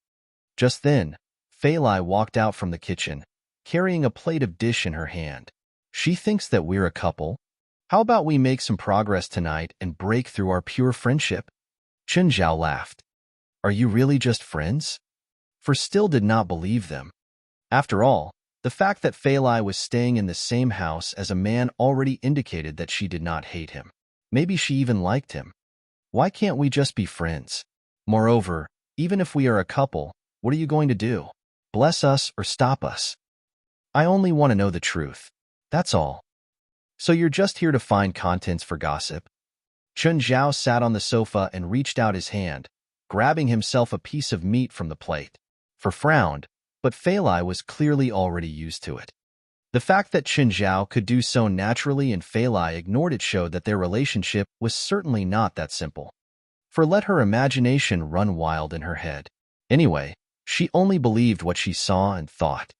Just then, Fali walked out from the kitchen, carrying a plate of dish in her hand. She thinks that we're a couple? How about we make some progress tonight and break through our pure friendship? Chun Zhao laughed. Are you really just friends? For still did not believe them. After all, the fact that Fali was staying in the same house as a man already indicated that she did not hate him. Maybe she even liked him. Why can't we just be friends? Moreover, even if we are a couple, what are you going to do? Bless us or stop us? I only want to know the truth. That's all. So you're just here to find contents for gossip? Chun Zhao sat on the sofa and reached out his hand, grabbing himself a piece of meat from the plate. For frowned, but Fali was clearly already used to it. The fact that Chun Zhao could do so naturally and Fali ignored it showed that their relationship was certainly not that simple. For let her imagination run wild in her head. Anyway, she only believed what she saw and thought.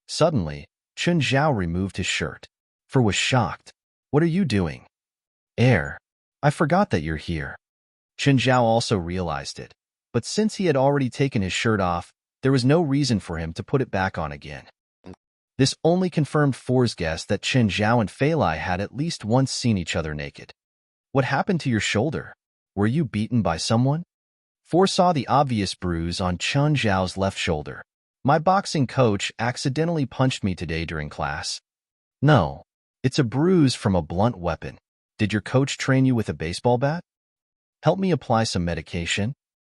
Suddenly, Chun Zhao removed his shirt. For was shocked. What are you doing? I forgot that you're here. Chun Zhao also realized it, but since he had already taken his shirt off, there was no reason for him to put it back on again. This only confirmed For's guess that Chun Zhao and Fali had at least once seen each other naked. What happened to your shoulder? Were you beaten by someone? For saw the obvious bruise on Chun Zhao's left shoulder. My boxing coach accidentally punched me today during class. No, it's a bruise from a blunt weapon. Did your coach train you with a baseball bat? Help me apply some medication.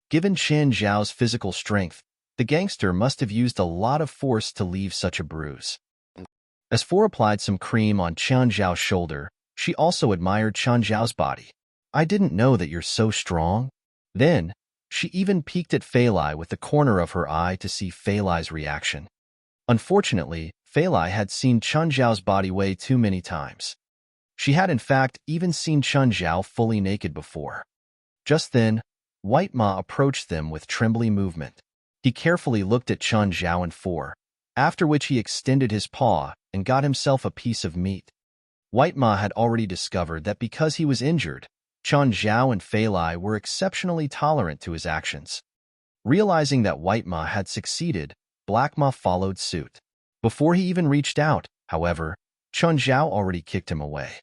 Given Chun Zhao's physical strength, the gangster must have used a lot of force to leave such a bruise. As For applied some cream on Chun Zhao's shoulder, she also admired Chun Zhao's body. I didn't know that you're so strong. Then, she even peeked at Fali with the corner of her eye to see Fali's reaction. Unfortunately, Fali had seen Chun Zhao's body way too many times. She had in fact even seen Chun Zhao fully naked before. Just then, White Ma approached them with trembling movement. He carefully looked at Chun Zhao and For, after which he extended his paw and got himself a piece of meat. White Ma had already discovered that because he was injured, Chun Zhao and Fali were exceptionally tolerant to his actions. Realizing that White Ma had succeeded, Black Ma followed suit. Before he even reached out, however, Chun Zhao already kicked him away.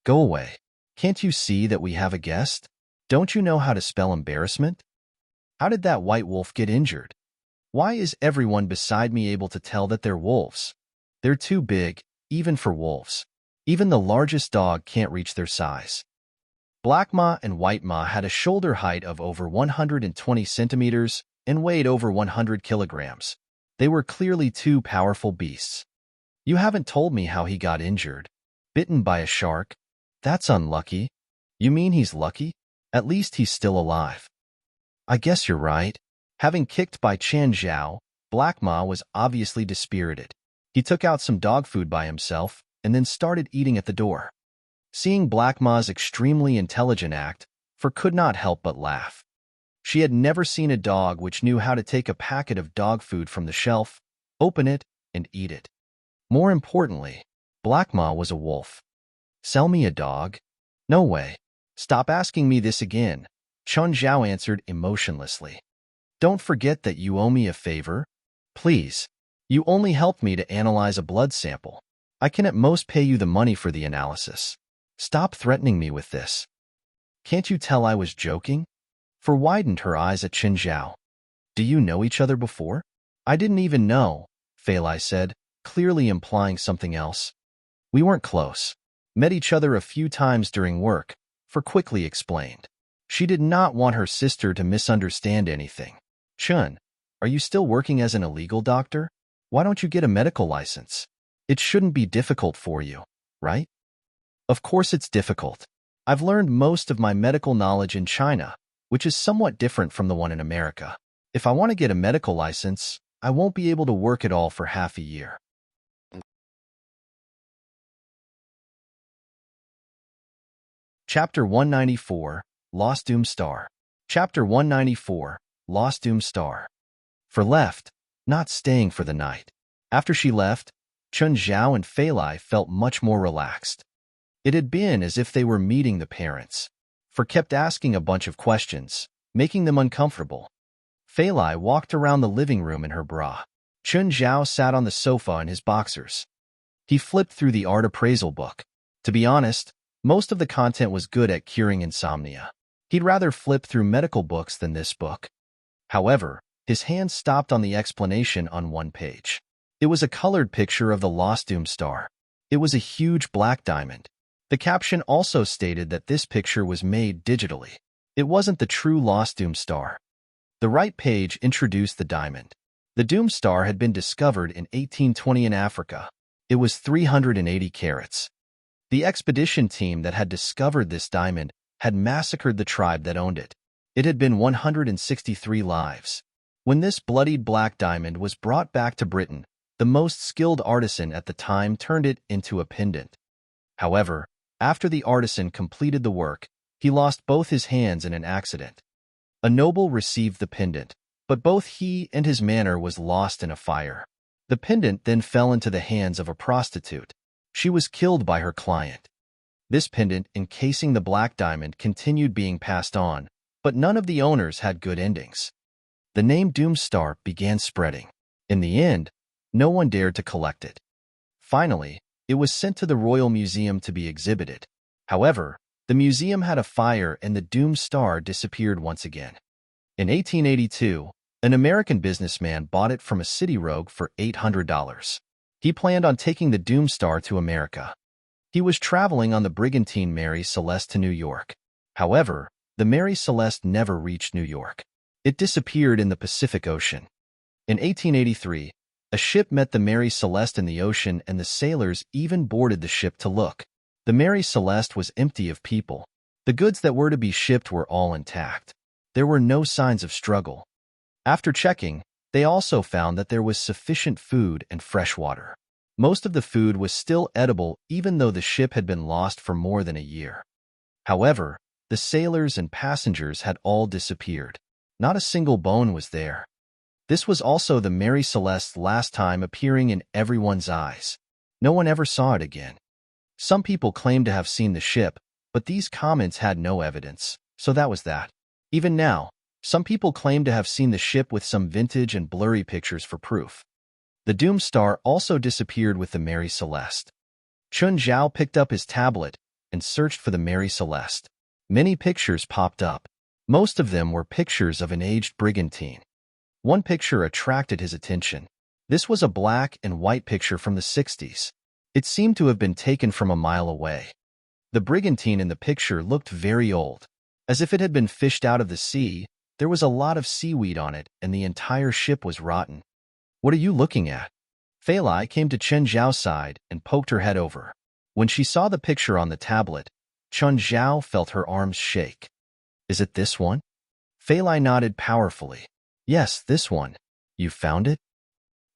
Go away. Can't you see that we have a guest? Don't you know how to spell embarrassment? How did that white wolf get injured? Why is everyone beside me able to tell that they're wolves? They're too big, even for wolves. Even the largest dog can't reach their size. Black Ma and White Ma had a shoulder height of over 120 centimeters and weighed over 100 kilograms. They were clearly two powerful beasts. You haven't told me how he got injured. Bitten by a shark? That's unlucky. You mean he's lucky? At least he's still alive. I guess you're right. Having kicked by Chun Zhao, Black Ma was obviously dispirited. He took out some dog food by himself and then started eating at the door. Seeing Black Ma's extremely intelligent act, For could not help but laugh. She had never seen a dog which knew how to take a packet of dog food from the shelf, open it, and eat it. More importantly, Black Ma was a wolf. Sell me a dog? No way. Stop asking me this again, Chun Zhao answered emotionlessly. Don't forget that you owe me a favor. Please. You only helped me to analyze a blood sample. I can at most pay you the money for the analysis. Stop threatening me with this. Can't you tell I was joking? For widened her eyes at Chun Zhao. Do you know each other before? I didn't even know, Fali said, clearly implying something else. We weren't close. Met each other a few times during work, For quickly explained. She did not want her sister to misunderstand anything. Chun, are you still working as an illegal doctor? Why don't you get a medical license? It shouldn't be difficult for you, right? Of course it's difficult. I've learned most of my medical knowledge in China, which is somewhat different from the one in America. If I want to get a medical license, I won't be able to work at all for half a year. Chapter 194, Lost Doom Star. Chapter 194, Lost Doom Star. For left, not staying for the night. After she left, Chun Zhao and Fali felt much more relaxed. It had been as if they were meeting the parents, for kept asking a bunch of questions, making them uncomfortable. Fali walked around the living room in her bra. Chun Zhao sat on the sofa in his boxers. He flipped through the art appraisal book. To be honest, most of the content was good at curing insomnia. He'd rather flip through medical books than this book. However, his hand stopped on the explanation on one page. It was a colored picture of the lost Doom Star. It was a huge black diamond. The caption also stated that this picture was made digitally. It wasn't the true lost Doom Star. The right page introduced the diamond. The Doom Star had been discovered in 1820 in Africa. It was 380 carats. The expedition team that had discovered this diamond had massacred the tribe that owned it. It had been 163 lives. When this bloodied black diamond was brought back to Britain, the most skilled artisan at the time turned it into a pendant. However, after the artisan completed the work, he lost both his hands in an accident. A noble received the pendant, but both he and his manor was lost in a fire. The pendant then fell into the hands of a prostitute. She was killed by her client. This pendant encasing the black diamond continued being passed on, but none of the owners had good endings. The name Doom Star began spreading. In the end, no one dared to collect it. Finally, it was sent to the Royal Museum to be exhibited. However, the museum had a fire and the Doom Star disappeared once again. In 1882, an American businessman bought it from a city rogue for $800. He planned on taking the Doom Star to America. He was traveling on the brigantine Mary Celeste to New York. However, the Mary Celeste never reached New York. It disappeared in the Pacific Ocean. In 1883, a ship met the Mary Celeste in the ocean and the sailors even boarded the ship to look. The Mary Celeste was empty of people. The goods that were to be shipped were all intact. There were no signs of struggle. After checking, they also found that there was sufficient food and fresh water. Most of the food was still edible even though the ship had been lost for more than a year. However, the sailors and passengers had all disappeared. Not a single bone was there. This was also the Mary Celeste's last time appearing in everyone's eyes. No one ever saw it again. Some people claimed to have seen the ship, but these comments had no evidence, so that was that. Even now, some people claim to have seen the ship with some vintage and blurry pictures for proof. The Doom Star also disappeared with the Mary Celeste. Chun Zhao picked up his tablet and searched for the Mary Celeste. Many pictures popped up. Most of them were pictures of an aged brigantine. One picture attracted his attention. This was a black and white picture from the 60s. It seemed to have been taken from a mile away. The brigantine in the picture looked very old. As if it had been fished out of the sea, there was a lot of seaweed on it and the entire ship was rotten. What are you looking at? Fali came to Chun Zhao's side and poked her head over. When she saw the picture on the tablet, Chun Zhao felt her arms shake. Is it this one? Fali nodded powerfully. Yes, this one. You found it?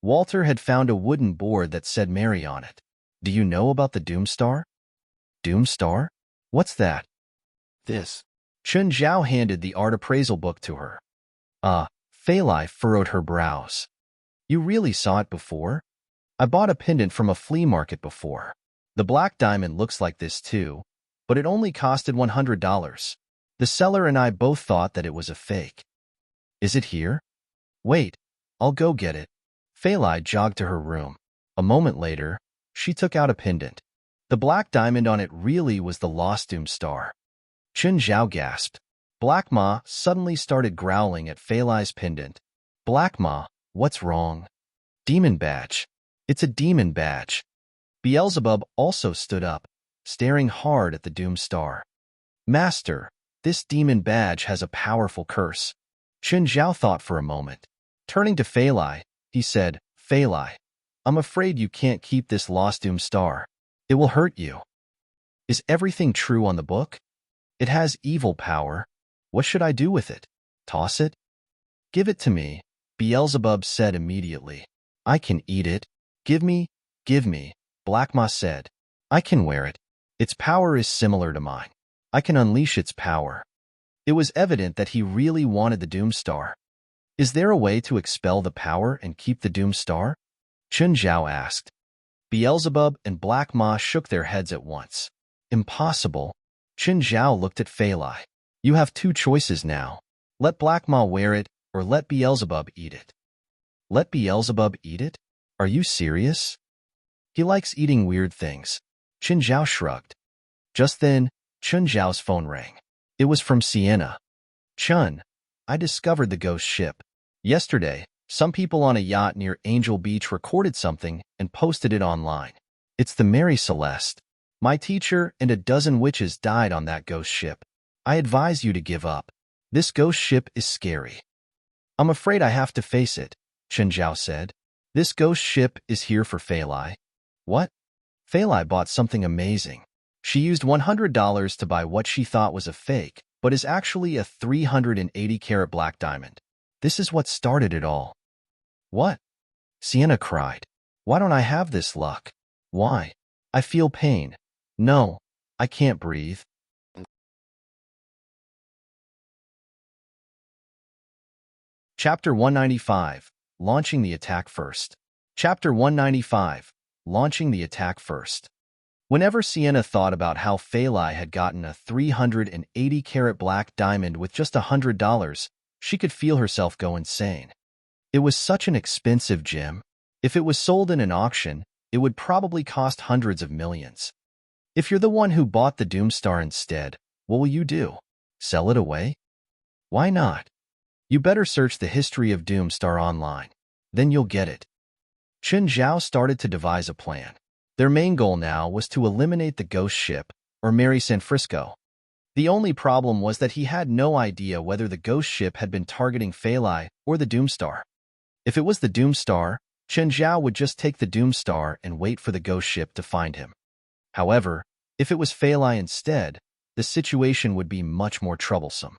Walter had found a wooden board that said Mary on it. Do you know about the Doom Star? Doom Star? What's that? This. Chun Zhao handed the art appraisal book to her. Fali furrowed her brows. You really saw it before? I bought a pendant from a flea market before. The black diamond looks like this too, but it only costed $100. The seller and I both thought that it was a fake. Is it here? Wait, I'll go get it. Fali jogged to her room. A moment later, she took out a pendant. The black diamond on it really was the lost Doom Star. Chun Zhao gasped. Black Ma suddenly started growling at Fali's pendant. Black Ma, what's wrong? Demon badge. It's a demon badge. Beelzebub also stood up, staring hard at the Doom Star. Master, this demon badge has a powerful curse. Chun Zhao thought for a moment. Turning to Fali, he said, Fali, I'm afraid you can't keep this lost Doom Star. It will hurt you. Is everything true on the book? It has evil power. What should I do with it? Toss it? Give it to me, Beelzebub said immediately. I can eat it. Give me, Black Ma said. I can wear it. Its power is similar to mine. I can unleash its power. It was evident that he really wanted the Doom Star. Is there a way to expel the power and keep the Doom Star? Chun Zhao asked. Beelzebub and Black Ma shook their heads at once. Impossible. Qin Zhao looked at Fali. You have two choices now. Let Black Ma wear it, or let Beelzebub eat it. Let Beelzebub eat it? Are you serious? He likes eating weird things. Qin Zhao shrugged. Just then, Qin Zhao's phone rang. It was from Sienna. Chun, I discovered the ghost ship. Yesterday, some people on a yacht near Angel Beach recorded something and posted it online. It's the Mary Celeste. My teacher and a dozen witches died on that ghost ship. I advise you to give up. This ghost ship is scary. I'm afraid I have to face it, Qin Zhao said. This ghost ship is here for Fali. What? Fali bought something amazing. She used $100 to buy what she thought was a fake, but is actually a 380-carat black diamond. This is what started it all. What? Sienna cried. Why don't I have this luck? Why? I feel pain. No, I can't breathe. Chapter 195, Launching the Attack First. Chapter 195, Launching the Attack First. Whenever Sienna thought about how Fali had gotten a 380-carat black diamond with just $100, she could feel herself go insane. It was such an expensive gem. If it was sold in an auction, it would probably cost hundreds of millions. If you're the one who bought the Doomstar instead, what will you do? Sell it away? Why not? You better search the history of Doomstar online. Then you'll get it. Qin Zhao started to devise a plan. Their main goal now was to eliminate the ghost ship, or Mary San Francisco. The only problem was that he had no idea whether the ghost ship had been targeting Fali or the Doomstar. If it was the Doomstar, Qin Zhao would just take the Doomstar and wait for the ghost ship to find him. However, if it was Fali instead, the situation would be much more troublesome.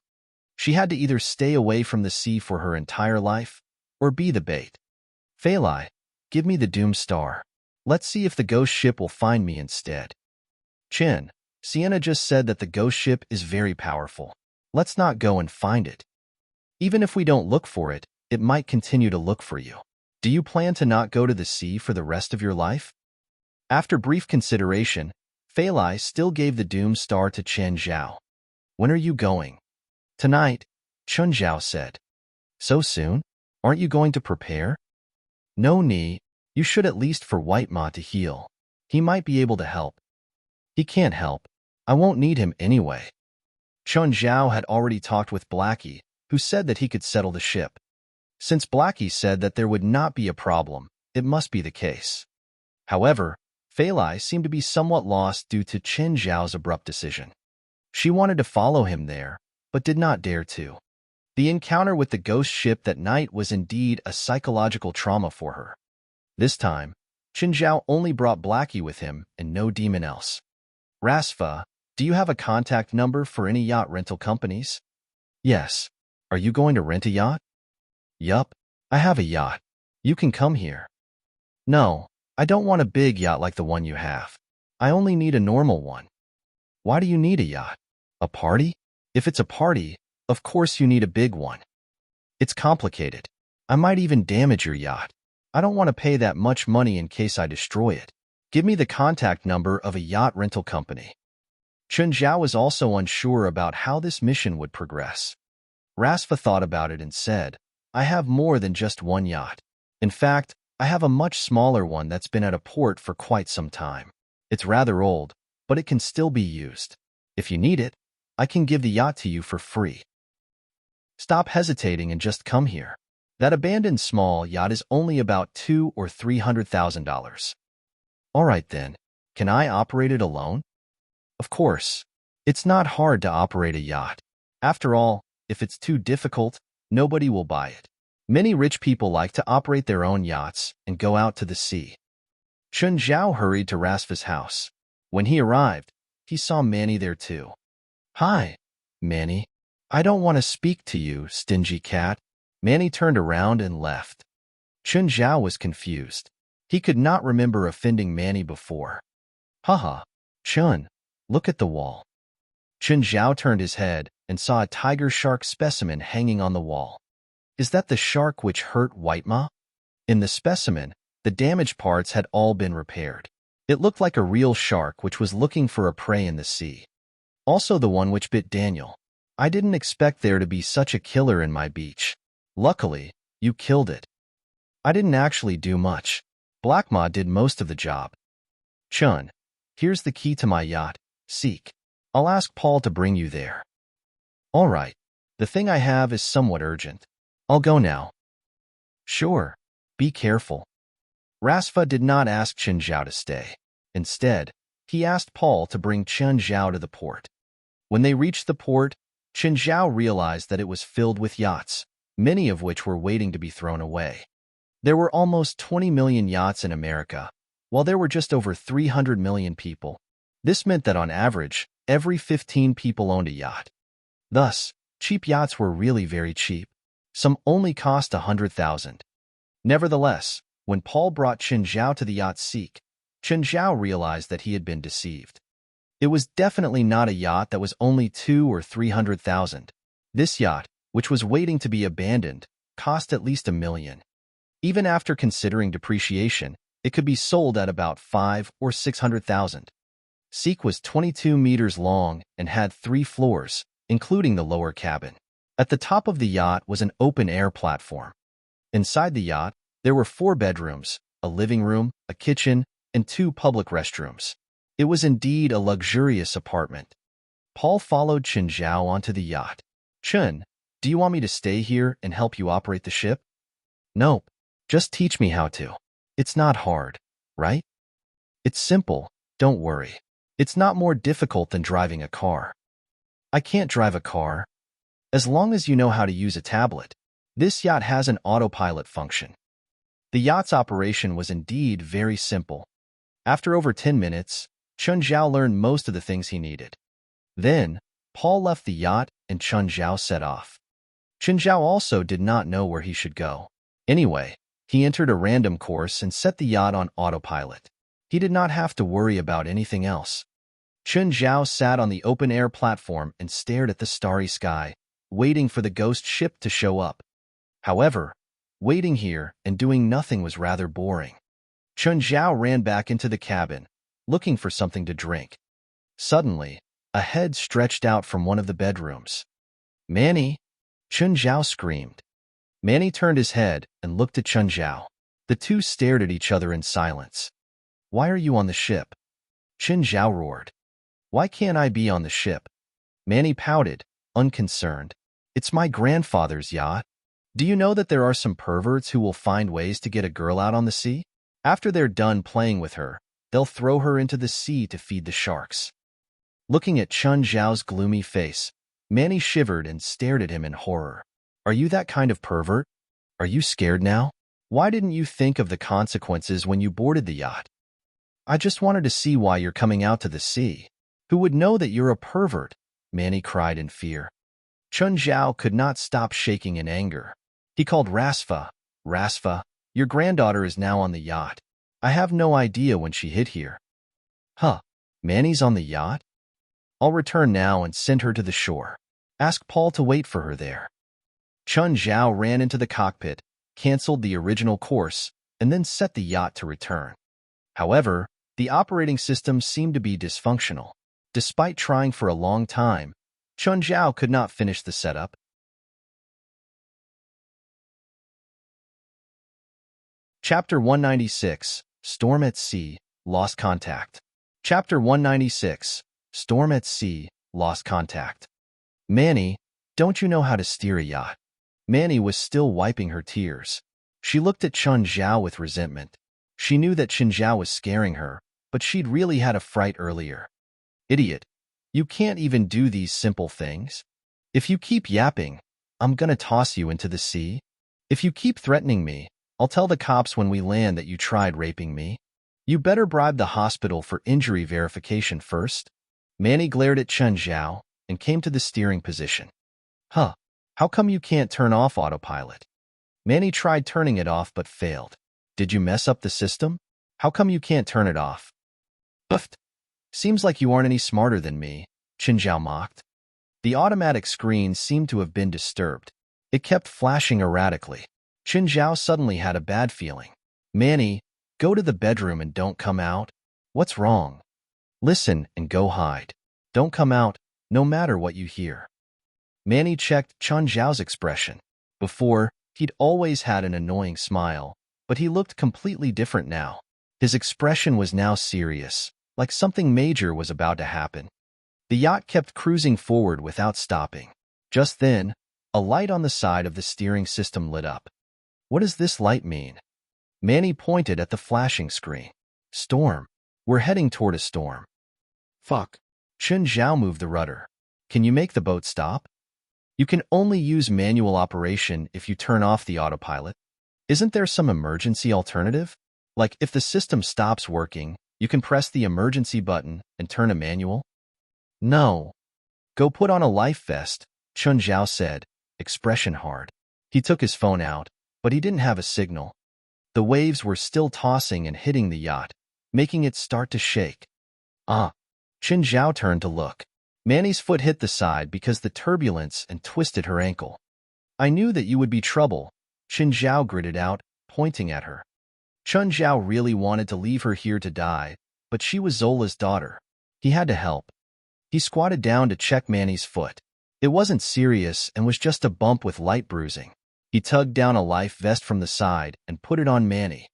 She had to either stay away from the sea for her entire life, or be the bait. Fali, give me the Doomstar. Let's see if the ghost ship will find me instead. Qin, Sienna just said that the ghost ship is very powerful. Let's not go and find it. Even if we don't look for it, it might continue to look for you. Do you plan to not go to the sea for the rest of your life? After brief consideration, Fali still gave the Doomstar to Qin Zhao. When are you going? Tonight, Qin Zhao said. So soon? Aren't you going to prepare? No need. You should at least for White Ma to heal. He might be able to help. He can't help. I won't need him anyway. Qin Zhao had already talked with Blackie, who said that he could settle the ship. Since Blackie said that there would not be a problem, it must be the case. However, Fali seemed to be somewhat lost due to Qin Zhao's abrupt decision. She wanted to follow him there, but did not dare to. The encounter with the ghost ship that night was indeed a psychological trauma for her. This time, Qin Zhao only brought Blackie with him and no demon else. Rasfa, do you have a contact number for any yacht rental companies? Yes. Are you going to rent a yacht? Yup, I have a yacht. You can come here. No, I don't want a big yacht like the one you have. I only need a normal one. Why do you need a yacht? A party? If it's a party, of course you need a big one. It's complicated. I might even damage your yacht. I don't want to pay that much money in case I destroy it. Give me the contact number of a yacht rental company. Qin Zhao was also unsure about how this mission would progress. Rasfa thought about it and said, I have more than just one yacht. In fact, I have a much smaller one that's been at a port for quite some time. It's rather old, but it can still be used. If you need it, I can give the yacht to you for free. Stop hesitating and just come here. That abandoned small yacht is only about $200,000 or $300,000. All right then, can I operate it alone? Of course. It's not hard to operate a yacht. After all, if it's too difficult, nobody will buy it. Many rich people like to operate their own yachts and go out to the sea. Qin Zhao hurried to Rasfa's house. When he arrived, he saw Manny there too. Hi, Manny. I don't want to speak to you, stingy cat. Manny turned around and left. Qin Zhao was confused. He could not remember offending Manny before. Haha, Chun, look at the wall. Qin Zhao turned his head and saw a tiger shark specimen hanging on the wall. Is that the shark which hurt White Ma? In the specimen, The damaged parts had all been repaired. It looked like a real shark which was looking for a prey in the sea. Also the one which bit Daniel. I didn't expect there to be such a killer in my beach. Luckily, you killed it. I didn't actually do much. Blackie did most of the job. Chun, here's the key to my yacht. Seek. I'll ask Paul to bring you there. All right. The thing I have is somewhat urgent. I'll go now. Sure. Be careful. Rasfa did not ask Chen Zhao to stay. Instead, he asked Paul to bring Chen Zhao to the port. When they reached the port, Chen Zhao realized that it was filled with yachts, many of which were waiting to be thrown away. There were almost 20 million yachts in America, while there were just over 300 million people. This meant that on average, every 15 people owned a yacht. Thus, cheap yachts were really very cheap. Some only cost 100,000. Nevertheless, when Paul brought Chen Zhao to the yacht Seek, Chen Zhao realized that he had been deceived. It was definitely not a yacht that was only 200,000 or 300,000. This yacht, which was waiting to be abandoned, cost at least $1 million. Even after considering depreciation, it could be sold at about 500,000 or 600,000. Seek was 22 meters long and had 3 floors, including the lower cabin. At the top of the yacht was an open-air platform. Inside the yacht, there were 4 bedrooms, a living room, a kitchen, and 2 public restrooms. It was indeed a luxurious apartment. Paul followed Chen Zhao onto the yacht. Chen, do you want me to stay here and help you operate the ship? Nope. Just teach me how to. It's not hard, right? It's simple, don't worry. It's not more difficult than driving a car. I can't drive a car. As long as you know how to use a tablet. This yacht has an autopilot function. The yacht's operation was indeed very simple. After over 10 minutes, Chen Zhao learned most of the things he needed. Then, Paul left the yacht and Chen Zhao set off. Chen Zhao also did not know where he should go. Anyway, he entered a random course and set the yacht on autopilot. He did not have to worry about anything else. Chen Zhao sat on the open-air platform and stared at the starry sky, waiting for the ghost ship to show up. However, waiting here and doing nothing was rather boring. Chen Zhao ran back into the cabin, looking for something to drink. Suddenly, a head stretched out from one of the bedrooms. Manny! Chen Zhao screamed. Manny turned his head and looked at Chen Zhao. The two stared at each other in silence. Why are you on the ship? Chen Zhao roared. Why can't I be on the ship? Manny pouted, unconcerned. It's my grandfather's yacht. Do you know that there are some perverts who will find ways to get a girl out on the sea? After they're done playing with her, they'll throw her into the sea to feed the sharks. Looking at Chen Zhao's gloomy face, Manny shivered and stared at him in horror. Are you that kind of pervert? Are you scared now? Why didn't you think of the consequences when you boarded the yacht? I just wanted to see why you're coming out to the sea. Who would know that you're a pervert? Manny cried in fear. Chen Zhao could not stop shaking in anger. He called Rasfa. Rasfa, your granddaughter is now on the yacht. I have no idea when she hit here. Huh, Manny's on the yacht? I'll return now and send her to the shore. Ask Paul to wait for her there. Chen Zhao ran into the cockpit, canceled the original course, and then set the yacht to return. However, the operating system seemed to be dysfunctional. Despite trying for a long time, Chen Zhao could not finish the setup. Chapter 196, Storm at Sea, Lost Contact. Chapter 196, Storm at Sea, Lost Contact. Manny, don't you know how to steer a yacht? Manny was still wiping her tears. She looked at Chen Zhao with resentment. She knew that Chen Zhao was scaring her, but she'd really had a fright earlier. Idiot, you can't even do these simple things? If you keep yapping, I'm gonna toss you into the sea. If you keep threatening me, I'll tell the cops when we land that you tried raping me. You better bribe the hospital for injury verification first. Manny glared at Chen Zhao and came to the steering position. Huh, how come you can't turn off autopilot? Manny tried turning it off but failed. Did you mess up the system? How come you can't turn it off? Buffed. Seems like you aren't any smarter than me, Chen Zhao mocked. The automatic screen seemed to have been disturbed. It kept flashing erratically. Chen Zhao suddenly had a bad feeling. Manny, Go to the bedroom and don't come out. What's wrong? Listen and go hide. Don't come out, no matter what you hear. Manny checked Chun Zhao's expression. Before, he'd always had an annoying smile, but he looked completely different now. His expression was now serious, like something major was about to happen. The yacht kept cruising forward without stopping. Just then, a light on the side of the steering system lit up. What does this light mean? Manny pointed at the flashing screen. Storm. We're heading toward a storm. Fuck. Chun Zhao moved the rudder. Can you make the boat stop? You can only use manual operation if you turn off the autopilot. Isn't there some emergency alternative? Like if the system stops working, you can press the emergency button and turn a manual? No. Go put on a life vest, Chun Zhao said, expression hard. He took his phone out, but he didn't have a signal. The waves were still tossing and hitting the yacht, making it start to shake. Chun Zhao turned to look. Manny's foot hit the side because the turbulence and twisted her ankle. I knew that you would be trouble, Chun Zhao gritted out, pointing at her. Chun Zhao really wanted to leave her here to die, but she was Zola's daughter. He had to help. He squatted down to check Manny's foot. It wasn't serious and was just a bump with light bruising. He tugged down a life vest from the side and put it on Manny.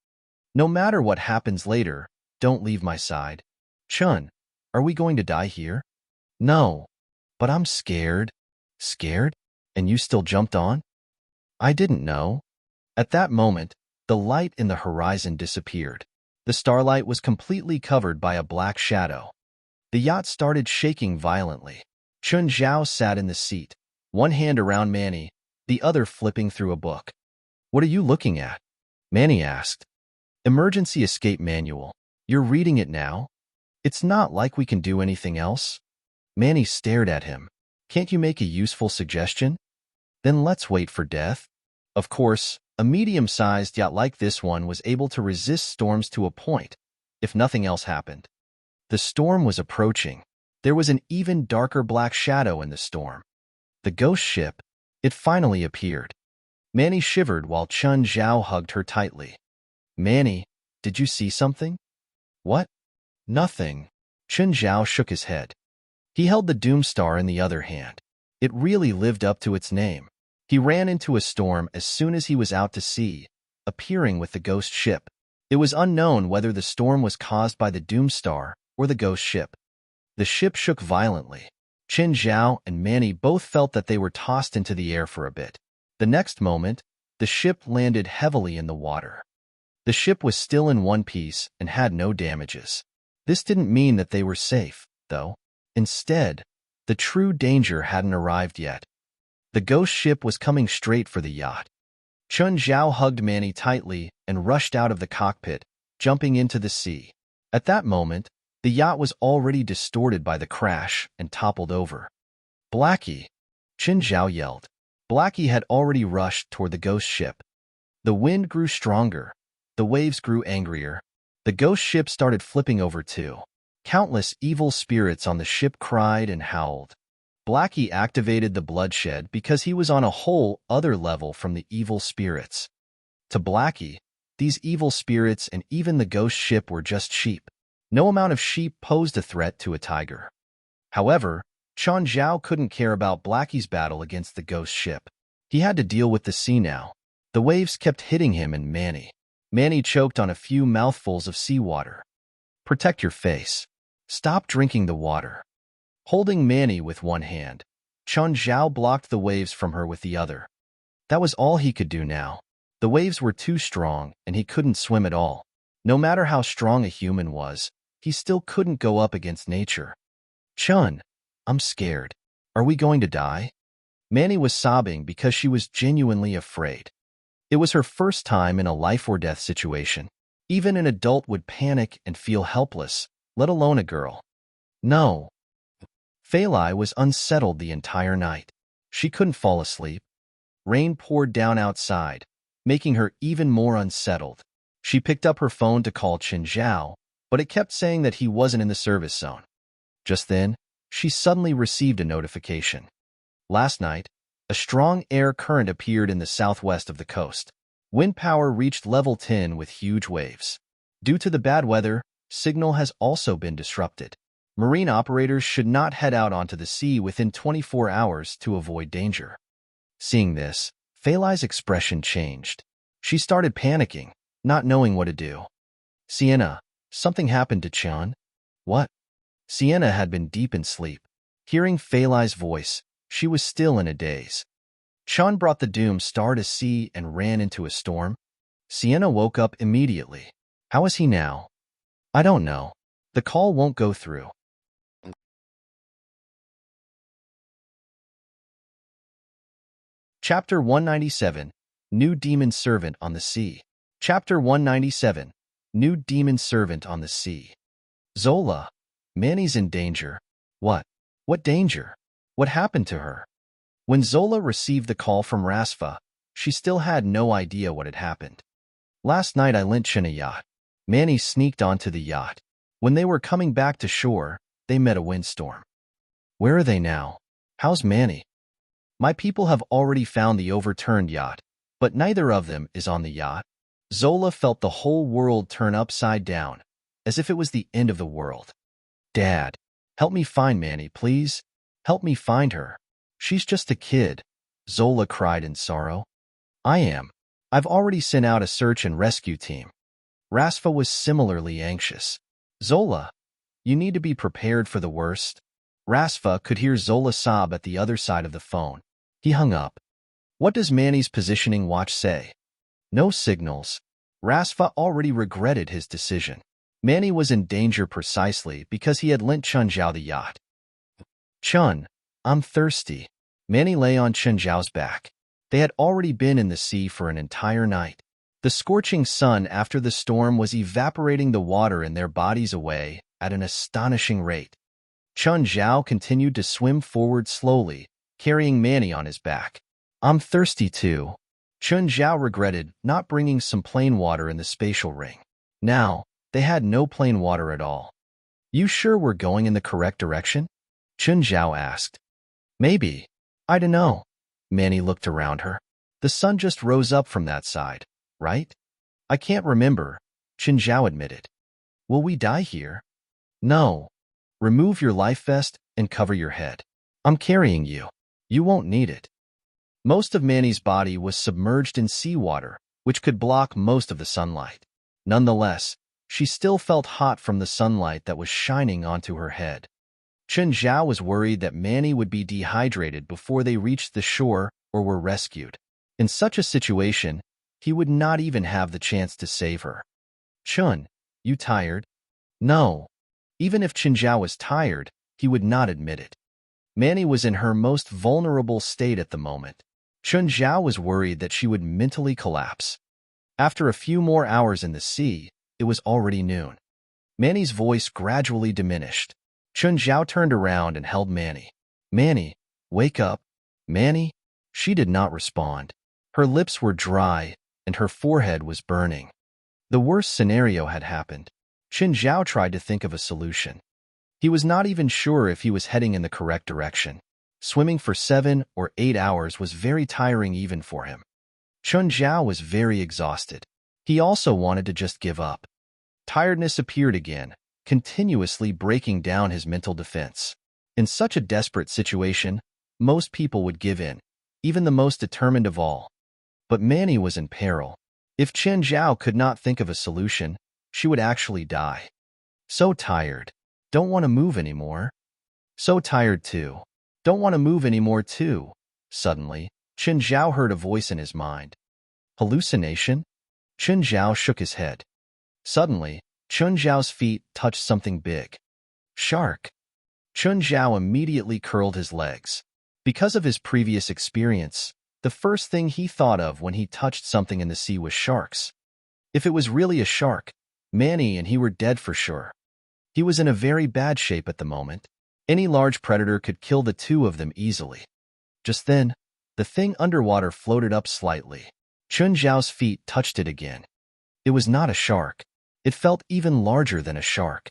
No matter what happens later, don't leave my side. Chun, are we going to die here? No, but I'm scared. Scared? And you still jumped on? I didn't know. At that moment, the light in the horizon disappeared. The starlight was completely covered by a black shadow. The yacht started shaking violently. Chun Zhao sat in the seat, one hand around Manny, the other flipping through a book. What are you looking at? Manny asked. Emergency escape manual. You're reading it now? It's not like we can do anything else. Manny stared at him. Can't you make a useful suggestion? Then let's wait for death. Of course, a medium-sized yacht like this one was able to resist storms to a point, if nothing else happened. The storm was approaching. There was an even darker black shadow in the storm. The ghost ship. It finally appeared. Manny shivered while Chun Zhao hugged her tightly. Manny, did you see something? What? Nothing. Chun Zhao shook his head. He held the Doomstar in the other hand. It really lived up to its name. He ran into a storm as soon as he was out to sea, appearing with the ghost ship. It was unknown whether the storm was caused by the Doomstar or the ghost ship. The ship shook violently. Chun Zhao and Manny both felt that they were tossed into the air for a bit. The next moment, the ship landed heavily in the water. The ship was still in one piece and had no damages. This didn't mean that they were safe, though. Instead, the true danger hadn't arrived yet. The ghost ship was coming straight for the yacht. Chun Zhao hugged Manny tightly and rushed out of the cockpit, jumping into the sea. At that moment, the yacht was already distorted by the crash and toppled over. Blackie! Chun Zhao yelled. Blackie had already rushed toward the ghost ship. The wind grew stronger. The waves grew angrier. The ghost ship started flipping over too. Countless evil spirits on the ship cried and howled. Blackie activated the bloodshed because he was on a whole other level from the evil spirits. To Blackie, these evil spirits and even the ghost ship were just sheep. No amount of sheep posed a threat to a tiger. However, Chun Zhao couldn't care about Blackie's battle against the ghost ship. He had to deal with the sea now. The waves kept hitting him and Manny. Manny choked on a few mouthfuls of seawater. Protect your face. Stop drinking the water. Holding Manny with one hand, Chun Zhao blocked the waves from her with the other. That was all he could do now. The waves were too strong and he couldn't swim at all. No matter how strong a human was, he still couldn't go up against nature. Chun, I'm scared. Are we going to die? Manny was sobbing because she was genuinely afraid. It was her first time in a life-or-death situation. Even an adult would panic and feel helpless, let alone a girl. No. Fali was unsettled the entire night. She couldn't fall asleep. Rain poured down outside, making her even more unsettled. She picked up her phone to call Chun Zhao, but it kept saying that he wasn't in the service zone. Just then, she suddenly received a notification. Last night, a strong air current appeared in the southwest of the coast. Wind power reached level 10 with huge waves. Due to the bad weather, signal has also been disrupted. Marine operators should not head out onto the sea within 24 hours to avoid danger. Seeing this, Fali's expression changed. She started panicking, not knowing what to do. Sienna, something happened to Chun? What? Sienna had been deep in sleep. Hearing Fali's voice, she was still in a daze. Chun brought the doomed star to sea and ran into a storm. Sienna woke up immediately. How is he now? I don't know. The call won't go through. Chapter 197, New Demon Servant on the Sea. Chapter 197, New Demon Servant on the Sea. Zola, Manny's in danger. What? What danger? What happened to her? When Zola received the call from Rasfa, she still had no idea what had happened. Last night I lent Chin a yacht. Manny sneaked onto the yacht. When they were coming back to shore, they met a windstorm. Where are they now? How's Manny? My people have already found the overturned yacht, but neither of them is on the yacht. Zola felt the whole world turn upside down, as if it was the end of the world. Dad, help me find Manny, please. Help me find her. She's just a kid, Zola cried in sorrow. I am. I've already sent out a search and rescue team. Rasfa was similarly anxious. Zola, you need to be prepared for the worst. Rasfa could hear Zola sob at the other side of the phone. He hung up. What does Manny's positioning watch say? No signals. Rasfa already regretted his decision. Manny was in danger precisely because he had lent Chun Zhao the yacht. Chun, I'm thirsty. Manny lay on Chun Zhao's back. They had already been in the sea for an entire night. The scorching sun after the storm was evaporating the water in their bodies away at an astonishing rate. Chun Zhao continued to swim forward slowly, carrying Manny on his back. I'm thirsty too. Chun Zhao regretted not bringing some plain water in the spatial ring. Now, they had no plain water at all. You sure we're going in the correct direction? Chun Zhao asked. Maybe. I dunno. Manny looked around her. The sun just rose up from that side, right? I can't remember, Chun Zhao admitted. Will we die here? No. Remove your life vest and cover your head. I'm carrying you. You won't need it. Most of Manny's body was submerged in seawater, which could block most of the sunlight. Nonetheless, she still felt hot from the sunlight that was shining onto her head. Chun Zhao was worried that Manny would be dehydrated before they reached the shore or were rescued. In such a situation, he would not even have the chance to save her. Chun, you tired? No. Even if Chun Zhao was tired, he would not admit it. Manny was in her most vulnerable state at the moment. Chun Zhao was worried that she would mentally collapse. After a few more hours in the sea, it was already noon. Manny's voice gradually diminished. Chun Zhao turned around and held Manny. Manny, wake up. Manny? She did not respond. Her lips were dry, and her forehead was burning. The worst scenario had happened. Chun Zhao tried to think of a solution. He was not even sure if he was heading in the correct direction. Swimming for 7 or 8 hours was very tiring even for him. Chun Zhao was very exhausted. He also wanted to just give up. Tiredness appeared again, continuously breaking down his mental defense. In such a desperate situation, most people would give in, even the most determined of all. But Manny was in peril. If Chun Zhao could not think of a solution, she would actually die. So tired. Don't want to move anymore. So tired too. Don't want to move anymore too. Suddenly, Chun Zhao heard a voice in his mind. Hallucination? Chun Zhao shook his head. Suddenly, Chun Zhao's feet touched something big. Shark. Chun Zhao immediately curled his legs. Because of his previous experience, the first thing he thought of when he touched something in the sea was sharks. If it was really a shark, Manny and he were dead for sure. He was in a very bad shape at the moment. Any large predator could kill the two of them easily. Just then, the thing underwater floated up slightly. Chun Zhao's feet touched it again. It was not a shark. It felt even larger than a shark.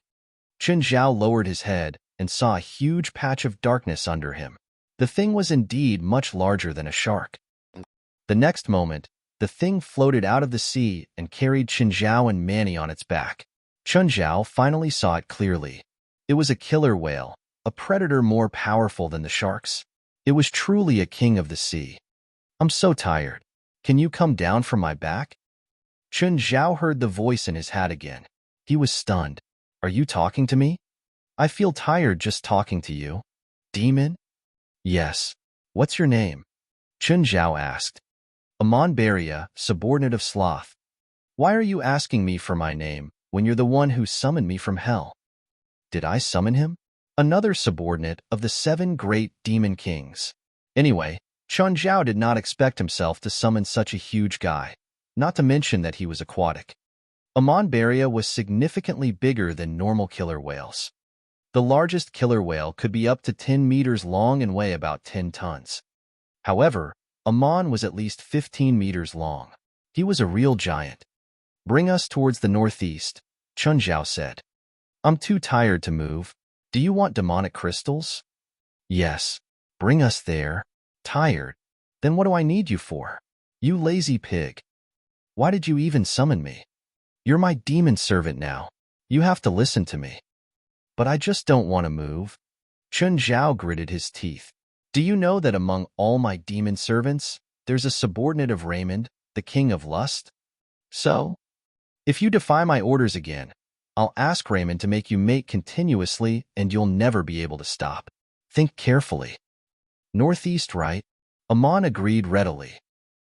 Chun Zhao lowered his head and saw a huge patch of darkness under him. The thing was indeed much larger than a shark. The next moment, The thing floated out of the sea and carried Chenjiao and Manny on its back. Chenjiao finally saw it clearly. It was a killer whale, a predator more powerful than the sharks. It was truly a king of the sea. I'm so tired. Can you come down from my back? Chenjiao heard the voice in his head again. He was stunned. Are you talking to me? I feel tired just talking to you. Demon? Yes. What's your name? Chenjiao asked. Amon Beria, subordinate of Sloth. Why are you asking me for my name when you're the one who summoned me from hell? Did I summon him? Another subordinate of the 7 great demon kings. Anyway, Chenjiao did not expect himself to summon such a huge guy, not to mention that he was aquatic. Amon Beria was significantly bigger than normal killer whales. The largest killer whale could be up to 10 meters long and weigh about 10 tons. However, Amon was at least 15 meters long. He was a real giant. Bring us towards the northeast, Chenjiao said. I'm too tired to move. Do you want demonic crystals? Yes. Bring us there. Tired? Then what do I need you for? You lazy pig. Why did you even summon me? You're my demon servant now. You have to listen to me. But I just don't want to move. Chenjiao gritted his teeth. Do you know that among all my demon servants, there's a subordinate of Raymond, the king of lust? So, if you defy my orders again, I'll ask Raymond to make you mate continuously and you'll never be able to stop. Think carefully. Northeast, right? Amon agreed readily.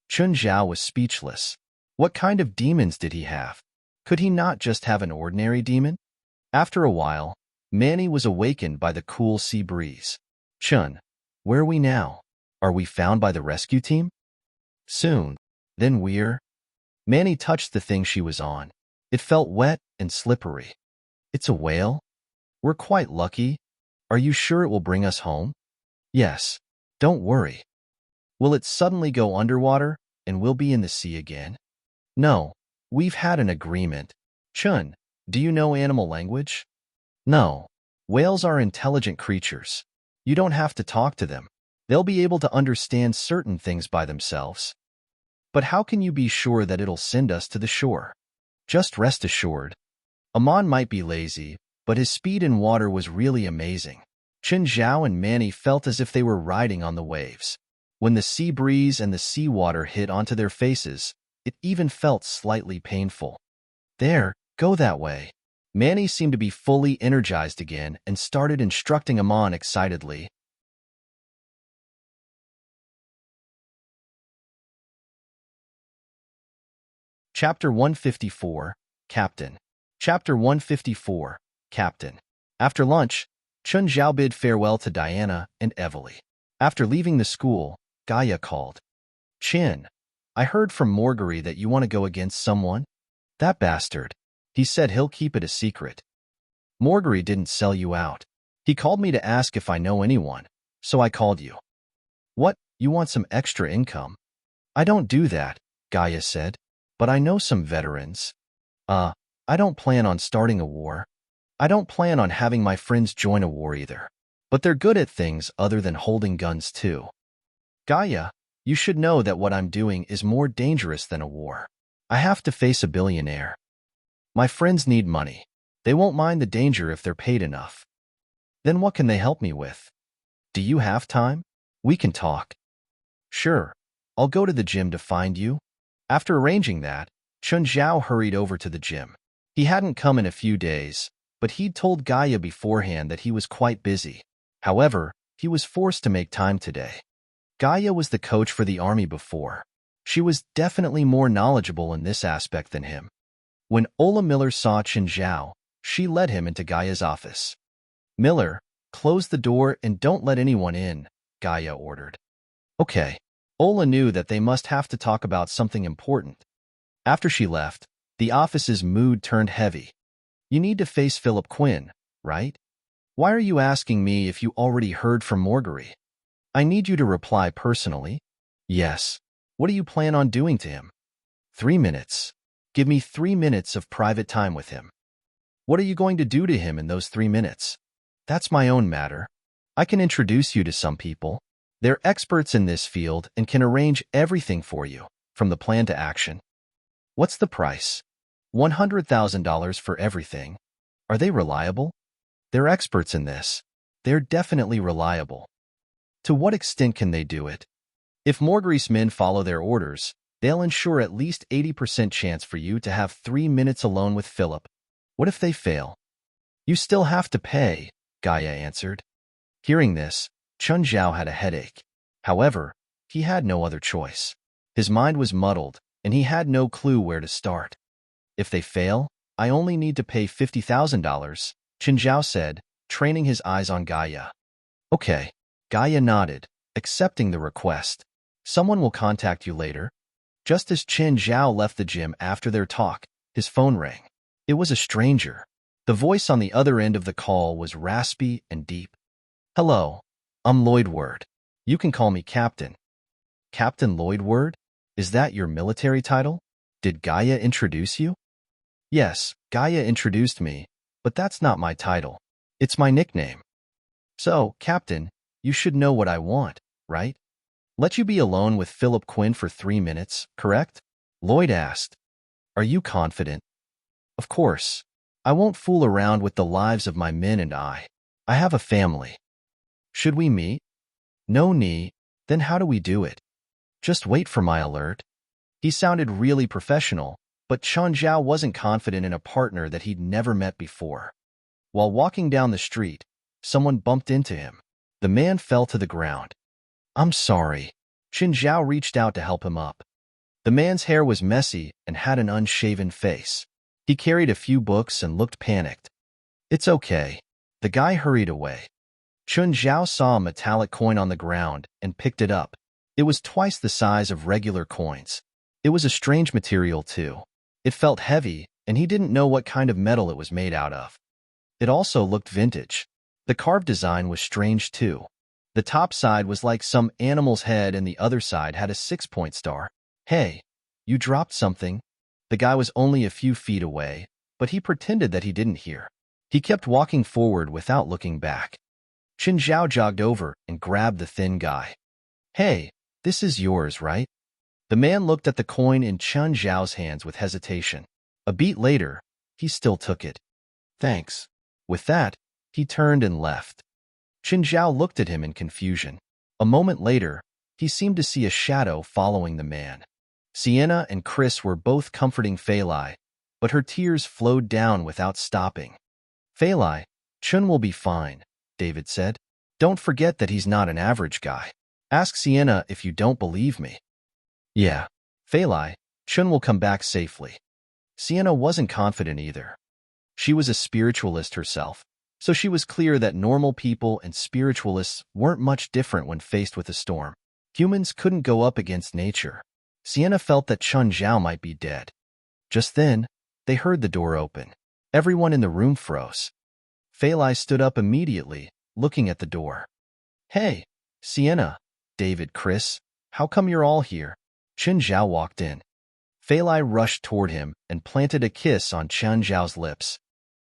Chenjiao was speechless. What kind of demons did he have? Could he not just have an ordinary demon? After a while, Manny was awakened by the cool sea breeze. Chun, where are we now? Are we found by the rescue team? Soon. Then we're... Manny touched the thing she was on. It felt wet and slippery. It's a whale? We're quite lucky. Are you sure it will bring us home? Yes. Don't worry. Will it suddenly go underwater and we'll be in the sea again? No. We've had an agreement. Chun, do you know animal language? No. Whales are intelligent creatures. You don't have to talk to them. They'll be able to understand certain things by themselves. But how can you be sure that it'll send us to the shore? Just rest assured. Amon might be lazy, but his speed in water was really amazing. Chenjiao and Manny felt as if they were riding on the waves. When the sea breeze and the sea water hit onto their faces, it even felt slightly painful. There, go that way. Manny seemed to be fully energized again and started instructing Amon excitedly. Chapter 154, Captain. Chapter 154, Captain. After lunch, Chenjiao bid farewell to Diana and Evely. After leaving the school, Gaia called. Chin, I heard from Morgary that you want to go against someone? That bastard. He said he'll keep it a secret. Morgary didn't sell you out. He called me to ask if I know anyone, so I called you. What, you want some extra income? I don't do that, Gaia said, but I know some veterans. I don't plan on starting a war. I don't plan on having my friends join a war either. But they're good at things other than holding guns too. Gaia, you should know that what I'm doing is more dangerous than a war. I have to face a billionaire. My friends need money. They won't mind the danger if they're paid enough. Then what can they help me with? Do you have time? We can talk. Sure. I'll go to the gym to find you. After arranging that, Chenjiao hurried over to the gym. He hadn't come in a few days, but he'd told Gaia beforehand that he was quite busy. However, he was forced to make time today. Gaia was the coach for the army before. She was definitely more knowledgeable in this aspect than him. When Ola Miller saw Chenjiao, she led him into Gaia's office. Miller, close the door and don't let anyone in, Gaia ordered. Okay. Ola knew that they must have to talk about something important. After she left, the office's mood turned heavy. You need to face Philip Quinn, right? Why are you asking me if you already heard from Morgary? I need you to reply personally. Yes. What do you plan on doing to him? 3 minutes. Give me 3 minutes of private time with him. What are you going to do to him in those 3 minutes? That's my own matter. I can introduce you to some people. They're experts in this field and can arrange everything for you. from the plan to action. What's the price? $100,000 for everything. Are they reliable? They're experts in this. They're definitely reliable. To what extent can they do it? If Morgre's men follow their orders, they'll ensure at least 80% chance for you to have 3 minutes alone with Philip. What if they fail? You still have to pay, Gaia answered. Hearing this, Chun Zhao had a headache. However, he had no other choice. His mind was muddled, and he had no clue where to start. If they fail, I only need to pay $50,000, Chun Zhao said, training his eyes on Gaia. Okay, Gaia nodded, accepting the request. Someone will contact you later. Just as Chun Zhao left the gym after their talk, his phone rang. It was a stranger. The voice on the other end of the call was raspy and deep. Hello, I'm Lloyd Word. You can call me Captain. Captain Lloyd Word? Is that your military title? Did Gaia introduce you? Yes, Gaia introduced me, but that's not my title. It's my nickname. So, Captain, you should know what I want, right? Let you be alone with Philip Quinn for 3 minutes, correct? Lloyd asked. Are you confident? Of course. I won't fool around with the lives of my men and I. I have a family. Should we meet? No need. Then how do we do it? Just wait for my alert. He sounded really professional, but Chun Zhao wasn't confident in a partner that he'd never met before. While walking down the street, someone bumped into him. The man fell to the ground. I'm sorry. Chun Zhao reached out to help him up. The man's hair was messy and had an unshaven face. He carried a few books and looked panicked. It's okay. The guy hurried away. Chun Zhao saw a metallic coin on the ground and picked it up. It was twice the size of regular coins. It was a strange material, too. It felt heavy, and he didn't know what kind of metal it was made out of. It also looked vintage. The carved design was strange, too. The top side was like some animal's head and the other side had a 6-point star. Hey, you dropped something? The guy was only a few feet away, but he pretended that he didn't hear. He kept walking forward without looking back. Chun Zhao jogged over and grabbed the thin guy. Hey, this is yours, right? The man looked at the coin in Chun Zhao's hands with hesitation. A beat later, he still took it. Thanks. With that, he turned and left. Chun Zhao looked at him in confusion. A moment later, he seemed to see a shadow following the man. Sienna and Chris were both comforting Fali, but her tears flowed down without stopping. Fali, Chun will be fine, David said. Don't forget that he's not an average guy. Ask Sienna if you don't believe me. Yeah. Fali, Chun will come back safely. Sienna wasn't confident either. She was a spiritualist herself, so she was clear that normal people and spiritualists weren't much different when faced with a storm. Humans couldn't go up against nature. Sienna felt that Chun Zhao might be dead. Just then, they heard the door open. Everyone in the room froze. Fali stood up immediately, looking at the door. Hey, Sienna, David, Chris, how come you're all here? Chun Zhao walked in. Fali rushed toward him and planted a kiss on Chun Zhao's lips.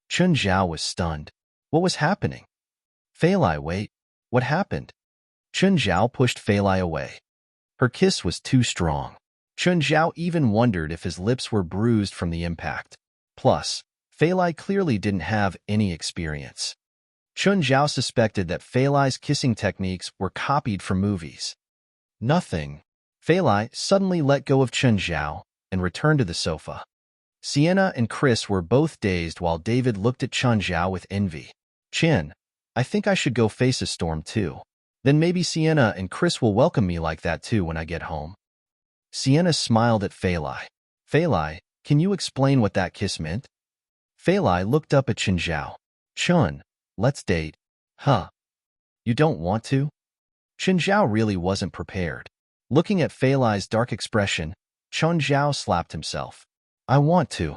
Chun Zhao was stunned. What was happening? Fali, wait. What happened? Chun Zhao pushed Fali away. Her kiss was too strong. Chun Zhao even wondered if his lips were bruised from the impact. Plus, Fali clearly didn't have any experience. Chun Zhao suspected that Fali's kissing techniques were copied from movies. Nothing. Fali suddenly let go of Chun Zhao and returned to the sofa. Sienna and Chris were both dazed while David looked at Chun Zhao with envy. Chin, I think I should go face a storm too. Then maybe Sienna and Chris will welcome me like that too when I get home. Sienna smiled at Fali. Fali, can you explain what that kiss meant? Fali looked up at Chun Zhao. Chun, let's date. Huh. You don't want to? Chun Zhao really wasn't prepared. Looking at Fali's dark expression, Chun Zhao slapped himself. I want to.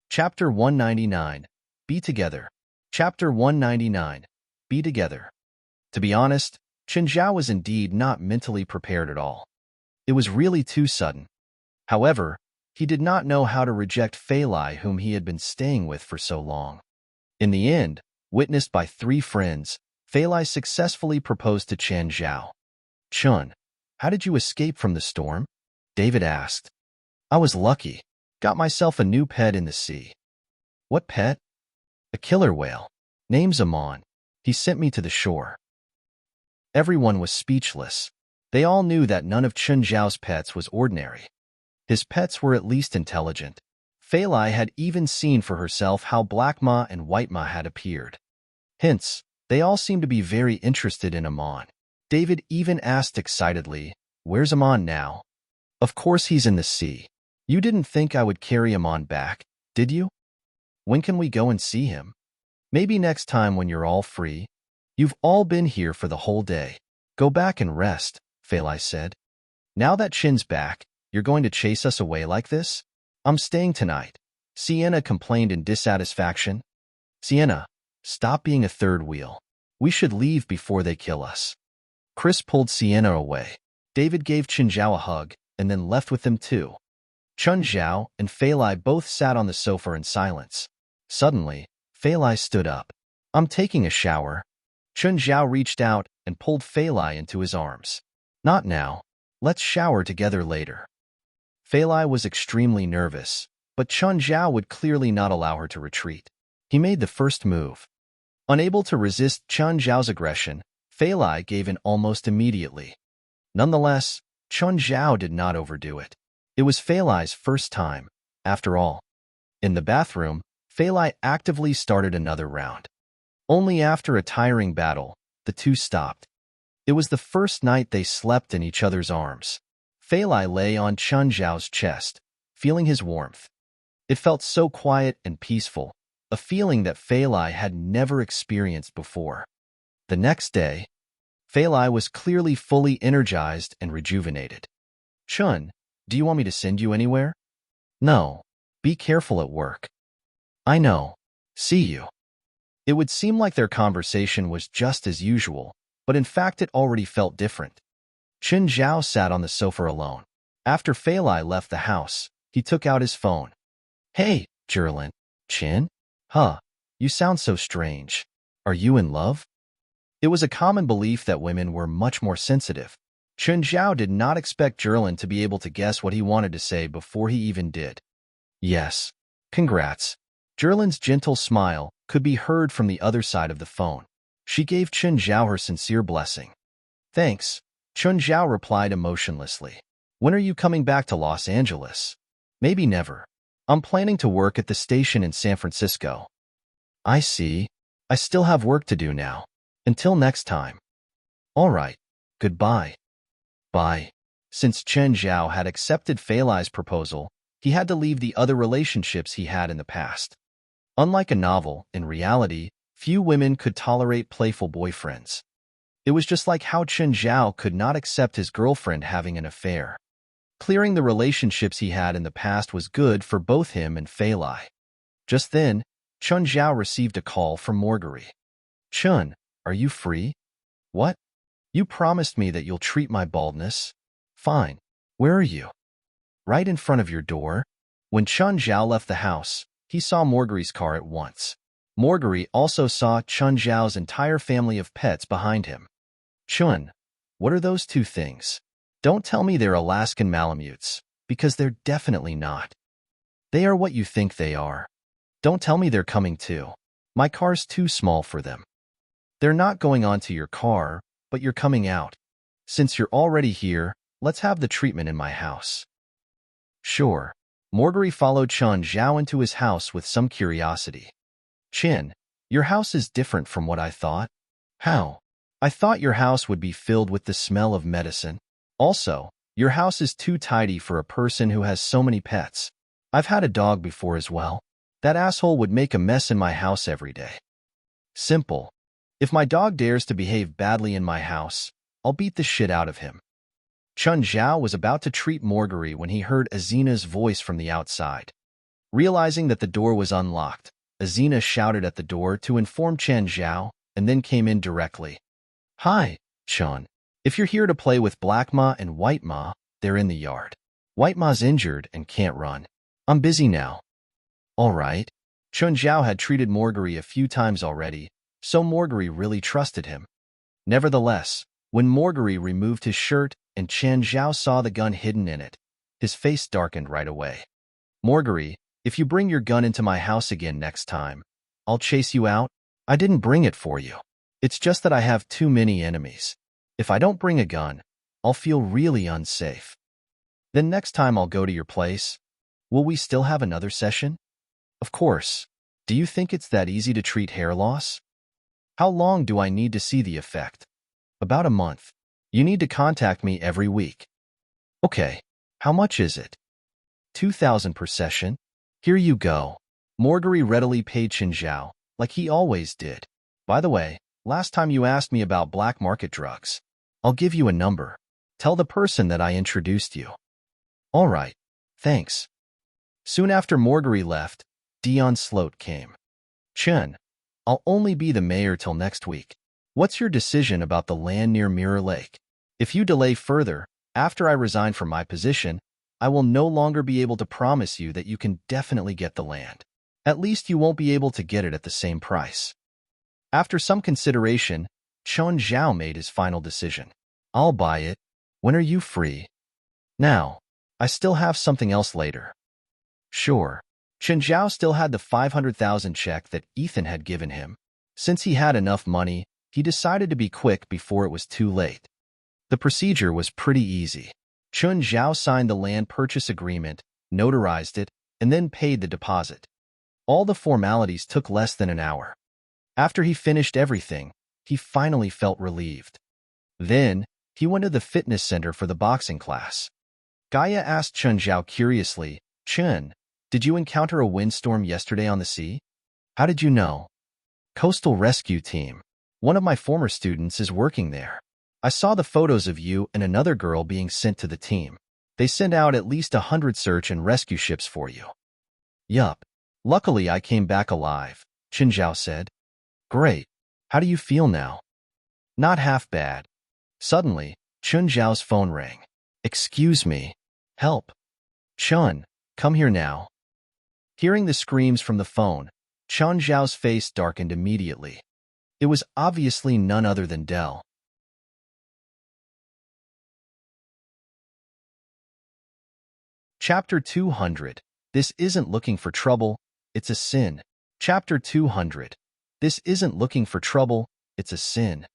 Chapter 199. Be Together. Chapter 199. Be Together. To be honest, Chun Zhao was indeed not mentally prepared at all. It was really too sudden. However, he did not know how to reject Fali, whom he had been staying with for so long. In the end, witnessed by 3 friends, Fali successfully proposed to Chen Zhao. Chun, how did you escape from the storm? David asked. I was lucky. Got myself a new pet in the sea. What pet? A killer whale. Name's Amon. He sent me to the shore. Everyone was speechless. They all knew that none of Chen Zhao's pets was ordinary. His pets were at least intelligent. Fali had even seen for herself how Black Ma and White Ma had appeared. Hence, they all seemed to be very interested in Amon. David even asked excitedly, Where's Amon now? Of course he's in the sea. You didn't think I would carry Amon back, did you? When can we go and see him? Maybe next time when you're all free. You've all been here for the whole day. Go back and rest, Fali said. Now that Chin's back, you're going to chase us away like this? I'm staying tonight. Sienna complained in dissatisfaction. Sienna, stop being a third wheel. We should leave before they kill us. Chris pulled Sienna away. David gave Chen Zhao a hug and then left with them too. Chen Zhao and Fali both sat on the sofa in silence. Suddenly, Fali stood up. I'm taking a shower. Chen Zhao reached out and pulled Fali into his arms. Not now. Let's shower together later. Fali was extremely nervous, but Chen Zhao would clearly not allow her to retreat. He made the first move. Unable to resist Chen Zhao's aggression, Fali gave in almost immediately. Nonetheless, Chen Zhao did not overdo it. It was Fali's first time, after all. In the bathroom, Fali actively started another round. Only after a tiring battle, the two stopped. It was the first night they slept in each other's arms. Fali lay on Chen Zhao's chest, feeling his warmth. It felt so quiet and peaceful, a feeling that Fali had never experienced before. The next day, Fali was clearly fully energized and rejuvenated. Chun, do you want me to send you anywhere? No. Be careful at work. I know. See you. It would seem like their conversation was just as usual, but in fact it already felt different. Chen Zhao sat on the sofa alone. After Fali left the house, he took out his phone. Hey, Jerlin. Chen? Huh, you sound so strange. Are you in love? It was a common belief that women were much more sensitive. Chen Zhao did not expect Jerlin to be able to guess what he wanted to say before he even did. Yes. Congrats. Jerlin's gentle smile could be heard from the other side of the phone. She gave Chen Zhao her sincere blessing. Thanks. Chen Zhao replied emotionlessly. When are you coming back to Los Angeles? Maybe never. I'm planning to work at the station in San Francisco. I see. I still have work to do now. Until next time. All right. Goodbye. Bye. Since Chen Zhao had accepted Fali's proposal, he had to leave the other relationships he had in the past. Unlike a novel, in reality, few women could tolerate playful boyfriends. It was just like how Chen Zhao could not accept his girlfriend having an affair. Clearing the relationships he had in the past was good for both him and Fali. Just then, Chen Zhao received a call from Marguerite. Chun, are you free? What? You promised me that you'll treat my baldness. Fine. Where are you? Right in front of your door. When Chen Zhao left the house, he saw Marguerite's car at once. Marguerite also saw Chen Zhao's entire family of pets behind him. Chun, what are those two things? Don't tell me they're Alaskan Malamutes, because they're definitely not. They are what you think they are. Don't tell me they're coming too. My car's too small for them. They're not going onto your car, but you're coming out. Since you're already here, let's have the treatment in my house. Sure. Marguerite followed Chen Zhao into his house with some curiosity. Chin, your house is different from what I thought. How? I thought your house would be filled with the smell of medicine. Also, your house is too tidy for a person who has so many pets. I've had a dog before as well. That asshole would make a mess in my house every day. Simple. If my dog dares to behave badly in my house, I'll beat the shit out of him. Chen Zhao was about to treat Marguerite when he heard Azina's voice from the outside. Realizing that the door was unlocked, Azina shouted at the door to inform Chen Zhao and then came in directly. Hi, Chen. If you're here to play with Black Ma and White Ma, they're in the yard. White Ma's injured and can't run. I'm busy now. All right. Chen Zhao had treated Marguerite a few times already, So Morguri really trusted him. Nevertheless, when Morguri removed his shirt and Chen Zhao saw the gun hidden in it, his face darkened right away. Morguri, if you bring your gun into my house again next time, I'll chase you out. I didn't bring it for you. It's just that I have too many enemies. If I don't bring a gun, I'll feel really unsafe. Then next time I'll go to your place. Will we still have another session? Of course. Do you think it's that easy to treat hair loss? How long do I need to see the effect? About a month. You need to contact me every week. Okay. How much is it? 2,000 per session? Here you go. Morguri readily paid Chen Zhao, like he always did. By the way, last time you asked me about black market drugs. I'll give you a number. Tell the person that I introduced you. All right. Thanks. Soon after Morguri left, Dion Sloat came. Chen, I'll only be the mayor till next week. What's your decision about the land near Mirror Lake? If you delay further, after I resign from my position, I will no longer be able to promise you that you can definitely get the land. At least you won't be able to get it at the same price. After some consideration, Chen Zhao made his final decision. I'll buy it. When are you free? Now. I still have something else later. Sure. Chen Zhao still had the 500,000 check that Ethan had given him. Since he had enough money, he decided to be quick before it was too late. The procedure was pretty easy. Chen Zhao signed the land purchase agreement, notarized it, and then paid the deposit. All the formalities took less than an hour. After he finished everything, he finally felt relieved. Then, he went to the fitness center for the boxing class. Gaia asked Chen Zhao curiously, Chen, did you encounter a windstorm yesterday on the sea? How did you know? Coastal Rescue Team. One of my former students is working there. I saw the photos of you and another girl being sent to the team. They sent out at least 100 search and rescue ships for you. Yup. Luckily I came back alive, Chen Zhao said. Great. How do you feel now? Not half bad. Suddenly, Chen Zhao's phone rang. Excuse me. Help. Chen, come here now. Hearing the screams from the phone, Chen Zhao's face darkened immediately. It was obviously none other than Dell. Chapter 200. This isn't looking for trouble, it's a sin. Chapter 200. This isn't looking for trouble, it's a sin.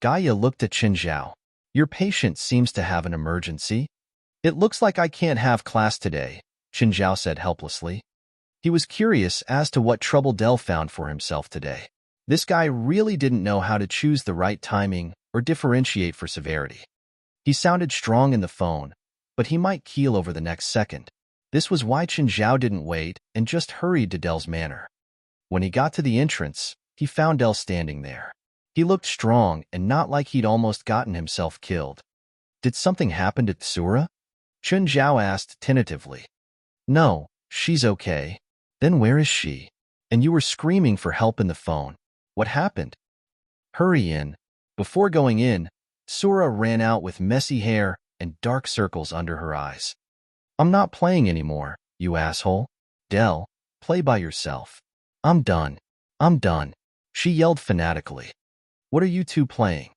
Gaia looked at Chen Zhao. Your patient seems to have an emergency. It looks like I can't have class today, Chen Zhao said helplessly. He was curious as to what trouble Dell found for himself today. This guy really didn't know how to choose the right timing or differentiate for severity. He sounded strong in the phone, but he might keel over the next second. This was why Chen Zhao didn't wait and just hurried to Dell's manor. When he got to the entrance, he found Dell standing there. He looked strong and not like he'd almost gotten himself killed. Did something happen to Tsura? Chen Zhao asked tentatively. No, she's okay. Then where is she? And you were screaming for help in the phone. What happened? Hurry in. Before going in, Tsura ran out with messy hair and dark circles under her eyes. I'm not playing anymore, you asshole. Dell, play by yourself. I'm done. I'm done. She yelled fanatically. What are you two playing?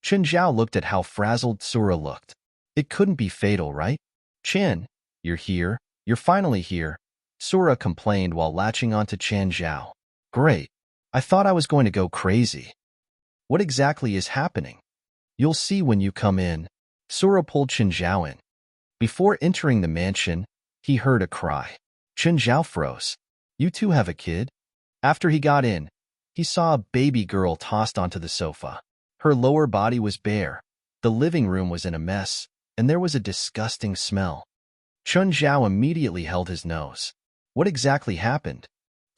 Chen Zhao looked at how frazzled Tsura looked. It couldn't be fatal, right? Chen, you're here. You're finally here, Tsura complained while latching onto Chen Zhao. Great. I thought I was going to go crazy. What exactly is happening? You'll see when you come in. Tsura pulled Chen Zhao in. Before entering the mansion, he heard a cry. Chen Zhao froze. You two have a kid? After he got in, he saw a baby girl tossed onto the sofa. Her lower body was bare. The living room was in a mess, and there was a disgusting smell. Chen Zhao immediately held his nose. What exactly happened?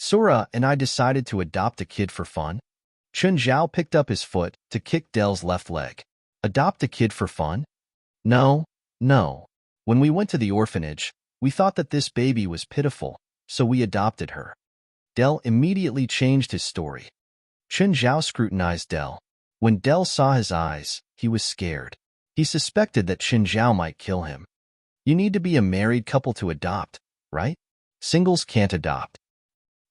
Tsura and I decided to adopt a kid for fun. Chen Zhao picked up his foot to kick Dell's left leg. Adopt a kid for fun? No. When we went to the orphanage, we thought that this baby was pitiful, so we adopted her. Dell immediately changed his story. Chen Zhao scrutinized Dell. When Dell saw his eyes, he was scared. He suspected that Chen Zhao might kill him. You need to be a married couple to adopt, right? Singles can't adopt.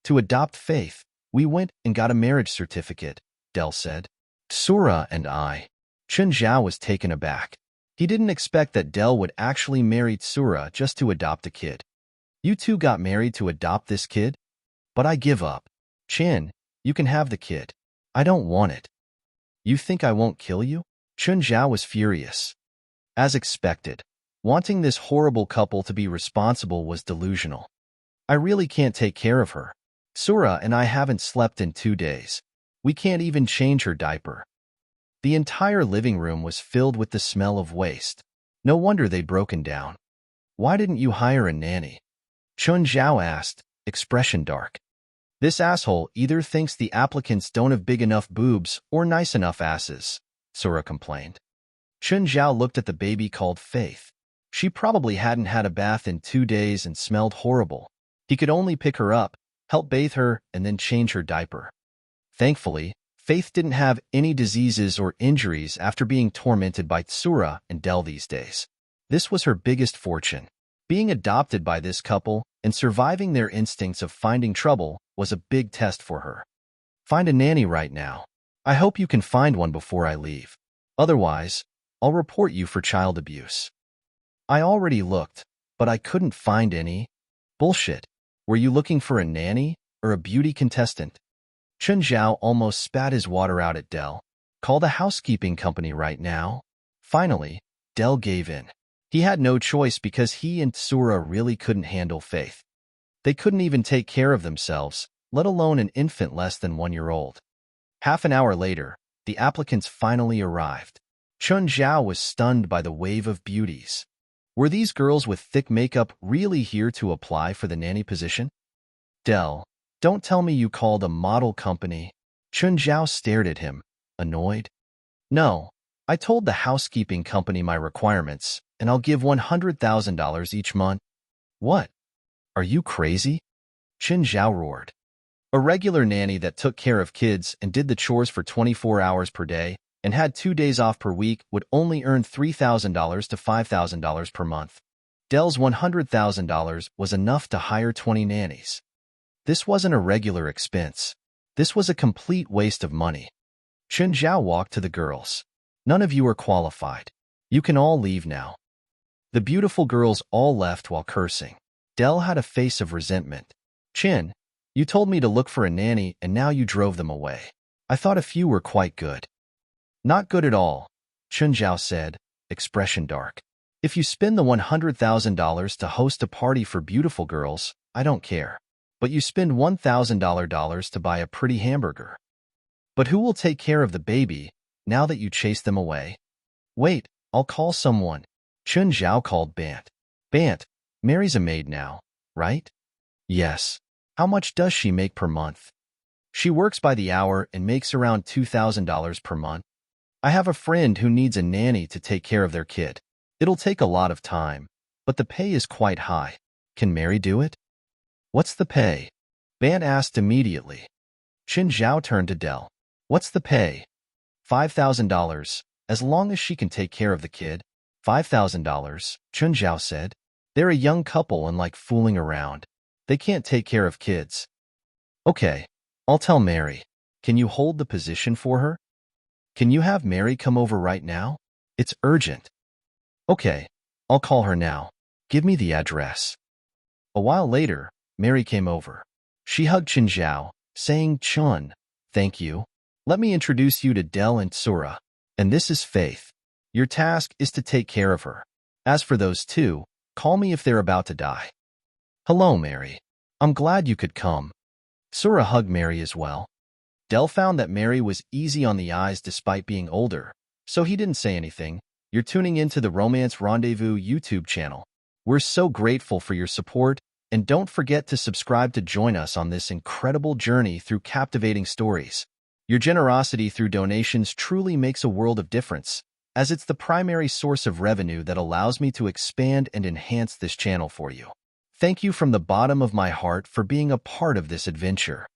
To adopt Faith, we went and got a marriage certificate, Del said. Sura and I. Chun Zhao was taken aback. He didn't expect that Del would actually marry Tsura just to adopt a kid. You two got married to adopt this kid? But I give up. Chin, you can have the kid. I don't want it. You think I won't kill you? Chun Zhao was furious. As expected, wanting this horrible couple to be responsible was delusional. I really can't take care of her. Sura and I haven't slept in 2 days. We can't even change her diaper. The entire living room was filled with the smell of waste. No wonder they'd broken down. Why didn't you hire a nanny? Chun Zhao asked, expression dark. This asshole either thinks the applicants don't have big enough boobs or nice enough asses, Sura complained. Chun Zhao looked at the baby called Faith. She probably hadn't had a bath in 2 days and smelled horrible. He could only pick her up, help bathe her, and then change her diaper. Thankfully, Faith didn't have any diseases or injuries after being tormented by Tsura and Del these days. This was her biggest fortune. Being adopted by this couple and surviving their instincts of finding trouble was a big test for her. Find a nanny right now. I hope you can find one before I leave. Otherwise, I'll report you for child abuse. I already looked, but I couldn't find any. Bullshit. Were you looking for a nanny or a beauty contestant? Chun Zhao almost spat his water out at Del. Call the housekeeping company right now. Finally, Del gave in. He had no choice because he and Tsura really couldn't handle Faith. They couldn't even take care of themselves, let alone an infant less than 1 year old. Half an hour later, the applicants finally arrived. Chun Zhao was stunned by the wave of beauties. Were these girls with thick makeup really here to apply for the nanny position? Del, don't tell me you called a model company. Chun Zhao stared at him, annoyed. No, I told the housekeeping company my requirements, and I'll give $100,000 each month. What? Are you crazy? Chun Zhao roared. A regular nanny that took care of kids and did the chores for 24 hours per day and had 2 days off per week would only earn $3,000 to $5,000 per month. Del's $100,000 was enough to hire 20 nannies. This wasn't a regular expense. This was a complete waste of money. Chun Zhao walked to the girls. None of you are qualified. You can all leave now. The beautiful girls all left while cursing. Del had a face of resentment. Chin, you told me to look for a nanny and now you drove them away. I thought a few were quite good. Not good at all, Chun Zhao said, expression dark. If you spend the $100,000 to host a party for beautiful girls, I don't care. But you spend $1,000 to buy a pretty hamburger. But who will take care of the baby now that you chase them away? Wait, I'll call someone. Chun Zhao called Bant. Bant, Mary's a maid now, right? Yes. How much does she make per month? She works by the hour and makes around $2,000 per month. I have a friend who needs a nanny to take care of their kid. It'll take a lot of time, but the pay is quite high. Can Mary do it? What's the pay? Bant asked immediately. Chun Zhao turned to Del. What's the pay? $5,000, as long as she can take care of the kid. $5,000, Chun Zhao said. They're a young couple and like fooling around. They can't take care of kids. Okay, I'll tell Mary. Can you hold the position for her? Can you have Mary come over right now? It's urgent. Okay, I'll call her now. Give me the address. A while later, Mary came over. She hugged Chun Zhao, saying, Chun, thank you. Let me introduce you to Del and Tsura. And this is Faith. Your task is to take care of her. As for those two, call me if they're about to die. Hello, Mary. I'm glad you could come. Tsura hugged Mary as well. Del found that Mary was easy on the eyes despite being older, so he didn't say anything. You're tuning into the Romance Rendezvous YouTube channel. We're so grateful for your support, and don't forget to subscribe to join us on this incredible journey through captivating stories. Your generosity through donations truly makes a world of difference, as it's the primary source of revenue that allows me to expand and enhance this channel for you. Thank you from the bottom of my heart for being a part of this adventure.